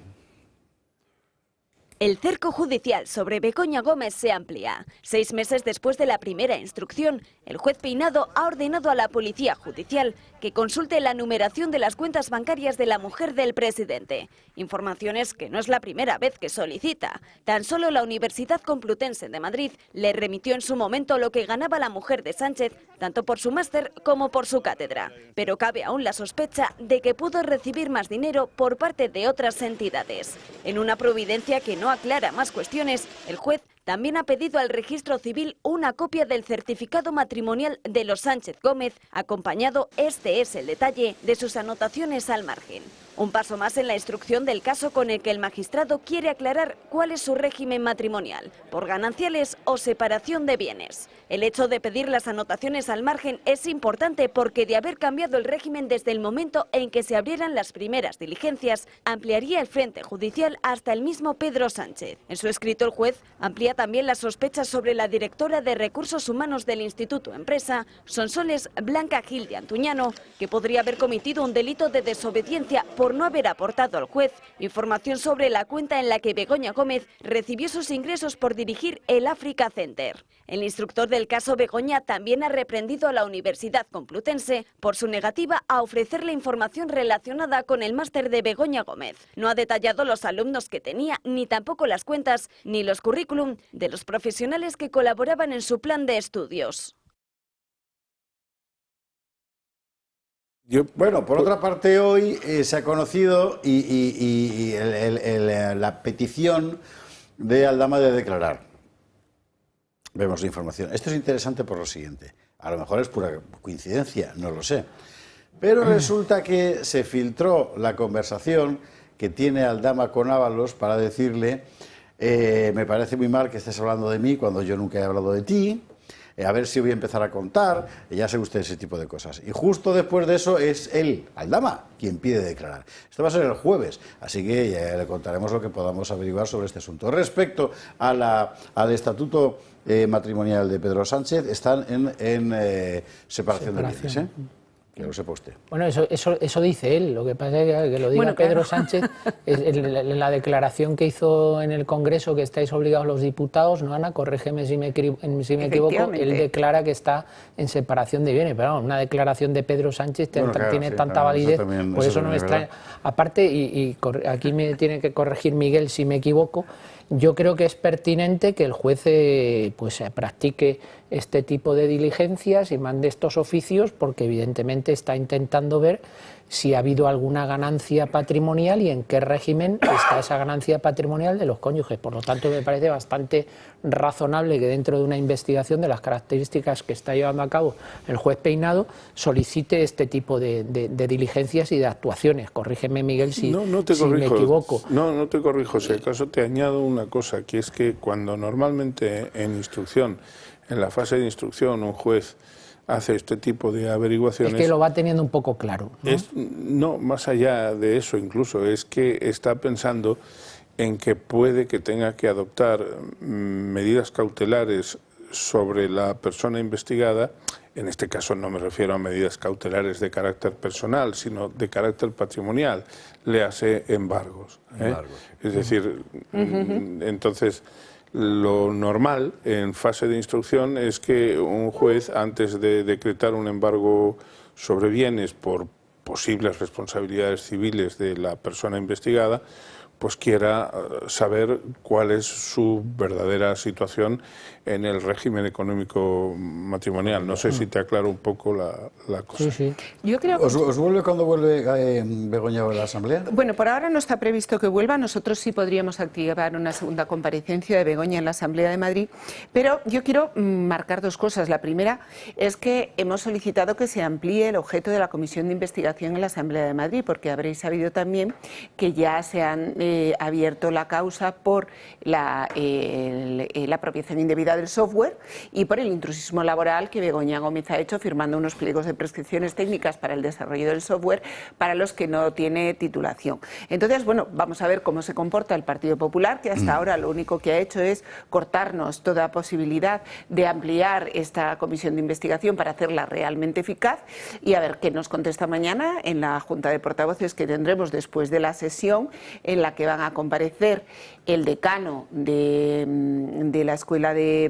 El cerco judicial sobre Begoña Gómez se amplía. 6 meses después de la primera instrucción, el juez Peinado ha ordenado a la Policía Judicial que consulte la numeración de las cuentas bancarias de la mujer del presidente. Informaciones que no es la primera vez que solicita. Tan solo la Universidad Complutense de Madrid le remitió en su momento lo que ganaba la mujer de Sánchez, tanto por su máster como por su cátedra. Pero cabe aún la sospecha de que pudo recibir más dinero por parte de otras entidades. En una providencia que no aclara más cuestiones, el juez también ha pedido al Registro Civil una copia del certificado matrimonial de los Sánchez Gómez, acompañado, este es el detalle, de sus anotaciones al margen. Un paso más en la instrucción del caso con el que el magistrado quiere aclarar cuál es su régimen matrimonial, por gananciales o separación de bienes. El hecho de pedir las anotaciones al margen es importante porque de haber cambiado el régimen desde el momento en que se abrieran las primeras diligencias, ampliaría el frente judicial hasta el mismo Pedro Sánchez. En su escrito el juez amplía también las sospechas sobre la directora de Recursos Humanos del Instituto Empresa, Sonsoles Blanca Gil de Antuñano, que podría haber cometido un delito de desobediencia por no haber aportado al juez información sobre la cuenta en la que Begoña Gómez recibió sus ingresos por dirigir el Africa Center. El instructor del caso Begoña también ha reprendido a la Universidad Complutense por su negativa a ofrecerle información relacionada con el máster de Begoña Gómez. No ha detallado los alumnos que tenía, ni tampoco las cuentas, ni los currículum de los profesionales que colaboraban en su plan de estudios. Bueno, por otra parte, hoy se ha conocido la petición de Aldama de declarar. Vemos la información. Esto es interesante por lo siguiente. A lo mejor es pura coincidencia, no lo sé. Pero resulta que se filtró la conversación que tiene Aldama con Ábalos para decirle me parece muy mal que estés hablando de mí cuando yo nunca he hablado de ti. A ver si voy a empezar a contar, ya sabe usted ese tipo de cosas. Y justo después de eso es él, Aldama, quien pide declarar. Esto va a ser el jueves, así que ya le contaremos lo que podamos averiguar sobre este asunto. Respecto a al estatuto matrimonial de Pedro Sánchez, están en separación de bienes. que lo sepa usted. Bueno, eso dice él, lo que pasa es que lo diga Pedro Sánchez, en la declaración que hizo en el Congreso, que estáis obligados los diputados, ¿no, Ana? Corrígeme si me equivoco, él declara que está en separación de bienes, pero una declaración de Pedro Sánchez tiene tanta validez, por eso no me extraña. Aparte, y aquí me tiene que corregir Miguel si me equivoco, yo creo que es pertinente que el juez pues practique este tipo de diligencias y mande estos oficios, porque evidentemente está intentando ver si ha habido alguna ganancia patrimonial y en qué régimen está esa ganancia patrimonial de los cónyuges. Por lo tanto, me parece bastante razonable que dentro de una investigación de las características que está llevando a cabo el juez Peinado solicite este tipo de diligencias y de actuaciones. Corrígeme, Miguel, si me equivoco. No te corrijo, si acaso te añado una cosa, que es que cuando normalmente en instrucción, en la fase de instrucción, un juez hace este tipo de averiguaciones... Es que lo va teniendo un poco claro, ¿no? No, más allá de eso incluso, es que está pensando en que puede que tenga que adoptar medidas cautelares sobre la persona investigada. En este caso no me refiero a medidas cautelares de carácter personal, sino de carácter patrimonial, léase embargos. Es decir, entonces... Lo normal en fase de instrucción es que un juez, antes de decretar un embargo sobre bienes por posibles responsabilidades civiles de la persona investigada, pues quiera saber cuál es su verdadera situación en el régimen económico matrimonial. No sé si te aclaro un poco la cosa. Yo creo que... ¿Os vuelve cuando vuelve Begoña a la Asamblea? Bueno, por ahora no está previsto que vuelva. Nosotros sí podríamos activar una segunda comparecencia de Begoña en la Asamblea de Madrid, pero yo quiero marcar dos cosas. La primera es que hemos solicitado que se amplíe el objeto de la Comisión de Investigación en la Asamblea de Madrid, porque habréis sabido también que ya se han abierto la causa por la apropiación indebida del software y por el intrusismo laboral que Begoña Gómez ha hecho firmando unos pliegos de prescripciones técnicas para el desarrollo del software para los que no tiene titulación. Entonces, bueno, vamos a ver cómo se comporta el Partido Popular, que hasta ahora lo único que ha hecho es cortarnos toda posibilidad de ampliar esta comisión de investigación para hacerla realmente eficaz, y a ver qué nos contesta mañana en la Junta de Portavoces que tendremos después de la sesión, en la que van a comparecer el decano de la Escuela de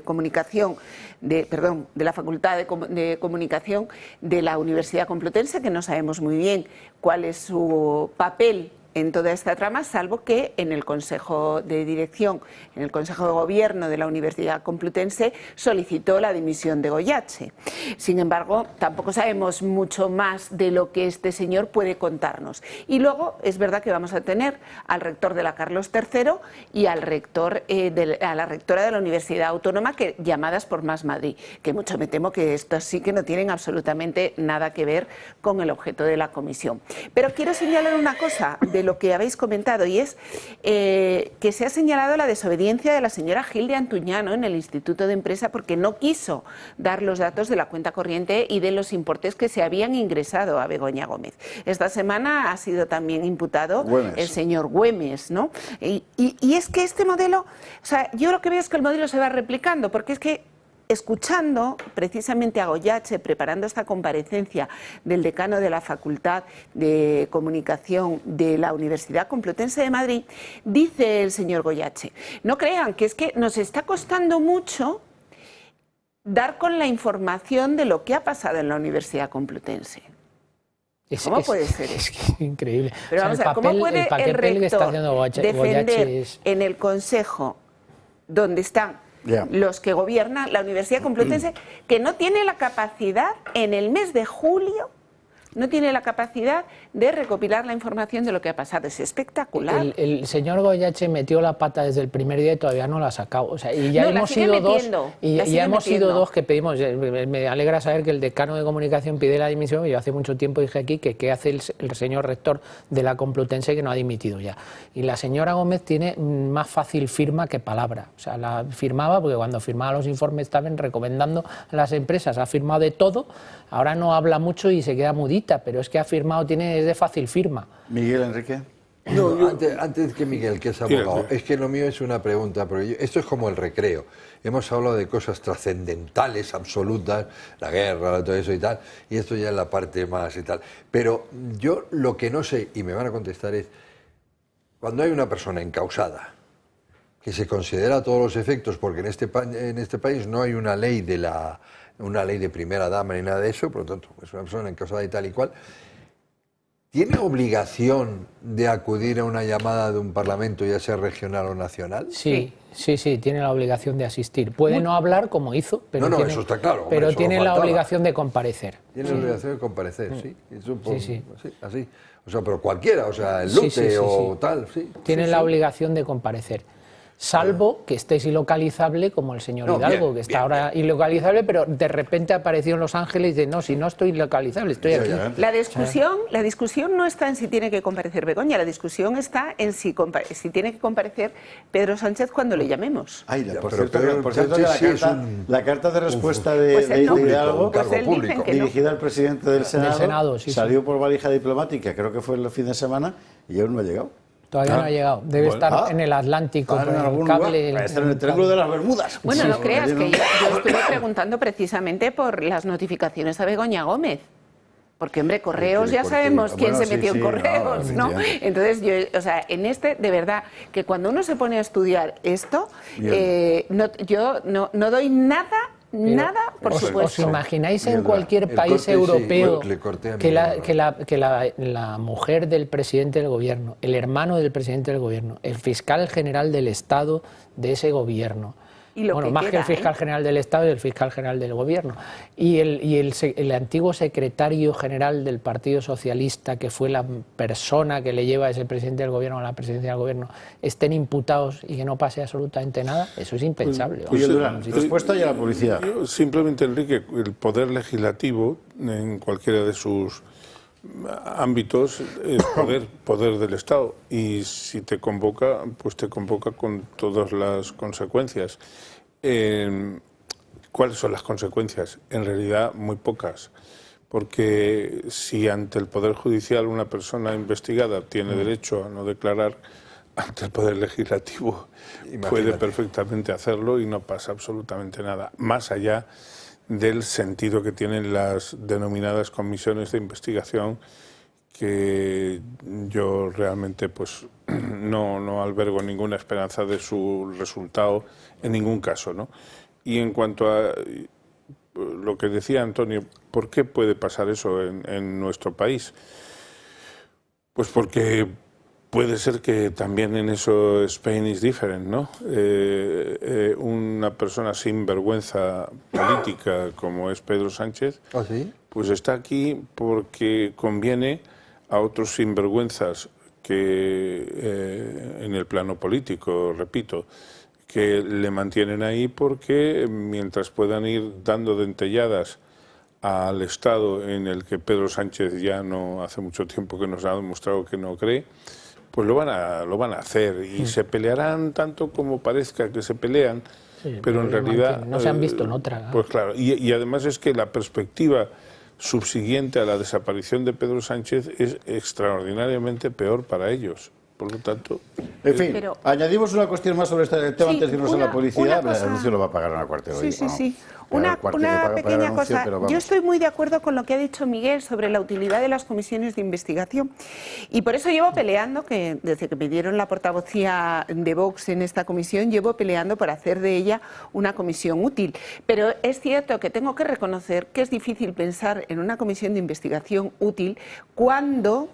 Comunicación, de la Facultad de Comunicación de la Universidad Complutense, que no sabemos muy bien cuál es su papel en toda esta trama, salvo que en el Consejo de Dirección, en el Consejo de Gobierno de la Universidad Complutense, solicitó la dimisión de Goyache. Sin embargo, tampoco sabemos mucho más de lo que este señor puede contarnos. Y luego es verdad que vamos a tener al rector de la Carlos III y al rector, a la rectora de la Universidad Autónoma, que llamadas por Más Madrid, que mucho me temo que estos sí que no tienen absolutamente nada que ver con el objeto de la comisión. Pero quiero señalar una cosa de lo que habéis comentado, y es que se ha señalado la desobediencia de la señora Gil de Antuñano en el Instituto de Empresa, porque no quiso dar los datos de la cuenta corriente y de los importes que se habían ingresado a Begoña Gómez. Esta semana ha sido también imputado el señor Güemes, ¿no? Y es que este modelo, o sea, yo lo que veo es que el modelo se va replicando, porque es que escuchando precisamente a Goyache, preparando esta comparecencia del decano de la Facultad de Comunicación de la Universidad Complutense de Madrid, dice el señor Goyache: no crean que es que nos está costando mucho dar con la información de lo que ha pasado en la Universidad Complutense. ¿Cómo puede ser eso? Es increíble. Pero vamos a ver, ¿cómo puede el rector defender en el Consejo, donde están los que gobiernan la Universidad Complutense, que no tiene la capacidad en el mes de julio, no tiene la capacidad de recopilar la información de lo que ha pasado? Es espectacular. El señor Goyache metió la pata desde el primer día y todavía no la ha sacado. O sea, y ya hemos sido dos que pedimos. Me alegra saber que el decano de Comunicación pide la dimisión. Yo hace mucho tiempo dije aquí que qué hace el señor rector de la Complutense, que no ha dimitido ya. Y la señora Gómez tiene más fácil firma que palabra. O sea, la firmaba porque cuando firmaba los informes estaban recomendando a las empresas. Ha firmado de todo. Ahora no habla mucho y se queda mudita, pero es que ha firmado, es de fácil firma. Miguel Enrique. No, antes que Miguel, que es abogado, es que lo mío es una pregunta, porque esto es como el recreo. Hemos hablado de cosas trascendentales, absolutas, la guerra, todo eso y tal, y esto ya es la parte más y tal. Pero yo lo que no sé, y me van a contestar, es cuando hay una persona encausada, que se considera a todos los efectos, porque en este país no hay una ley de primera dama ni nada de eso, por lo tanto, es una persona encausada y tal y cual, ¿tiene obligación de acudir a una llamada de un parlamento, ya sea regional o nacional? Sí, tiene la obligación de asistir. Puede no hablar como hizo, pero no, tiene, eso está claro. Pero eso tiene la obligación de comparecer. Tiene la obligación de comparecer, sí. Eso así. O sea, pero cualquiera, o sea, el Lute o tal, sí. Tiene la obligación de comparecer. Salvo que estés ilocalizable como el señor Hidalgo, que está ahora ilocalizable, pero de repente apareció en Los Ángeles y dice, no, si no estoy ilocalizable, estoy aquí. La discusión no está en si tiene que comparecer Begoña, la discusión está en si tiene que comparecer Pedro Sánchez cuando le llamemos. Ay, por cierto, la carta de respuesta de Hidalgo, dirigida al presidente del Senado, salió por valija diplomática, creo que fue el fin de semana, y aún no ha llegado. Todavía no ha llegado. Debe estar en el Atlántico, en algún cable. Está en el Triángulo de las Bermudas. Bueno, no creas que yo estuve preguntando precisamente por las notificaciones a Begoña Gómez. Porque, hombre, Correos, ya sabemos quién se metió en Correos, ¿no? Entonces, yo, o sea, de verdad, que cuando uno se pone a estudiar esto, yo no doy nada, por supuesto. ¿Os imagináis en cualquier país europeo que la mujer del presidente del gobierno, el hermano del presidente del gobierno, el fiscal general del Estado de ese gobierno, bueno, más que el fiscal general del Estado y el fiscal general del gobierno, y el antiguo secretario general del Partido Socialista, que fue la persona que le lleva a ese presidente del gobierno a la presidencia del gobierno, estén imputados y que no pase absolutamente nada? Eso es impensable. Respuesta ya a la publicidad. Simplemente, Enrique, el poder legislativo, en cualquiera de sus ámbitos, es poder del Estado, y si te convoca, pues te convoca con todas las consecuencias. ¿Cuáles son las consecuencias? En realidad, muy pocas, porque si ante el Poder Judicial una persona investigada tiene derecho a no declarar, ante el Poder Legislativo puede perfectamente hacerlo y no pasa absolutamente nada, más allá del sentido que tienen las denominadas comisiones de investigación, que yo realmente pues no albergo ninguna esperanza de su resultado en ningún caso, ¿no? Y en cuanto a lo que decía Antonio, ¿por qué puede pasar eso en nuestro país? Pues porque puede ser que también en eso Spain is different, ¿no? Una persona sin vergüenza política como es Pedro Sánchez, pues está aquí porque conviene a otros sinvergüenzas que en el plano político, repito, que le mantienen ahí porque mientras puedan ir dando dentelladas al Estado en el que Pedro Sánchez ya no hace mucho tiempo que nos ha demostrado que no cree, pues lo van a hacer y se pelearán tanto como parezca que se pelean, pero en realidad no se han visto en otra. Pues claro, y además es que la perspectiva subsiguiente a la desaparición de Pedro Sánchez es extraordinariamente peor para ellos. Por lo tanto... En fin, añadimos una cuestión más sobre este tema antes de irnos a la publicidad. El anuncio lo va a pagar una cuarta de hoy. Sí. Una pequeña cosa. Yo estoy muy de acuerdo con lo que ha dicho Miguel sobre la utilidad de las comisiones de investigación. Y por eso llevo peleando, que desde que pidieron la portavocía de Vox en esta comisión, llevo peleando por hacer de ella una comisión útil. Pero es cierto que tengo que reconocer que es difícil pensar en una comisión de investigación útil cuando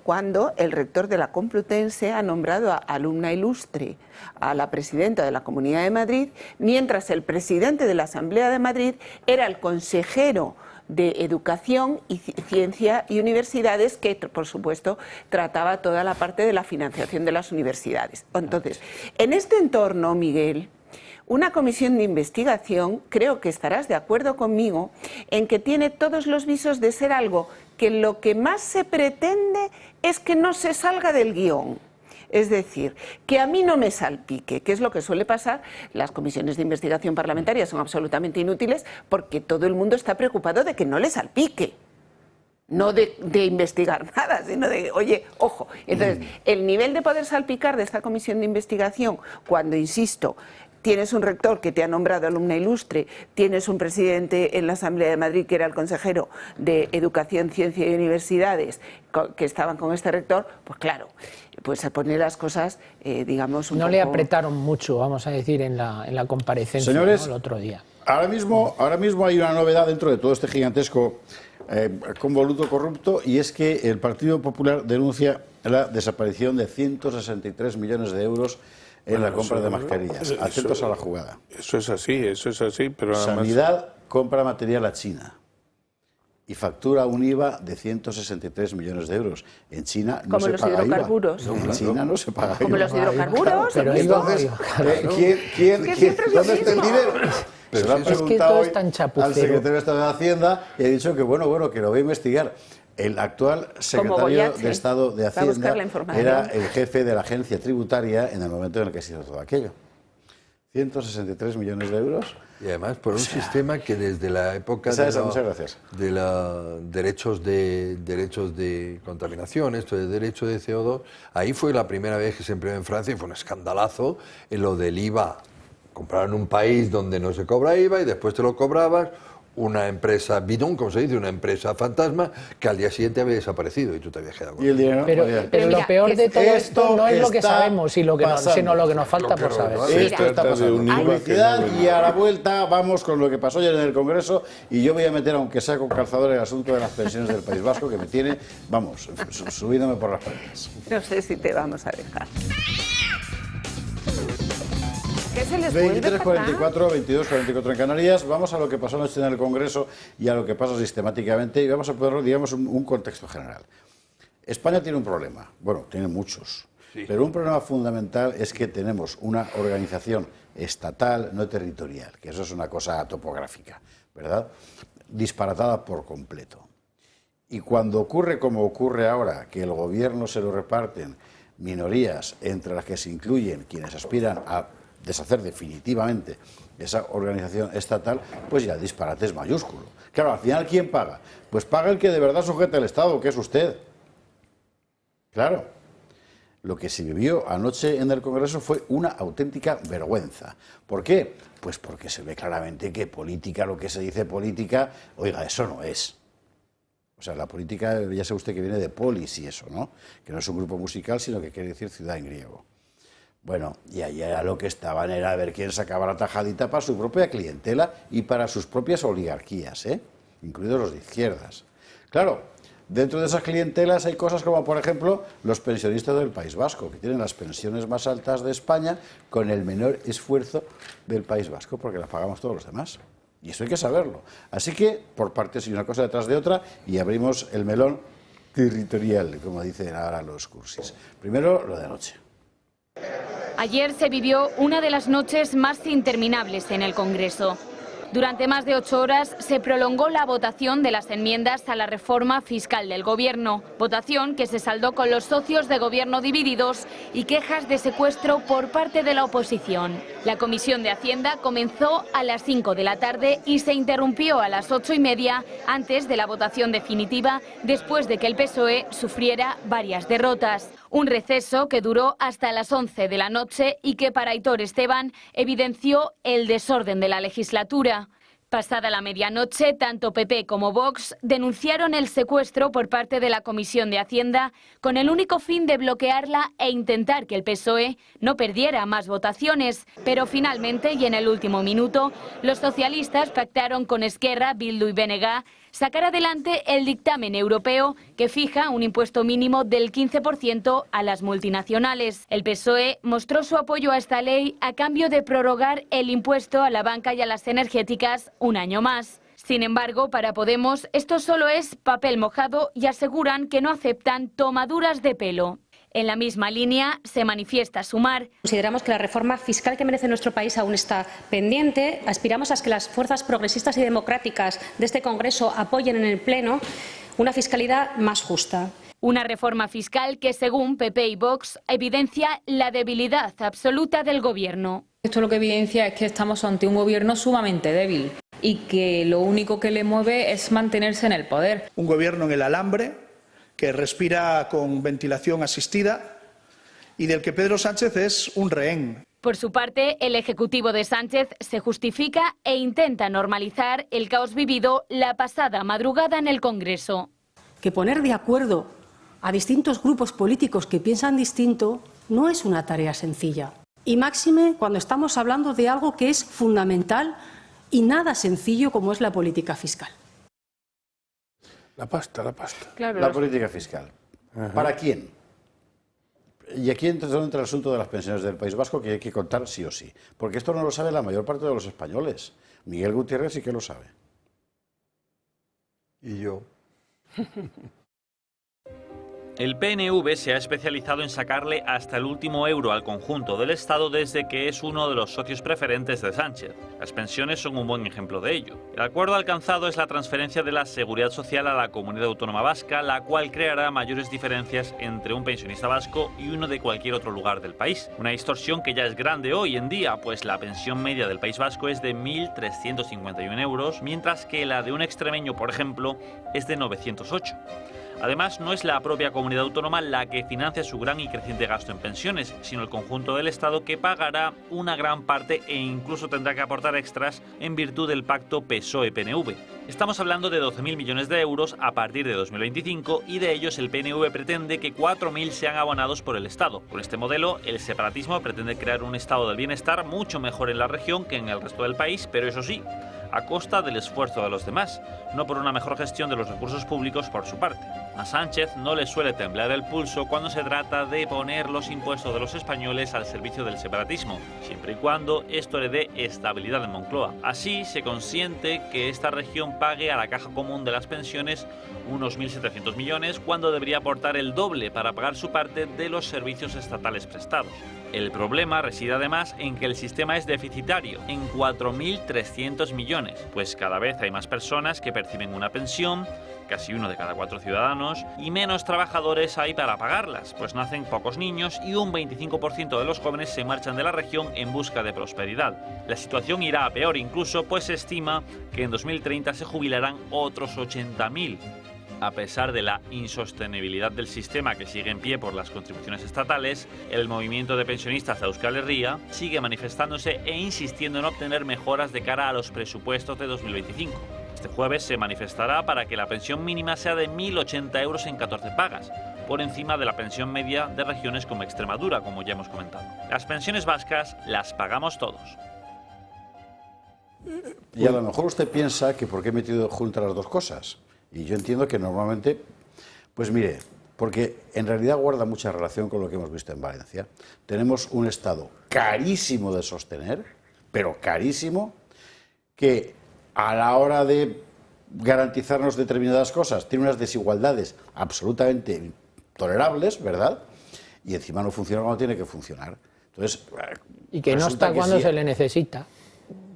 el rector de la Complutense ha nombrado a alumna ilustre a la presidenta de la Comunidad de Madrid, mientras el presidente de la Asamblea de Madrid era el consejero de Educación y Ciencia y Universidades, que por supuesto trataba toda la parte de la financiación de las universidades. Entonces, en este entorno, Miguel, una comisión de investigación, creo que estarás de acuerdo conmigo, en que tiene todos los visos de ser algo que lo que más se pretende es que no se salga del guión. Es decir, que a mí no me salpique, que es lo que suele pasar. Las comisiones de investigación parlamentarias son absolutamente inútiles porque todo el mundo está preocupado de que no le salpique. no de investigar nada, sino de, oye, ojo. Entonces, el nivel de poder salpicar de esta comisión de investigación, cuando, insisto, tienes un rector que te ha nombrado alumna ilustre, tienes un presidente en la Asamblea de Madrid que era el consejero de Educación, Ciencia y Universidades que estaban con este rector, pues claro, pues se pone las cosas, digamos, un no poco... le apretaron mucho, vamos a decir, en la comparecencia, señores, ¿no? El otro día. Ahora mismo hay una novedad dentro de todo este gigantesco convoluto corrupto, y es que el Partido Popular denuncia la desaparición de 163 millones de euros en la compra de mascarillas. Atentos a la jugada. Eso es así, pero además... Sanidad compra material a China y factura un IVA de 163 millones de euros. En China no se paga IVA. Como los hidrocarburos. En China no se paga IVA. Como los hidrocarburos. Pero entonces, ¿dónde está el dinero? Se lo ha preguntado hoy al secretario de Estado de Hacienda y ha dicho que bueno, que lo va a investigar. El actual secretario de Estado de Hacienda era el jefe de la agencia tributaria en el momento en el que se hizo todo aquello. 163 millones de euros. Y además por un sistema que desde la época de los derechos de contaminación, esto de derecho de CO2, ahí fue la primera vez que se empleó en Francia y fue un escandalazo en lo del IVA. Compraron un país donde no se cobra IVA y después te lo cobrabas. Una empresa bidón, como se dice, una empresa fantasma, que al día siguiente había desaparecido y tú te habías quedado con dinero. Pero lo peor de todo esto no es lo que sabemos, sino lo que nos falta por saber. Esto está pasando. Publicidad, y a la vuelta vamos con lo que pasó ayer en el Congreso, y yo voy a meter, aunque sea con calzador, el asunto de las pensiones del País Vasco, que me tiene, vamos, subiéndome por las paredes. No sé si te vamos a dejar. ¿Qué se les 23:44, 22:44 en Canarias. Vamos a lo que pasó anoche en el Congreso y a lo que pasa sistemáticamente, y vamos a poner, digamos, un contexto general. España tiene un problema, bueno, tiene muchos, pero un problema fundamental es que tenemos una organización estatal, no territorial, que eso es una cosa topográfica, ¿verdad? Disparatada por completo. Y cuando ocurre como ocurre ahora, que el gobierno se lo reparten minorías, entre las que se incluyen quienes aspiran a deshacer definitivamente esa organización estatal, pues ya el disparate es mayúsculo. Claro, al final, ¿quién paga? Pues paga el que de verdad sujeta el Estado, que es usted. Claro. Lo que se vivió anoche en el Congreso fue una auténtica vergüenza. ¿Por qué? Pues porque se ve claramente que política, lo que se dice política, oiga, eso no es. O sea, la política, ya sabe usted que viene de polis y eso, ¿no? Que no es un grupo musical, sino que quiere decir ciudad en griego. Bueno, y allá lo que estaban era a ver quién sacaba la tajadita para su propia clientela y para sus propias oligarquías, incluidos los de izquierdas. Claro, dentro de esas clientelas hay cosas como, por ejemplo, los pensionistas del País Vasco, que tienen las pensiones más altas de España con el menor esfuerzo del País Vasco, porque las pagamos todos los demás. Y eso hay que saberlo. Así que, por partes y una cosa detrás de otra, y abrimos el melón territorial, como dicen ahora los cursis. Primero, lo de anoche. Ayer se vivió una de las noches más interminables en el Congreso. Durante más de 8 horas se prolongó la votación de las enmiendas a la reforma fiscal del Gobierno. Votación que se saldó con los socios de Gobierno divididos y quejas de secuestro por parte de la oposición. La Comisión de Hacienda comenzó a las 5 de la tarde y se interrumpió a las 8:30 antes de la votación definitiva, después de que el PSOE sufriera varias derrotas. Un receso que duró hasta las 11 de la noche y que para Aitor Esteban evidenció el desorden de la legislatura. Pasada la medianoche, tanto PP como Vox denunciaron el secuestro por parte de la Comisión de Hacienda con el único fin de bloquearla e intentar que el PSOE no perdiera más votaciones. Pero finalmente, y en el último minuto, los socialistas pactaron con Esquerra, Bildu y BNG sacar adelante el dictamen europeo que fija un impuesto mínimo del 15% a las multinacionales. El PSOE mostró su apoyo a esta ley a cambio de prorrogar el impuesto a la banca y a las energéticas un año más. Sin embargo, para Podemos esto solo es papel mojado y aseguran que no aceptan tomaduras de pelo. En la misma línea se manifiesta Sumar. Consideramos que la reforma fiscal que merece nuestro país aún está pendiente. Aspiramos a que las fuerzas progresistas y democráticas de este Congreso apoyen en el Pleno una fiscalidad más justa. Una reforma fiscal que, según PP y Vox, evidencia la debilidad absoluta del Gobierno. Esto lo que evidencia es que estamos ante un Gobierno sumamente débil. y que lo único que le mueve es mantenerse en el poder. Un gobierno en el alambre, que respira con ventilación asistida y del que Pedro Sánchez es un rehén. Por su parte, el Ejecutivo de Sánchez se justifica e intenta normalizar el caos vivido la pasada madrugada en el Congreso. Que poner de acuerdo a distintos grupos políticos que piensan distinto no es una tarea sencilla. Y máxime cuando estamos hablando de algo que es fundamental y nada sencillo como es la política fiscal. La pasta. Claro, la política fiscal. Ajá. ¿Para quién? Y aquí entra el asunto de las pensiones del País Vasco, que hay que contar sí o sí. Porque esto no lo sabe la mayor parte de los españoles. Miguel Gutiérrez sí que lo sabe. Y yo. El PNV se ha especializado en sacarle hasta el último euro al conjunto del Estado desde que es uno de los socios preferentes de Sánchez. Las pensiones son un buen ejemplo de ello. El acuerdo alcanzado es la transferencia de la Seguridad Social a la Comunidad Autónoma Vasca, la cual creará mayores diferencias entre un pensionista vasco y uno de cualquier otro lugar del país. Una distorsión que ya es grande hoy en día, pues la pensión media del País Vasco es de 1.351 euros, mientras que la de un extremeño, por ejemplo, es de 908. Además, no es la propia comunidad autónoma la que financia su gran y creciente gasto en pensiones, sino el conjunto del Estado, que pagará una gran parte e incluso tendrá que aportar extras en virtud del pacto PSOE-PNV. Estamos hablando de 12.000 millones de euros a partir de 2025 y de ellos el PNV pretende que 4.000 sean abonados por el Estado. Con este modelo, el separatismo pretende crear un estado del bienestar mucho mejor en la región que en el resto del país, pero eso sí, a costa del esfuerzo de los demás, no por una mejor gestión de los recursos públicos por su parte. A Sánchez no le suele temblar el pulso cuando se trata de poner los impuestos de los españoles al servicio del separatismo, siempre y cuando esto le dé estabilidad en Moncloa. Así se consiente que esta región pague a la caja común de las pensiones unos 1.700 millones cuando debería aportar el doble para pagar su parte de los servicios estatales prestados. El problema reside además en que el sistema es deficitario, en 4.300 millones, pues cada vez hay más personas que perciben una pensión, casi 1 de cada 4 ciudadanos, y menos trabajadores hay para pagarlas, pues nacen pocos niños y un 25% de los jóvenes se marchan de la región en busca de prosperidad. La situación irá a peor incluso, pues se estima que en 2030 se jubilarán otros 80.000. A pesar de la insostenibilidad del sistema que sigue en pie por las contribuciones estatales, el movimiento de pensionistas de Euskal Herria sigue manifestándose e insistiendo en obtener mejoras de cara a los presupuestos de 2025. Este jueves se manifestará para que la pensión mínima sea de 1.080 euros en 14 pagas, por encima de la pensión media de regiones como Extremadura, como ya hemos comentado. Las pensiones vascas las pagamos todos. Y a lo mejor usted piensa que por qué he metido juntas las dos cosas. Y yo entiendo que normalmente, pues mire, porque en realidad guarda mucha relación con lo que hemos visto en Valencia. Tenemos un Estado carísimo de sostener, pero carísimo, que a la hora de garantizarnos determinadas cosas tiene unas desigualdades absolutamente tolerables, ¿verdad? Y encima no funciona cuando tiene que funcionar. Entonces, y que no está cuando sí, se le necesita.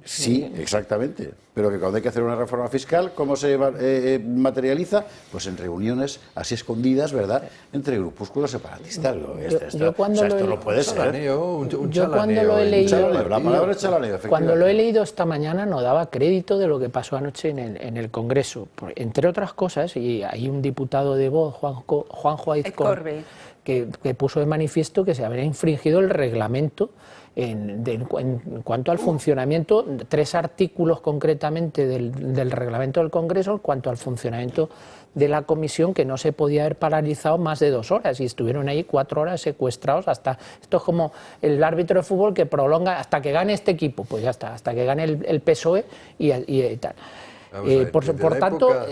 Sí, exactamente. Pero que cuando hay que hacer una reforma fiscal, ¿cómo se materializa? Pues en reuniones así escondidas, ¿verdad? Entre grupúsculos separatistas. Esto no puede ser. Yo cuando lo he leído, la palabra chalaneo, cuando lo he leído esta mañana no daba crédito de lo que pasó anoche en el Congreso. Entre otras cosas, y hay un diputado de Vox, Juanjo Aizcorbe, que puso de manifiesto que se habría infringido el reglamento en cuanto al funcionamiento, 3 artículos concretamente del reglamento del Congreso en cuanto al funcionamiento de la comisión, que no se podía haber paralizado más de 2 horas y estuvieron ahí 4 horas secuestrados hasta, esto es como el árbitro de fútbol que prolonga hasta que gane este equipo, pues ya está, hasta que gane el PSOE y tal. Por tanto,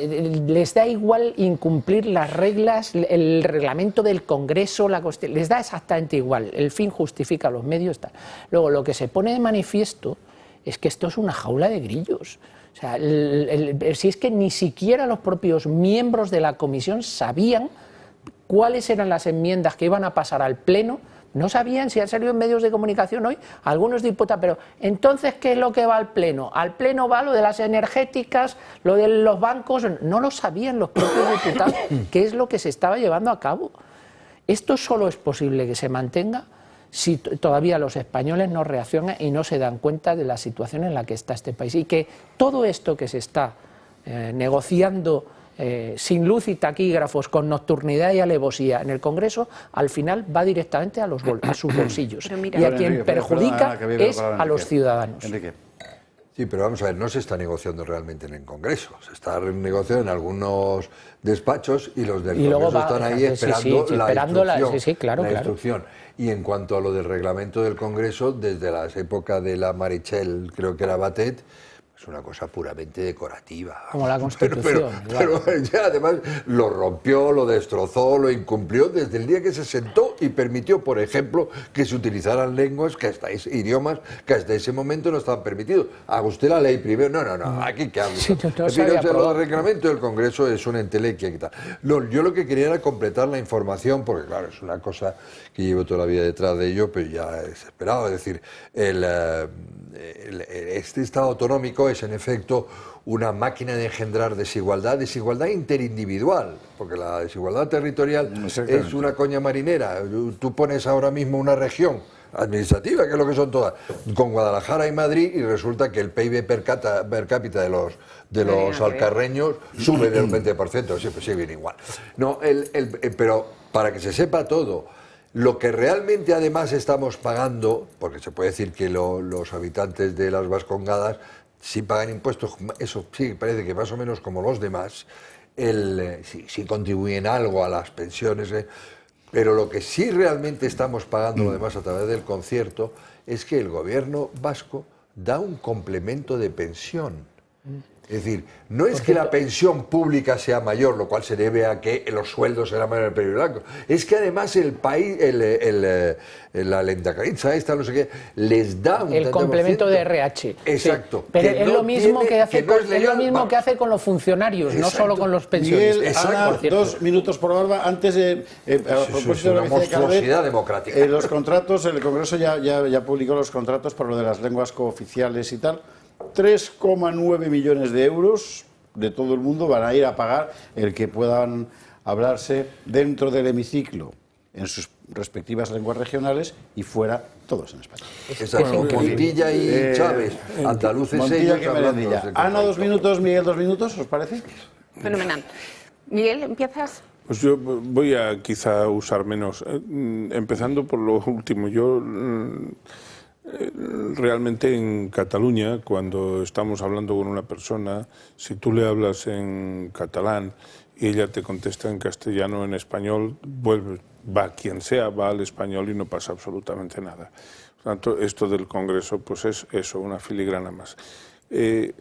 les da igual incumplir las reglas, el reglamento del Congreso, les da exactamente igual, el fin justifica los medios. Tal. Luego, lo que se pone de manifiesto es que esto es una jaula de grillos. O sea, si es que ni siquiera los propios miembros de la comisión sabían cuáles eran las enmiendas que iban a pasar al Pleno. No sabían, si han salido en medios de comunicación hoy algunos diputados, pero entonces, ¿qué es lo que va al Pleno? Al Pleno va lo de las energéticas, lo de los bancos, no lo sabían los propios diputados, qué es lo que se estaba llevando a cabo. Esto solo es posible que se mantenga si todavía los españoles no reaccionan y no se dan cuenta de la situación en la que está este país. Y que todo esto que se está negociando sin luz y taquígrafos, con nocturnidad y alevosía en el Congreso, al final va directamente a sus bolsillos. Y a quien perjudica es a los ciudadanos. Sí, pero vamos a ver, no se está negociando realmente en el Congreso, se está negociando en algunos despachos y los del Congreso están ahí esperando la instrucción. Y en cuanto a lo del reglamento del Congreso, desde las épocas de la Marichel, creo que era Batet, es una cosa puramente decorativa. Como la Constitución. Pero ya además lo rompió, lo destrozó, lo incumplió desde el día que se sentó y permitió, por ejemplo, que se utilizaran lenguas, idiomas que hasta ese momento no estaban permitidos. Haga usted la ley primero. No, aquí que hablo. Sí, lo del reglamento del Congreso es una entelequia y tal. Yo lo que quería era completar la información, porque claro, es una cosa que llevo toda la vida detrás de ello, pero ya es esperado. Es decir, este Estado autonómico es en efecto una máquina de engendrar desigualdad interindividual, porque la desigualdad territorial es una coña marinera. Tú pones ahora mismo una región administrativa, que es lo que son todas, con Guadalajara y Madrid, y resulta que el PIB per cápita de los alcarreños sube del 20%, siempre sí, bien igual. No, pero para que se sepa todo, lo que realmente además estamos pagando, porque se puede decir que los habitantes de las Vascongadas sí pagan impuestos, eso sí, parece que más o menos como los demás, sí contribuyen algo a las pensiones, pero lo que sí realmente estamos pagando, además a través del concierto, es que el gobierno vasco da un complemento de pensión. Es decir, no es que la pensión pública sea mayor, lo cual se debe a que los sueldos eran mayores en el Periodo Blanco. Es que además el país, la Lehendakaritza esta, no sé qué, les da un el complemento de RH. Exacto. Sí. Pero es lo mismo que hace con los funcionarios, no solo con los pensionistas. Miguel, Ana, 2 minutos por barba. Antes de a propósito de una monstruosidad democrática. Los contratos, el Congreso ya publicó los contratos por lo de las lenguas cooficiales y tal. 3,9 millones de euros de todo el mundo van a ir a pagar el que puedan hablarse dentro del hemiciclo en sus respectivas lenguas regionales y fuera todos en español. Exacto. Montilla y Chávez, andaluces Montilla ellos hablando. Ana, 2 minutos, Miguel, 2 minutos, ¿os parece? Fenomenal. Miguel, ¿empiezas? Pues yo voy a quizá usar menos, empezando por lo último. Yo realmente en Cataluña, cuando estamos hablando con una persona, si tú le hablas en catalán y ella te contesta en castellano o en español, va quien sea, va al español y no pasa absolutamente nada. Por tanto, esto del Congreso pues es eso, una filigrana más. La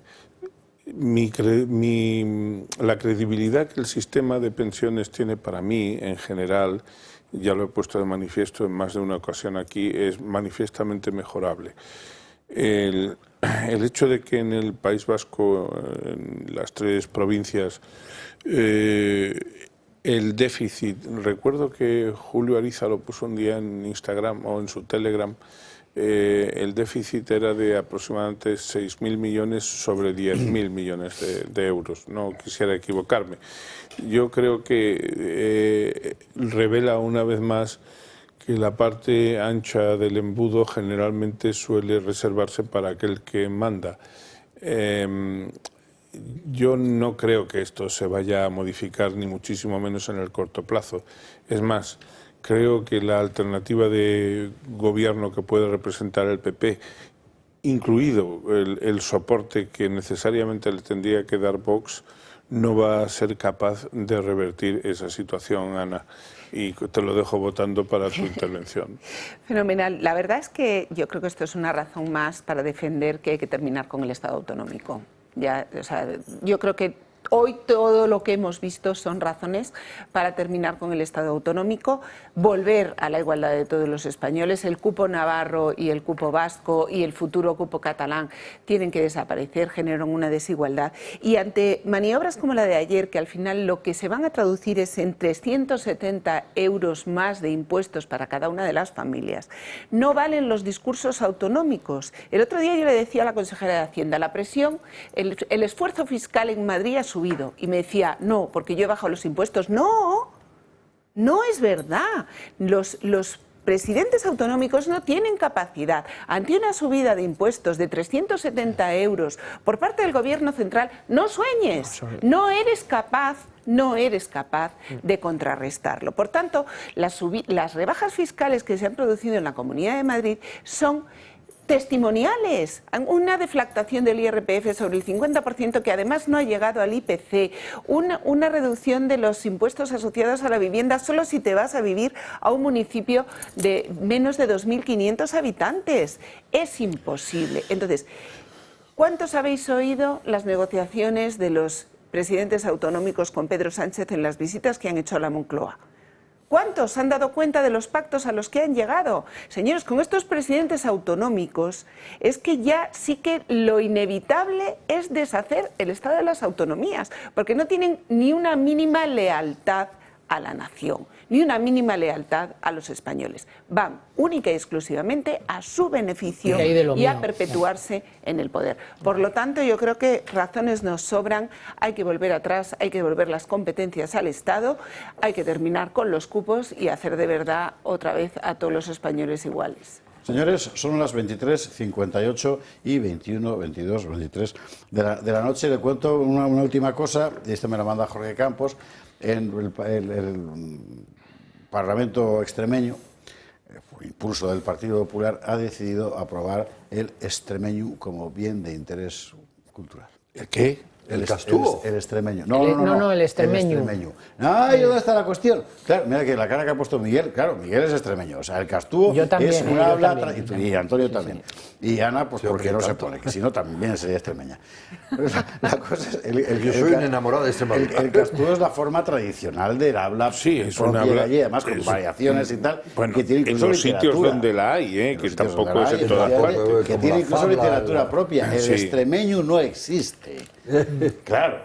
credibilidad que el sistema de pensiones tiene para mí, en general, ya lo he puesto de manifiesto en más de una ocasión aquí, es manifiestamente mejorable. El hecho de que en el País Vasco, en las 3 provincias, el déficit, recuerdo que Julio Ariza lo puso un día en Instagram o en su Telegram, el déficit era de aproximadamente 6.000 millones sobre 10.000 millones de euros. No quisiera equivocarme. Yo creo que revela una vez más que la parte ancha del embudo generalmente suele reservarse para aquel que manda. Yo no creo que esto se vaya a modificar, ni muchísimo menos en el corto plazo. Es más, creo que la alternativa de gobierno que puede representar el PP, incluido el soporte que necesariamente le tendría que dar Vox, no va a ser capaz de revertir esa situación, Ana. Y te lo dejo votando para tu intervención. Fenomenal. La verdad es que yo creo que esto es una razón más para defender que hay que terminar con el Estado autonómico. Yo creo que hoy todo lo que hemos visto son razones para terminar con el Estado autonómico, volver a la igualdad de todos los españoles. El cupo navarro y el cupo vasco y el futuro cupo catalán tienen que desaparecer, generan una desigualdad. Y ante maniobras como la de ayer, que al final lo que se van a traducir es en 370 euros más de impuestos para cada una de las familias, no valen los discursos autonómicos. El otro día yo le decía a la consejera de Hacienda, la presión, el esfuerzo fiscal en Madrid ha subido, y me decía, no, porque yo he bajado los impuestos. No, no es verdad. Los presidentes autonómicos no tienen capacidad, ante una subida de impuestos de 370 euros por parte del Gobierno central, no sueñes, no eres capaz de contrarrestarlo. Por tanto, las rebajas fiscales que se han producido en la Comunidad de Madrid son testimoniales, una deflactación del IRPF sobre el 50% que además no ha llegado al IPC, una reducción de los impuestos asociados a la vivienda solo si te vas a vivir a un municipio de menos de 2.500 habitantes. Es imposible. Entonces, ¿cuántos habéis oído las negociaciones de los presidentes autonómicos con Pedro Sánchez en las visitas que han hecho a la Moncloa? ¿Cuántos han dado cuenta de los pactos a los que han llegado? Señores, con estos presidentes autonómicos es que ya sí que lo inevitable es deshacer el Estado de las autonomías, porque no tienen ni una mínima lealtad a la nación, ni una mínima lealtad a los españoles. Van única y exclusivamente a su beneficio y a perpetuarse en el poder. Por lo tanto, yo creo que razones nos sobran, hay que volver atrás, hay que devolver las competencias al Estado, hay que terminar con los cupos y hacer de verdad otra vez a todos los españoles iguales. Señores, son las 23:58 y 21, 22, 23 de la noche. Le cuento una última cosa, y esta me la manda Jorge Campos. En el Parlamento extremeño, por impulso del Partido Popular, ha decidido aprobar el extremeño como bien de interés cultural. ¿El qué? ¿El Castúo? El extremeño. No, el extremeño. ¡Ay, dónde está la cuestión! Claro, mira que la cara que ha puesto Miguel, claro, Miguel es extremeño. O sea, el Castúo es una habla... Y Antonio también. Y Ana, pues porque no se pone, que si no también sería extremeña. La cosa es... Yo soy un enamorado de Extremadura. El Castúo es la forma tradicional del habla propia de allí, además con variaciones y tal. Bueno, que tiene incluso en los sitios donde la hay, que tampoco es en todas partes. Que tiene incluso literatura propia. El extremeño no existe. Claro,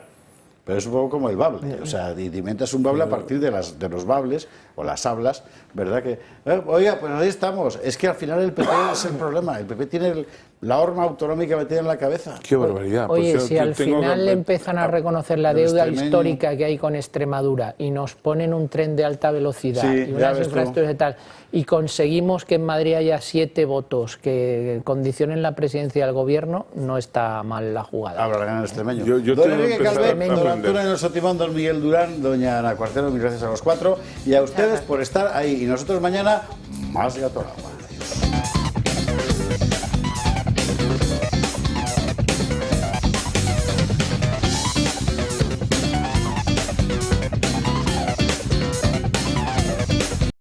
pero es un poco como el bable, o sea, te inventas un bable a partir de los bables o las hablas, ¿verdad? Que, oiga, pues ahí estamos, es que al final el PP es el problema, el PP tiene la horma autonómica metida en la cabeza. Qué barbaridad. Oye, pues si al final empiezan a reconocer la deuda histórica que hay con Extremadura y nos ponen un tren de alta velocidad y unas infraestructuras y tal, y conseguimos que en Madrid haya 7 votos que condicionen la presidencia del gobierno, no está mal la jugada. Hablarán en extremeño. Yo don tengo Enrique que empezar Calvet, don Antonio Nelson Timón, don Miguel Durán, doña Ana Cuartero, mil gracias a los 4 y a ustedes por estar ahí. Y nosotros mañana más gato al agua.